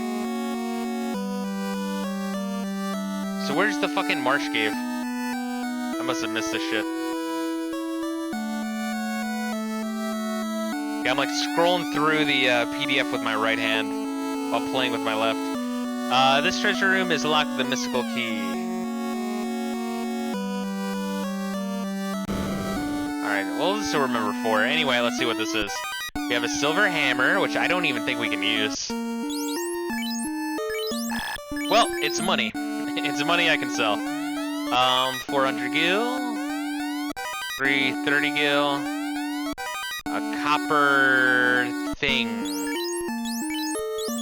So where's the fucking marsh cave? I must have missed this shit. Yeah, I'm like scrolling through the PDF with my right hand while playing with my left. This treasure room is locked with a mystical key. Alright, well, this is what we're remember for. Anyway, let's see what this is. We have a silver hammer, which I don't even think we can use. Well, it's money. It's money I can sell. 400 gil. 330 gil. A copper thing.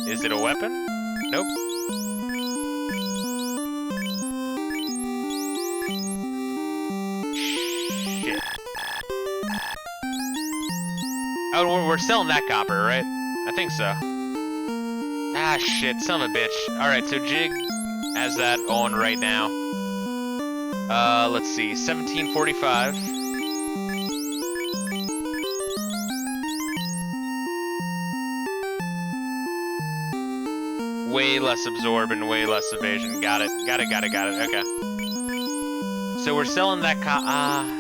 Is it a weapon? Nope. Shit. Oh, we're selling that copper, right? I think so. Ah, shit, son of a bitch. Alright, so Jig has that on right now. Let's see, 1745. Way less absorb and way less evasion. Got it. Got it. Okay. So we're selling that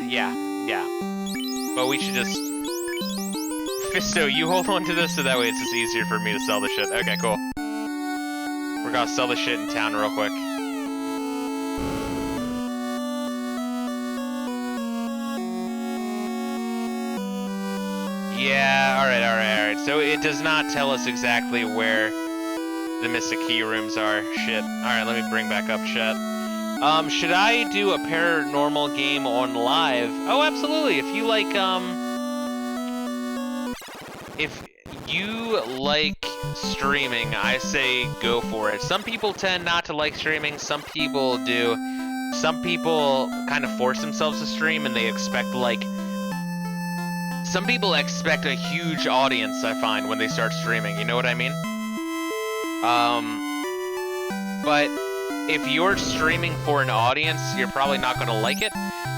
yeah. But we should just... Fisto, you hold on to this so that way it's just easier for me to sell the shit. Okay, cool. We're gonna sell the shit in town real quick. Yeah, alright. So it does not tell us exactly where the Mystic Key rooms are. Shit. Alright, let me bring back up chat. Should I do a paranormal game on live? Oh, absolutely. If you like, if you like streaming, I say go for it. Some people tend not to like streaming, some people do. Some people kind of force themselves to stream and they expect, like... Some people expect a huge audience, I find, when they start streaming, you know what I mean? But if you're streaming for an audience, you're probably not going to like it,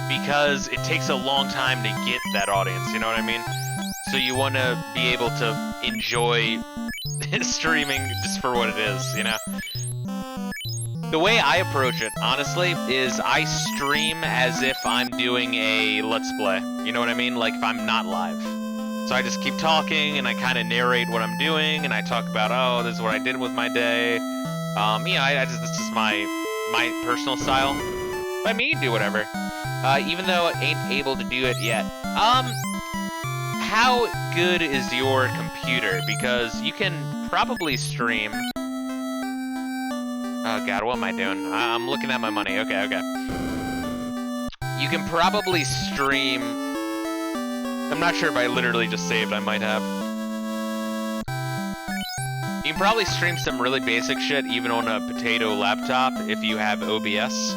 because it takes a long time to get that audience, you know what I mean? So you want to be able to enjoy streaming just for what it is, you know? The way I approach it, honestly, is I stream as if I'm doing a Let's Play, you know what I mean? Like, if I'm not live. So I just keep talking, and I kind of narrate what I'm doing, and I talk about, oh, this is what I did with my day. Yeah, this is my personal style. But I mean, you can do whatever. Even though I ain't able to do it yet. How good is your computer? Because you can probably stream... Oh god, what am I doing? I'm looking at my money. Okay. You can probably stream... I'm not sure if I literally just saved, I might have. You can probably stream some really basic shit even on a potato laptop if you have OBS.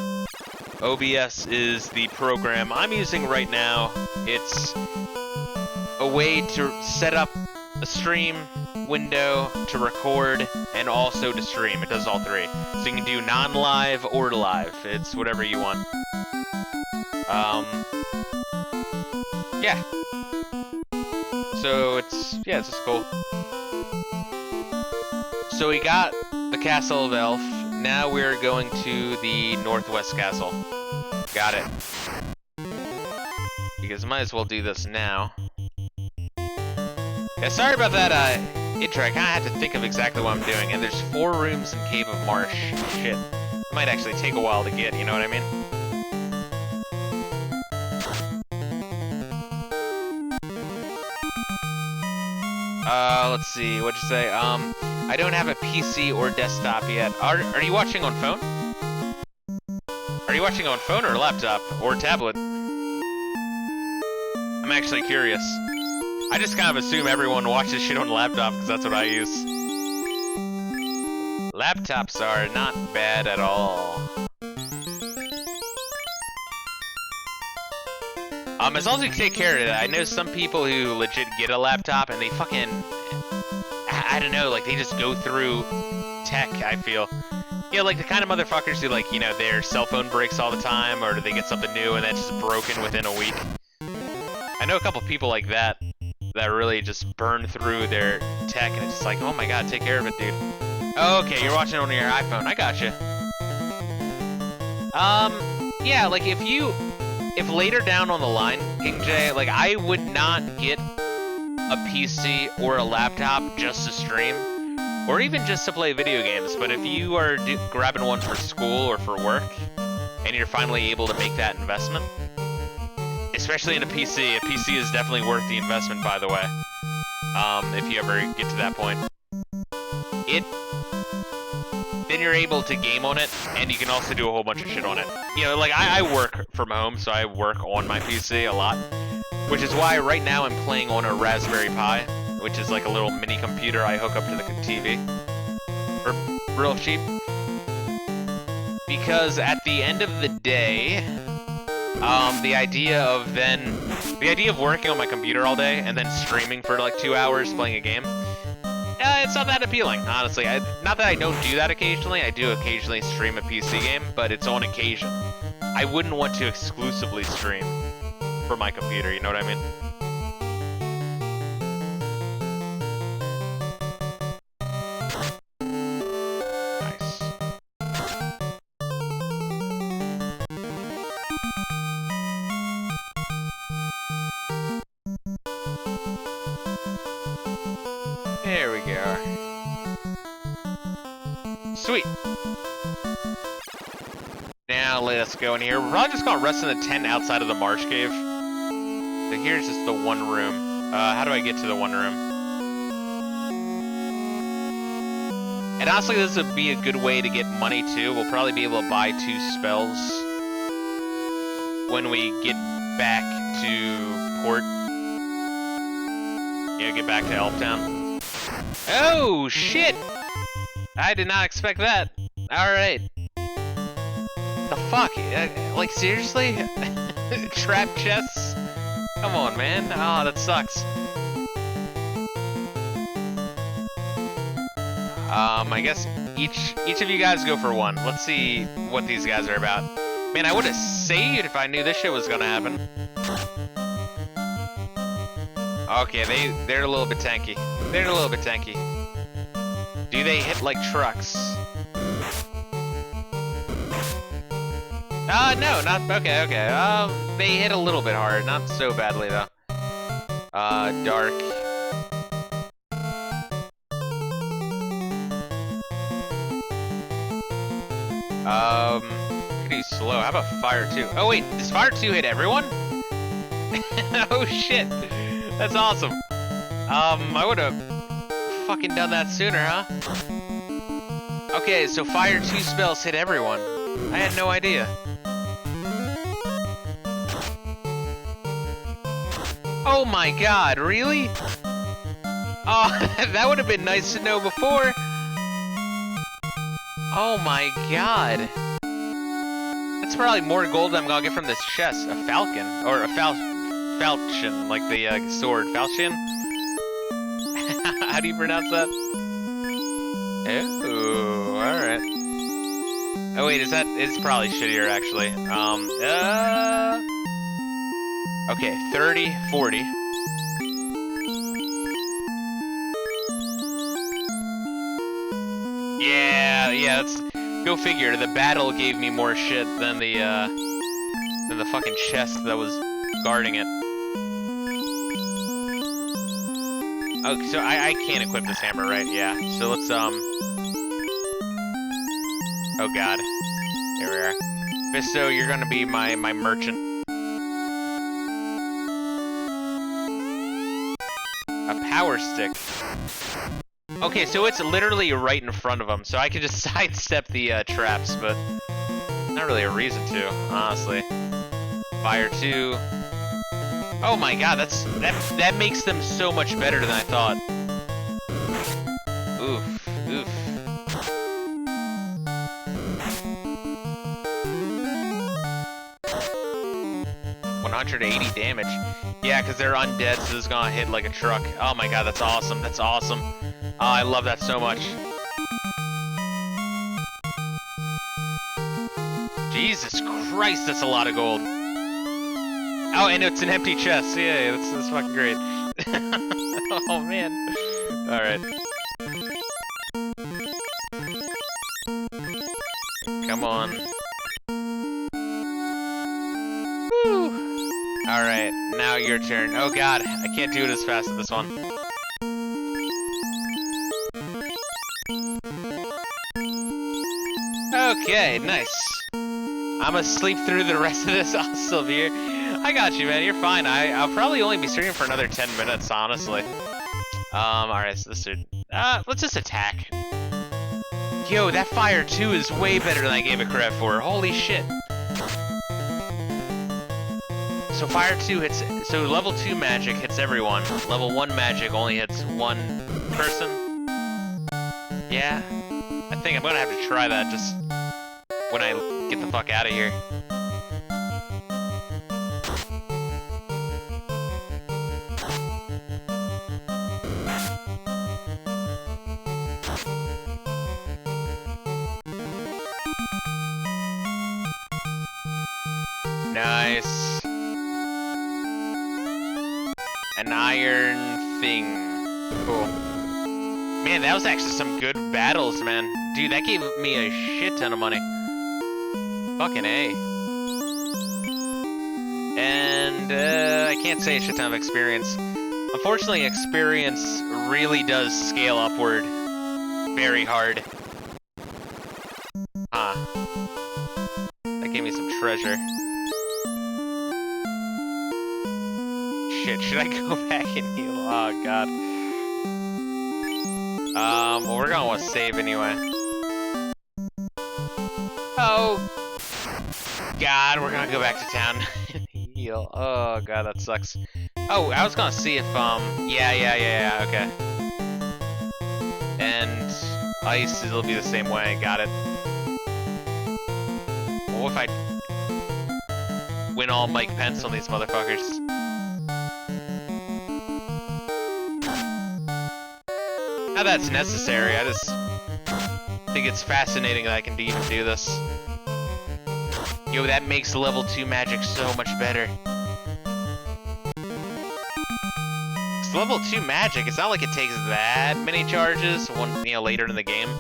OBS is the program I'm using right now. It's a way to set up a stream window, to record, and also to stream. It does all three. So you can do non-live or live. It's whatever you want. Yeah. So it's just cool. So we got the Castle of Elf. Now we're going to the Northwest Castle. Got it. Because I might as well do this now. Yeah, sorry about that intro. I kind of had to think of exactly what I'm doing. And there's 4 rooms in Cave of Marsh. Shit. It might actually take a while to get, you know what I mean? Let's see. What'd you say? I don't have a PC or desktop yet. Are you watching on phone? Are you watching on phone or laptop? Or tablet? I'm actually curious. I just kind of assume everyone watches shit on laptop because that's what I use. Laptops are not bad at all. As long as you take care of it, I know some people who legit get a laptop and they fucking... I don't know, like they just go through tech, I feel. You know, like the kind of motherfuckers who, like, you know, their cell phone breaks all the time, or they get something new and that's just broken within a week. I know a couple people like that. that really just burn through their tech, and it's just like, oh my god, take care of it, dude. Okay, you're watching it on your iPhone. I gotcha. Yeah, like if later down on the line, King J, like I would not get a PC or a laptop just to stream, or even just to play video games. But if you are grabbing one for school or for work, and you're finally able to make that investment, especially in a PC is definitely worth the investment, by the way. If you ever get to that point, then you're able to game on it, and you can also do a whole bunch of shit on it. You know, like I work from home, so I work on my PC a lot, which is why right now I'm playing on a Raspberry Pi, which is like a little mini computer I hook up to the TV for real cheap. Because at the end of the day, the idea of working on my computer all day and then streaming for like 2 hours playing a game, it's not that appealing, honestly. Not that I don't do that occasionally. I do occasionally stream a PC game, but it's on occasion. I wouldn't want to exclusively stream for my computer, you know what I mean? Nice. There we go. Sweet. Now let us go in here. We're probably just gonna rest in the tent outside of the marsh cave. So here's just the one room. How do I get to the one room? And honestly, this would be a good way to get money too. We'll probably be able to buy 2 spells when we get back to port. Yeah, get back to Elftown. Oh, shit! I did not expect that. Alright. The fuck? Like, seriously? Trap chests? Come on, man. Oh, that sucks. I guess each of you guys go for one. Let's see what these guys are about. Man, I would have saved if I knew this shit was gonna happen. Okay, they're a little bit tanky. They're a little bit tanky. Do they hit like trucks? No, not okay. They hit a little bit hard, not so badly though. Dark. Pretty slow. How about Fire 2? Oh wait, does Fire 2 hit everyone? Oh shit. That's awesome. I would have fucking done that sooner, huh? Okay, so Fire 2 spells hit everyone. I had no idea. Oh my god, really? Oh, that would have been nice to know before. Oh my god. That's probably more gold than I'm gonna get from this chest. A falcon. Or a falchion, like the sword. Falchion? How do you pronounce that? Oh, alright. Oh wait, it's probably shittier actually. Okay, 30, 40. Yeah, that's, go figure, the battle gave me more shit than the fucking chest that was guarding it. Oh, so I can't equip this hammer, right? Yeah, so let's, oh god. Here we are. Fisto, you're gonna be my merchant. A power stick. Okay, so it's literally right in front of him, so I can just sidestep the traps, but not really a reason to, honestly. Fire 2. Oh my god, that makes them so much better than I thought. Oof, oof. $180 damage. Yeah, because they're undead, so this is gonna hit like a truck. Oh my god, that's awesome. That's awesome. Oh, I love that so much. Jesus Christ, that's a lot of gold. Oh, and it's an empty chest. Yeah, that's fucking great. Oh man. Alright. Come on. Woo! Alright, now your turn. Oh god, I can't do it as fast as this one. Okay, nice. I'm gonna sleep through the rest of this. I'll still be here. I got you, man. You're fine. I'll probably only be streaming for another 10 minutes, honestly. Alright, so this dude. Let's just attack. Yo, that fire 2 is way better than I gave it credit for. Holy shit. So fire 2 hits, so level 2 magic hits everyone. Level 1 magic only hits one person. Yeah, I think I'm gonna have to try that just when I get the fuck out of here. Nice. An iron thing. Cool. Man, that was actually some good battles, man. Dude, that gave me a shit ton of money. Fucking A. And, I can't say a shit ton of experience. Unfortunately, experience really does scale upward very hard. Huh. That gave me some treasure. Shit, should I go back and heal? Oh, God. Well, we're gonna want to save anyway. Oh, God, we're gonna go back to town and heal. Oh, God, that sucks. Oh, I was gonna see if, yeah, okay. And ice, it'll be the same way, got it. Well, what if I win all Mike Pence on these motherfuckers? Now that's necessary, I just think it's fascinating that I can even do this. Yo, that makes level 2 magic so much better. It's level 2 magic, it's not like it takes that many charges later in the game.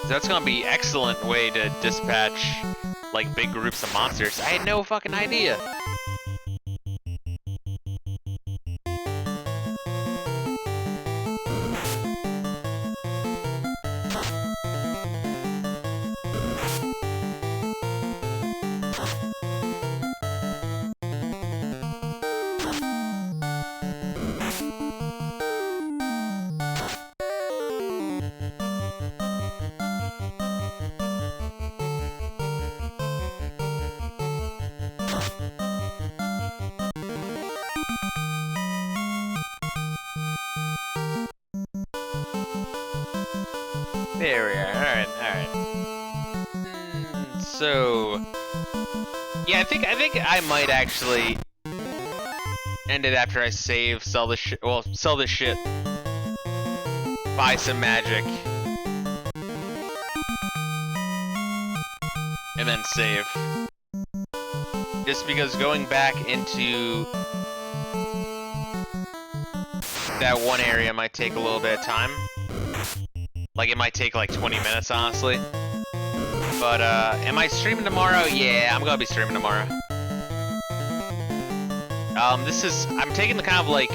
So that's gonna be an excellent way to dispatch, like, big groups of monsters. I had no fucking idea. There we are. Alright. So yeah, I think I might actually end it after I save, sell this shit. Well, sell this shit. Buy some magic. And then save. Just because going back into that one area might take a little bit of time. Like, it might take like 20 minutes, honestly. But, am I streaming tomorrow? Yeah, I'm gonna be streaming tomorrow. I'm taking the kind of like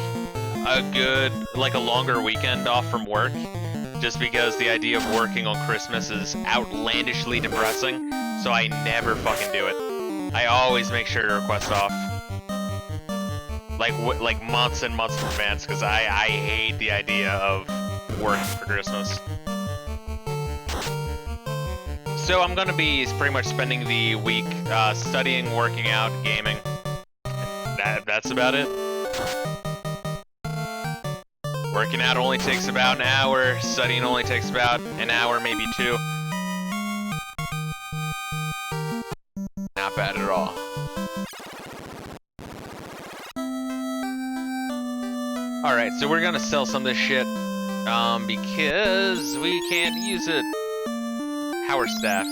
a longer weekend off from work. Just because the idea of working on Christmas is outlandishly depressing. So I never fucking do it. I always make sure to request off. Like months and months in advance, because I hate the idea of working for Christmas. So I'm gonna be pretty much spending the week studying, working out, gaming. That's about it. Working out only takes about an hour, studying only takes about an hour, maybe 2. Not bad at all. Alright, so we're gonna sell some of this shit, because we can't use it. Power staff.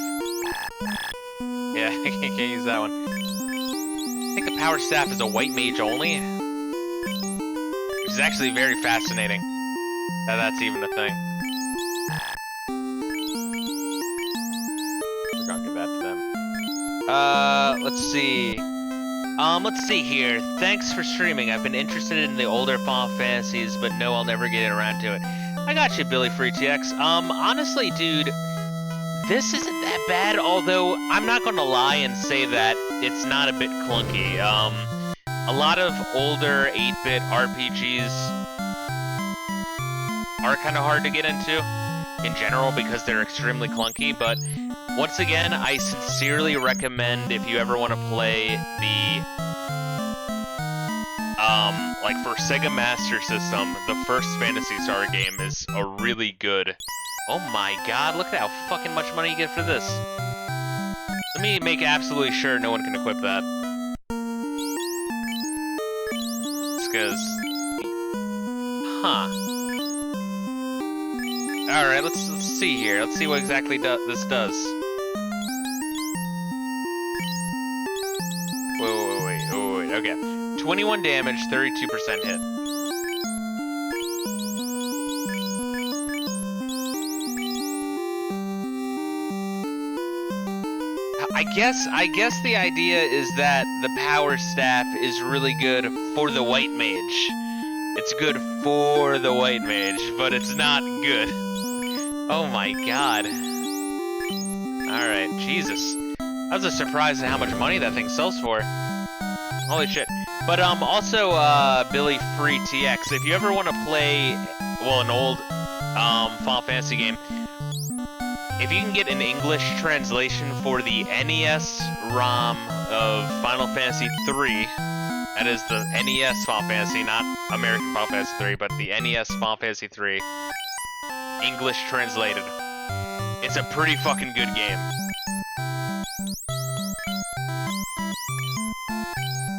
Yeah, I can't use that one. I think the power staff is a white mage only. is actually very fascinating. That's even a thing. We're gonna give that to them. Let's see. Let's see here. Thanks for streaming. I've been interested in the older Final Fantasies, but no, I'll never get around to it. I got you, Billy Free TX. Honestly, dude, this isn't that bad, although I'm not gonna lie and say that it's not a bit clunky. A lot of older 8-bit RPGs are kind of hard to get into in general because they're extremely clunky, but once again, I sincerely recommend if you ever want to play the, like for Sega Master System, the first Phantasy Star game is a really good. Oh my god, look at how fucking much money you get for this. Let me make absolutely sure no one can equip that. Just cause... Huh. Alright, let's see here. Let's see what exactly this does. Wait, okay. 21 damage, 32% hit. I guess the idea is that the power staff is really good for the white mage. It's good for the white mage, but it's not good. Oh my god. Alright, Jesus. I was just surprised at how much money that thing sells for. Holy shit. But also Billy Free TX, if you ever want to play, well, an old Final Fantasy game, if you can get an English translation for the NES ROM of Final Fantasy 3, that is the NES Final Fantasy, not American Final Fantasy 3, but the NES Final Fantasy 3, English translated. It's a pretty fucking good game.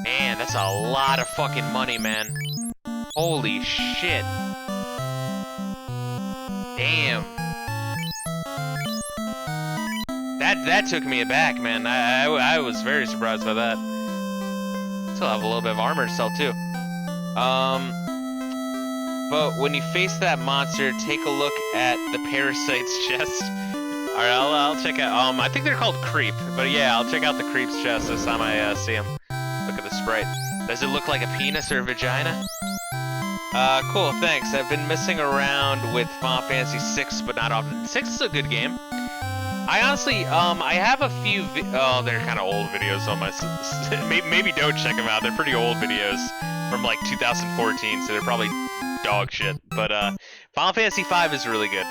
Man, that's a lot of fucking money, man. Holy shit. Damn. That took me aback, man. I was very surprised by that. Still have a little bit of armor to sell too. But when you face that monster, take a look at the parasite's chest. Alright, I'll check out, I think they're called Creep, but yeah, I'll check out the Creep's chest this time I see him. Look at the sprite. Does it look like a penis or a vagina? Cool, thanks. I've been messing around with Final Fantasy 6, but not often. 6 is a good game. I honestly, I have a few they're kind of old videos on my... maybe don't check them out. They're pretty old videos from, like, 2014, so they're probably dog shit. But, Final Fantasy V is really good.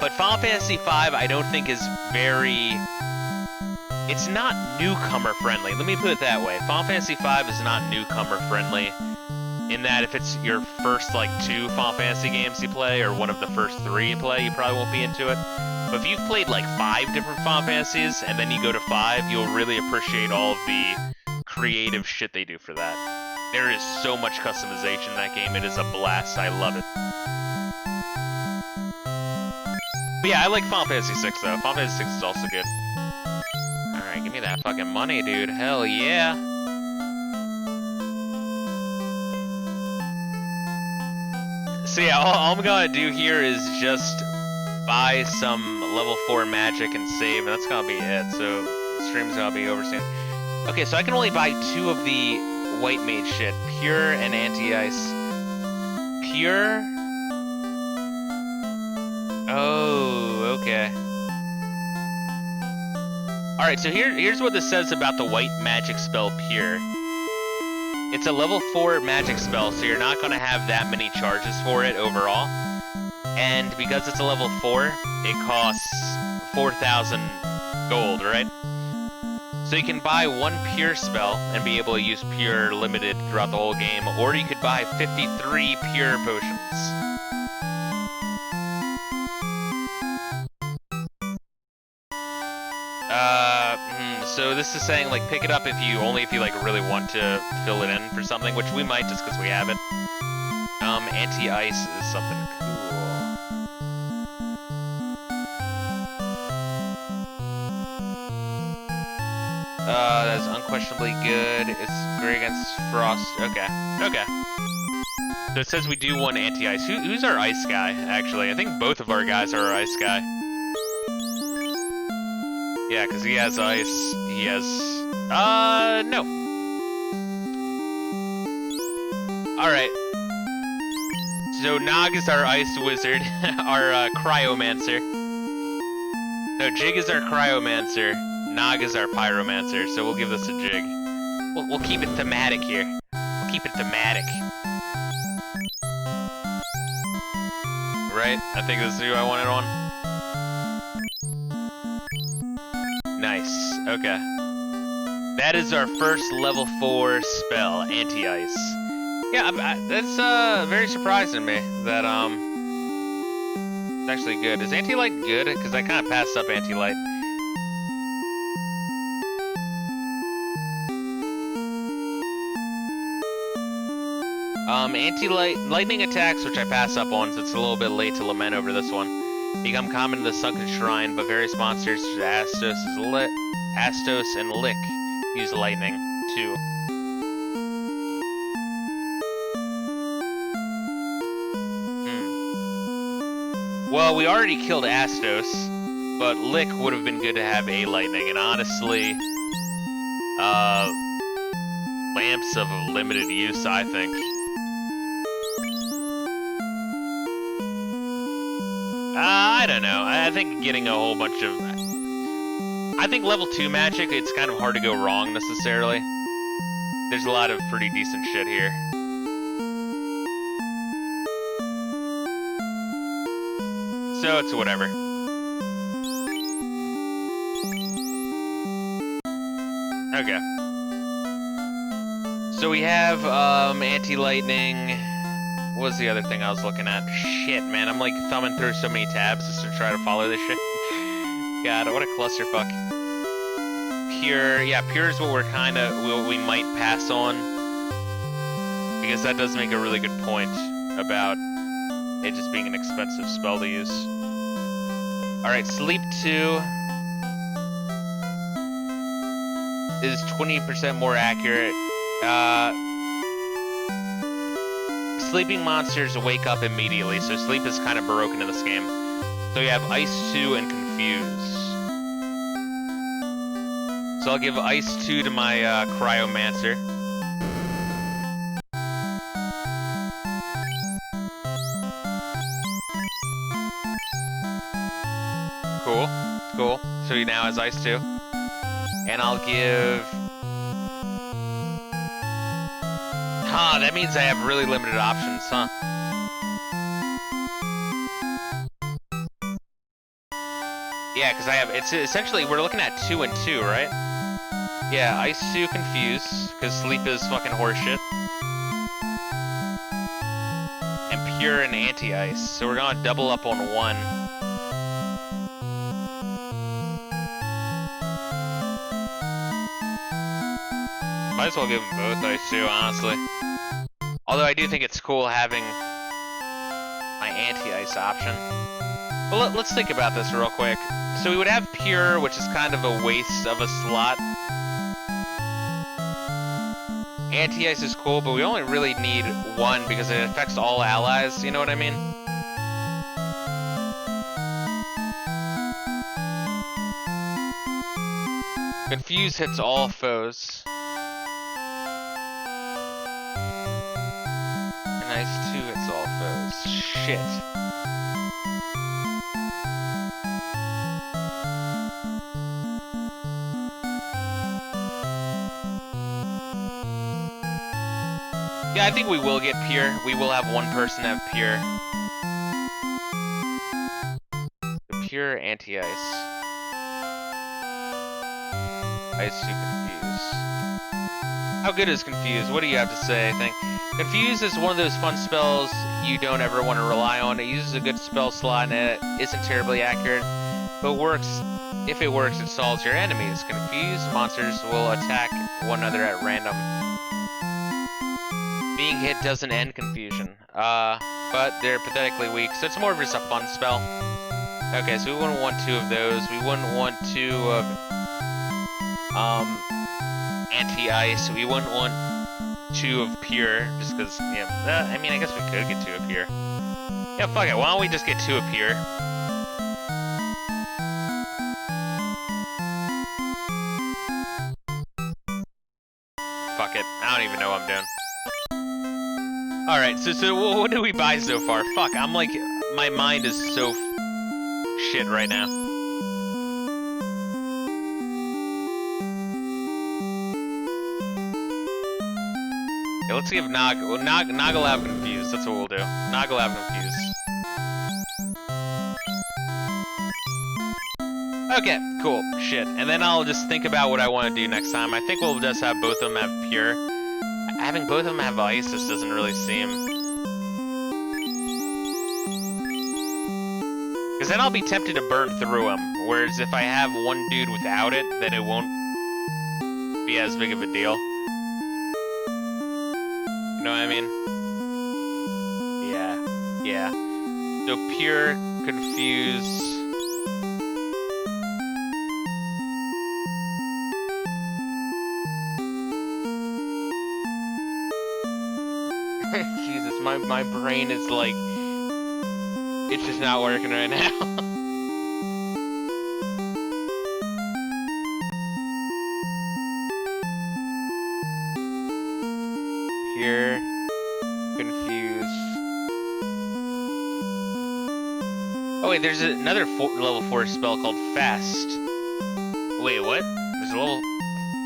But Final Fantasy V I don't think is very... It's not newcomer-friendly. Let me put it that way. Final Fantasy V is not newcomer-friendly. In that if it's your first, like, 2 Final Fantasy games you play, or one of the first 3 you play, you probably won't be into it. But if you've played like 5 different Final Fantasies, and then you go to 5, you'll really appreciate all of the creative shit they do for that. There is so much customization in that game, it is a blast, I love it. But yeah, I like Final Fantasy 6 though. Final Fantasy 6 is also good. Alright, give me that fucking money, dude. Hell yeah. So yeah, all I'm gonna do here is just buy some level 4 magic and save, and that's gonna be it. So the stream's gonna be over soon. Okay, so I can only buy 2 of the white mage shit, pure and anti-ice. Pure? Oh, okay. Alright, so here's what this says about the white magic spell pure. It's a level 4 magic spell, so you're not gonna have that many charges for it overall. And because it's a level 4, it costs 4,000 gold, right? So you can buy 1 pure spell and be able to use pure limited throughout the whole game, or you could buy 53 pure potions. So this is saying, like, pick it up if you like really want to fill it in for something, which we might just because we have it. Anti-ice is something cool. That's unquestionably good. It's great against frost. Okay. Okay. So it says we do want anti-ice. Who's our ice guy, actually? I think both of our guys are our ice guy. Yeah, because he has ice. He has... no. Alright. So Nog is our ice wizard, our cryomancer. No, Jig is our cryomancer. Nog is our pyromancer, so we'll give this a Jig. We'll keep it thematic here. We'll keep it thematic. Right? I think this is who I wanted on. Nice. Okay. That is our first level 4 spell, anti-ice. Yeah, that's very surprising to me that it's actually good. Is anti-light good? Because I kind of passed up anti-light. Lightning attacks, which I pass up on, so it's a little bit late to lament over this one. Become common in the Sunken Shrine, but various monsters, Astos and Lick, use lightning too. Well, we already killed Astos, but Lick would have been good to have a lightning, and honestly, lamps of limited use, I think. I don't know. I think getting a whole bunch of... I think level 2 magic, it's kind of hard to go wrong, necessarily. There's a lot of pretty decent shit here. So it's whatever. Okay. So we have, anti-lightning... What was the other thing I was looking at? Shit, man, I'm like thumbing through so many tabs just to try to follow this shit. God, what a clusterfuck. Pure, yeah, pure is what we're what we might pass on. Because that does make a really good point about it just being an expensive spell to use. Alright, sleep 2 is 20% more accurate. Sleeping monsters wake up immediately, so sleep is kind of broken in this game. So you have Ice 2 and Confuse. So I'll give Ice 2 to my Cryomancer. Cool, cool. So he now has Ice 2. And I'll give... Huh, that means I have really limited options, huh? Yeah, because I have, it's essentially, we're looking at 2 and 2, right? Yeah, Ice 2 Confuse, because Sleep is fucking horseshit. And Pure and Anti-Ice, so we're gonna double up on 1. Might as well give them both Ice 2, honestly. Although I do think it's cool having my anti-ice option. Well, let's think about this real quick. So we would have Pure, which is kind of a waste of a slot. Anti-ice is cool, but we only really need 1 because it affects all allies, you know what I mean? Confuse hits all foes. Ice 2 hits all foes. Shit. Yeah, I think we will get Pure. We will have 1 person have Pure. Pure anti-ice. Ice 2 Confuse. How good is Confuse? What do you have to say, I think? Confuse is one of those fun spells you don't ever want to rely on. It uses a good spell slot and it isn't terribly accurate, but works. If it works, it solves your enemies. Confused monsters will attack one another at random. Being hit doesn't end confusion, but they're pathetically weak, so it's more of just a fun spell. Okay, so we wouldn't want 2 of those. We wouldn't want 2 of anti-ice. We wouldn't want 2 of pure, just because, yeah, I mean, I guess we could get 2 of pure. Yeah, fuck it, why don't we just get 2 of pure? Fuck it, I don't even know what I'm doing. Alright, so what do we buy so far? Fuck, I'm like, my mind is so shit right now. Yeah, let's give Nog will have confused, that's what we'll do. Nog will have confused. Okay, cool, shit. And then I'll just think about what I want to do next time. I think we'll just have both of them have pure. Having both of them have ice just doesn't really seem... Because then I'll be tempted to burn through them. Whereas if I have one dude without it, then it won't be as big of a deal. You know what I mean? Yeah. So pure, confuse... Jesus, my brain is like... It's just not working right now. Here, confuse. Oh wait, there's another level 4 spell called Fast. Wait, what? There's a level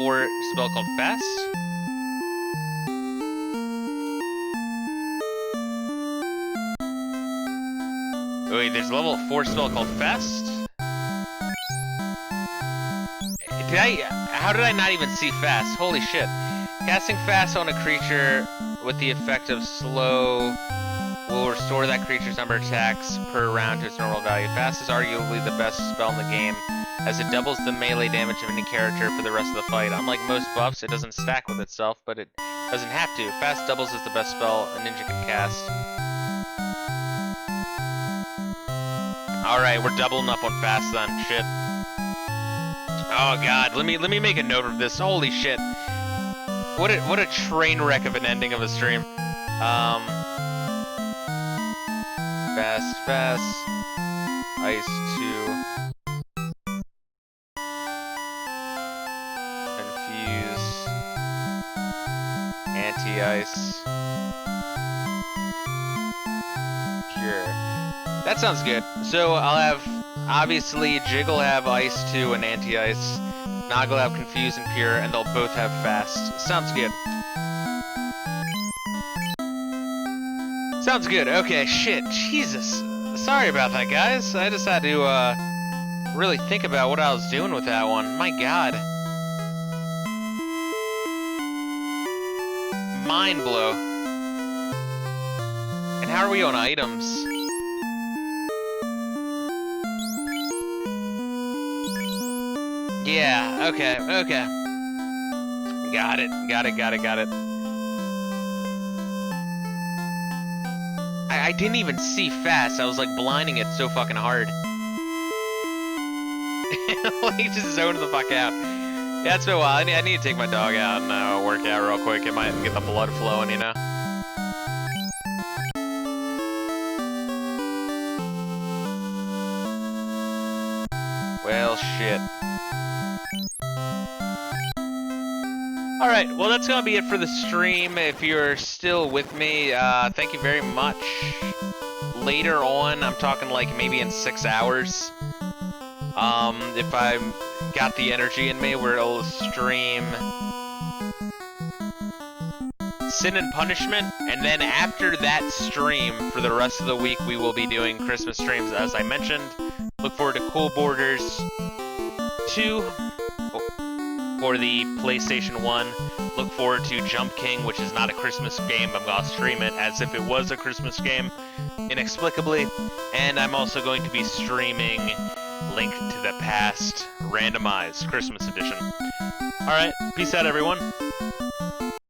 4 spell called Fast? Wait, there's a level 4 spell called Fast? How did I not even see Fast? Holy shit. Casting Fast on a creature with the effect of slow will restore that creature's number of attacks per round to its normal value. Fast is arguably the best spell in the game, as it doubles the melee damage of any character for the rest of the fight. Unlike most buffs, it doesn't stack with itself, but it doesn't have to. Fast doubles is the best spell a ninja can cast. Alright, we're doubling up on Fast then, shit. Oh god, let me make a note of this. Holy shit. What a train wreck of an ending of a stream. Fast. Ice 2. Confuse. Anti-ice. Pure. That sounds good. So I'll have, obviously, Jig will have Ice 2 and Anti-Ice. Nog will have Confuse and Pure, and they'll both have Fast. Sounds good. Sounds good. Okay, shit. Jesus. Sorry about that, guys. I just had to, really think about what I was doing with that one. My god. Mind blow. And how are we on items? Yeah, okay. Got it. I didn't even see Fast. I was like blinding it so fucking hard. Like just zoned the fuck out. Yeah, it's been a while. I need to take my dog out and work out real quick. It might get the blood flowing, you know? Well, shit. Alright, well that's gonna be it for the stream. If you're still with me, thank you very much. Later on, I'm talking like maybe in 6 hours. If I got the energy in me, we'll stream Sin and Punishment, and then after that stream, for the rest of the week, we will be doing Christmas streams, as I mentioned. Look forward to Cool Borders 2 for the PlayStation 1. Look forward to Jump King, which is not a Christmas game, but I'm going to stream it as if it was a Christmas game, inexplicably. And I'm also going to be streaming Link to the Past Randomized Christmas Edition. Alright, peace out everyone.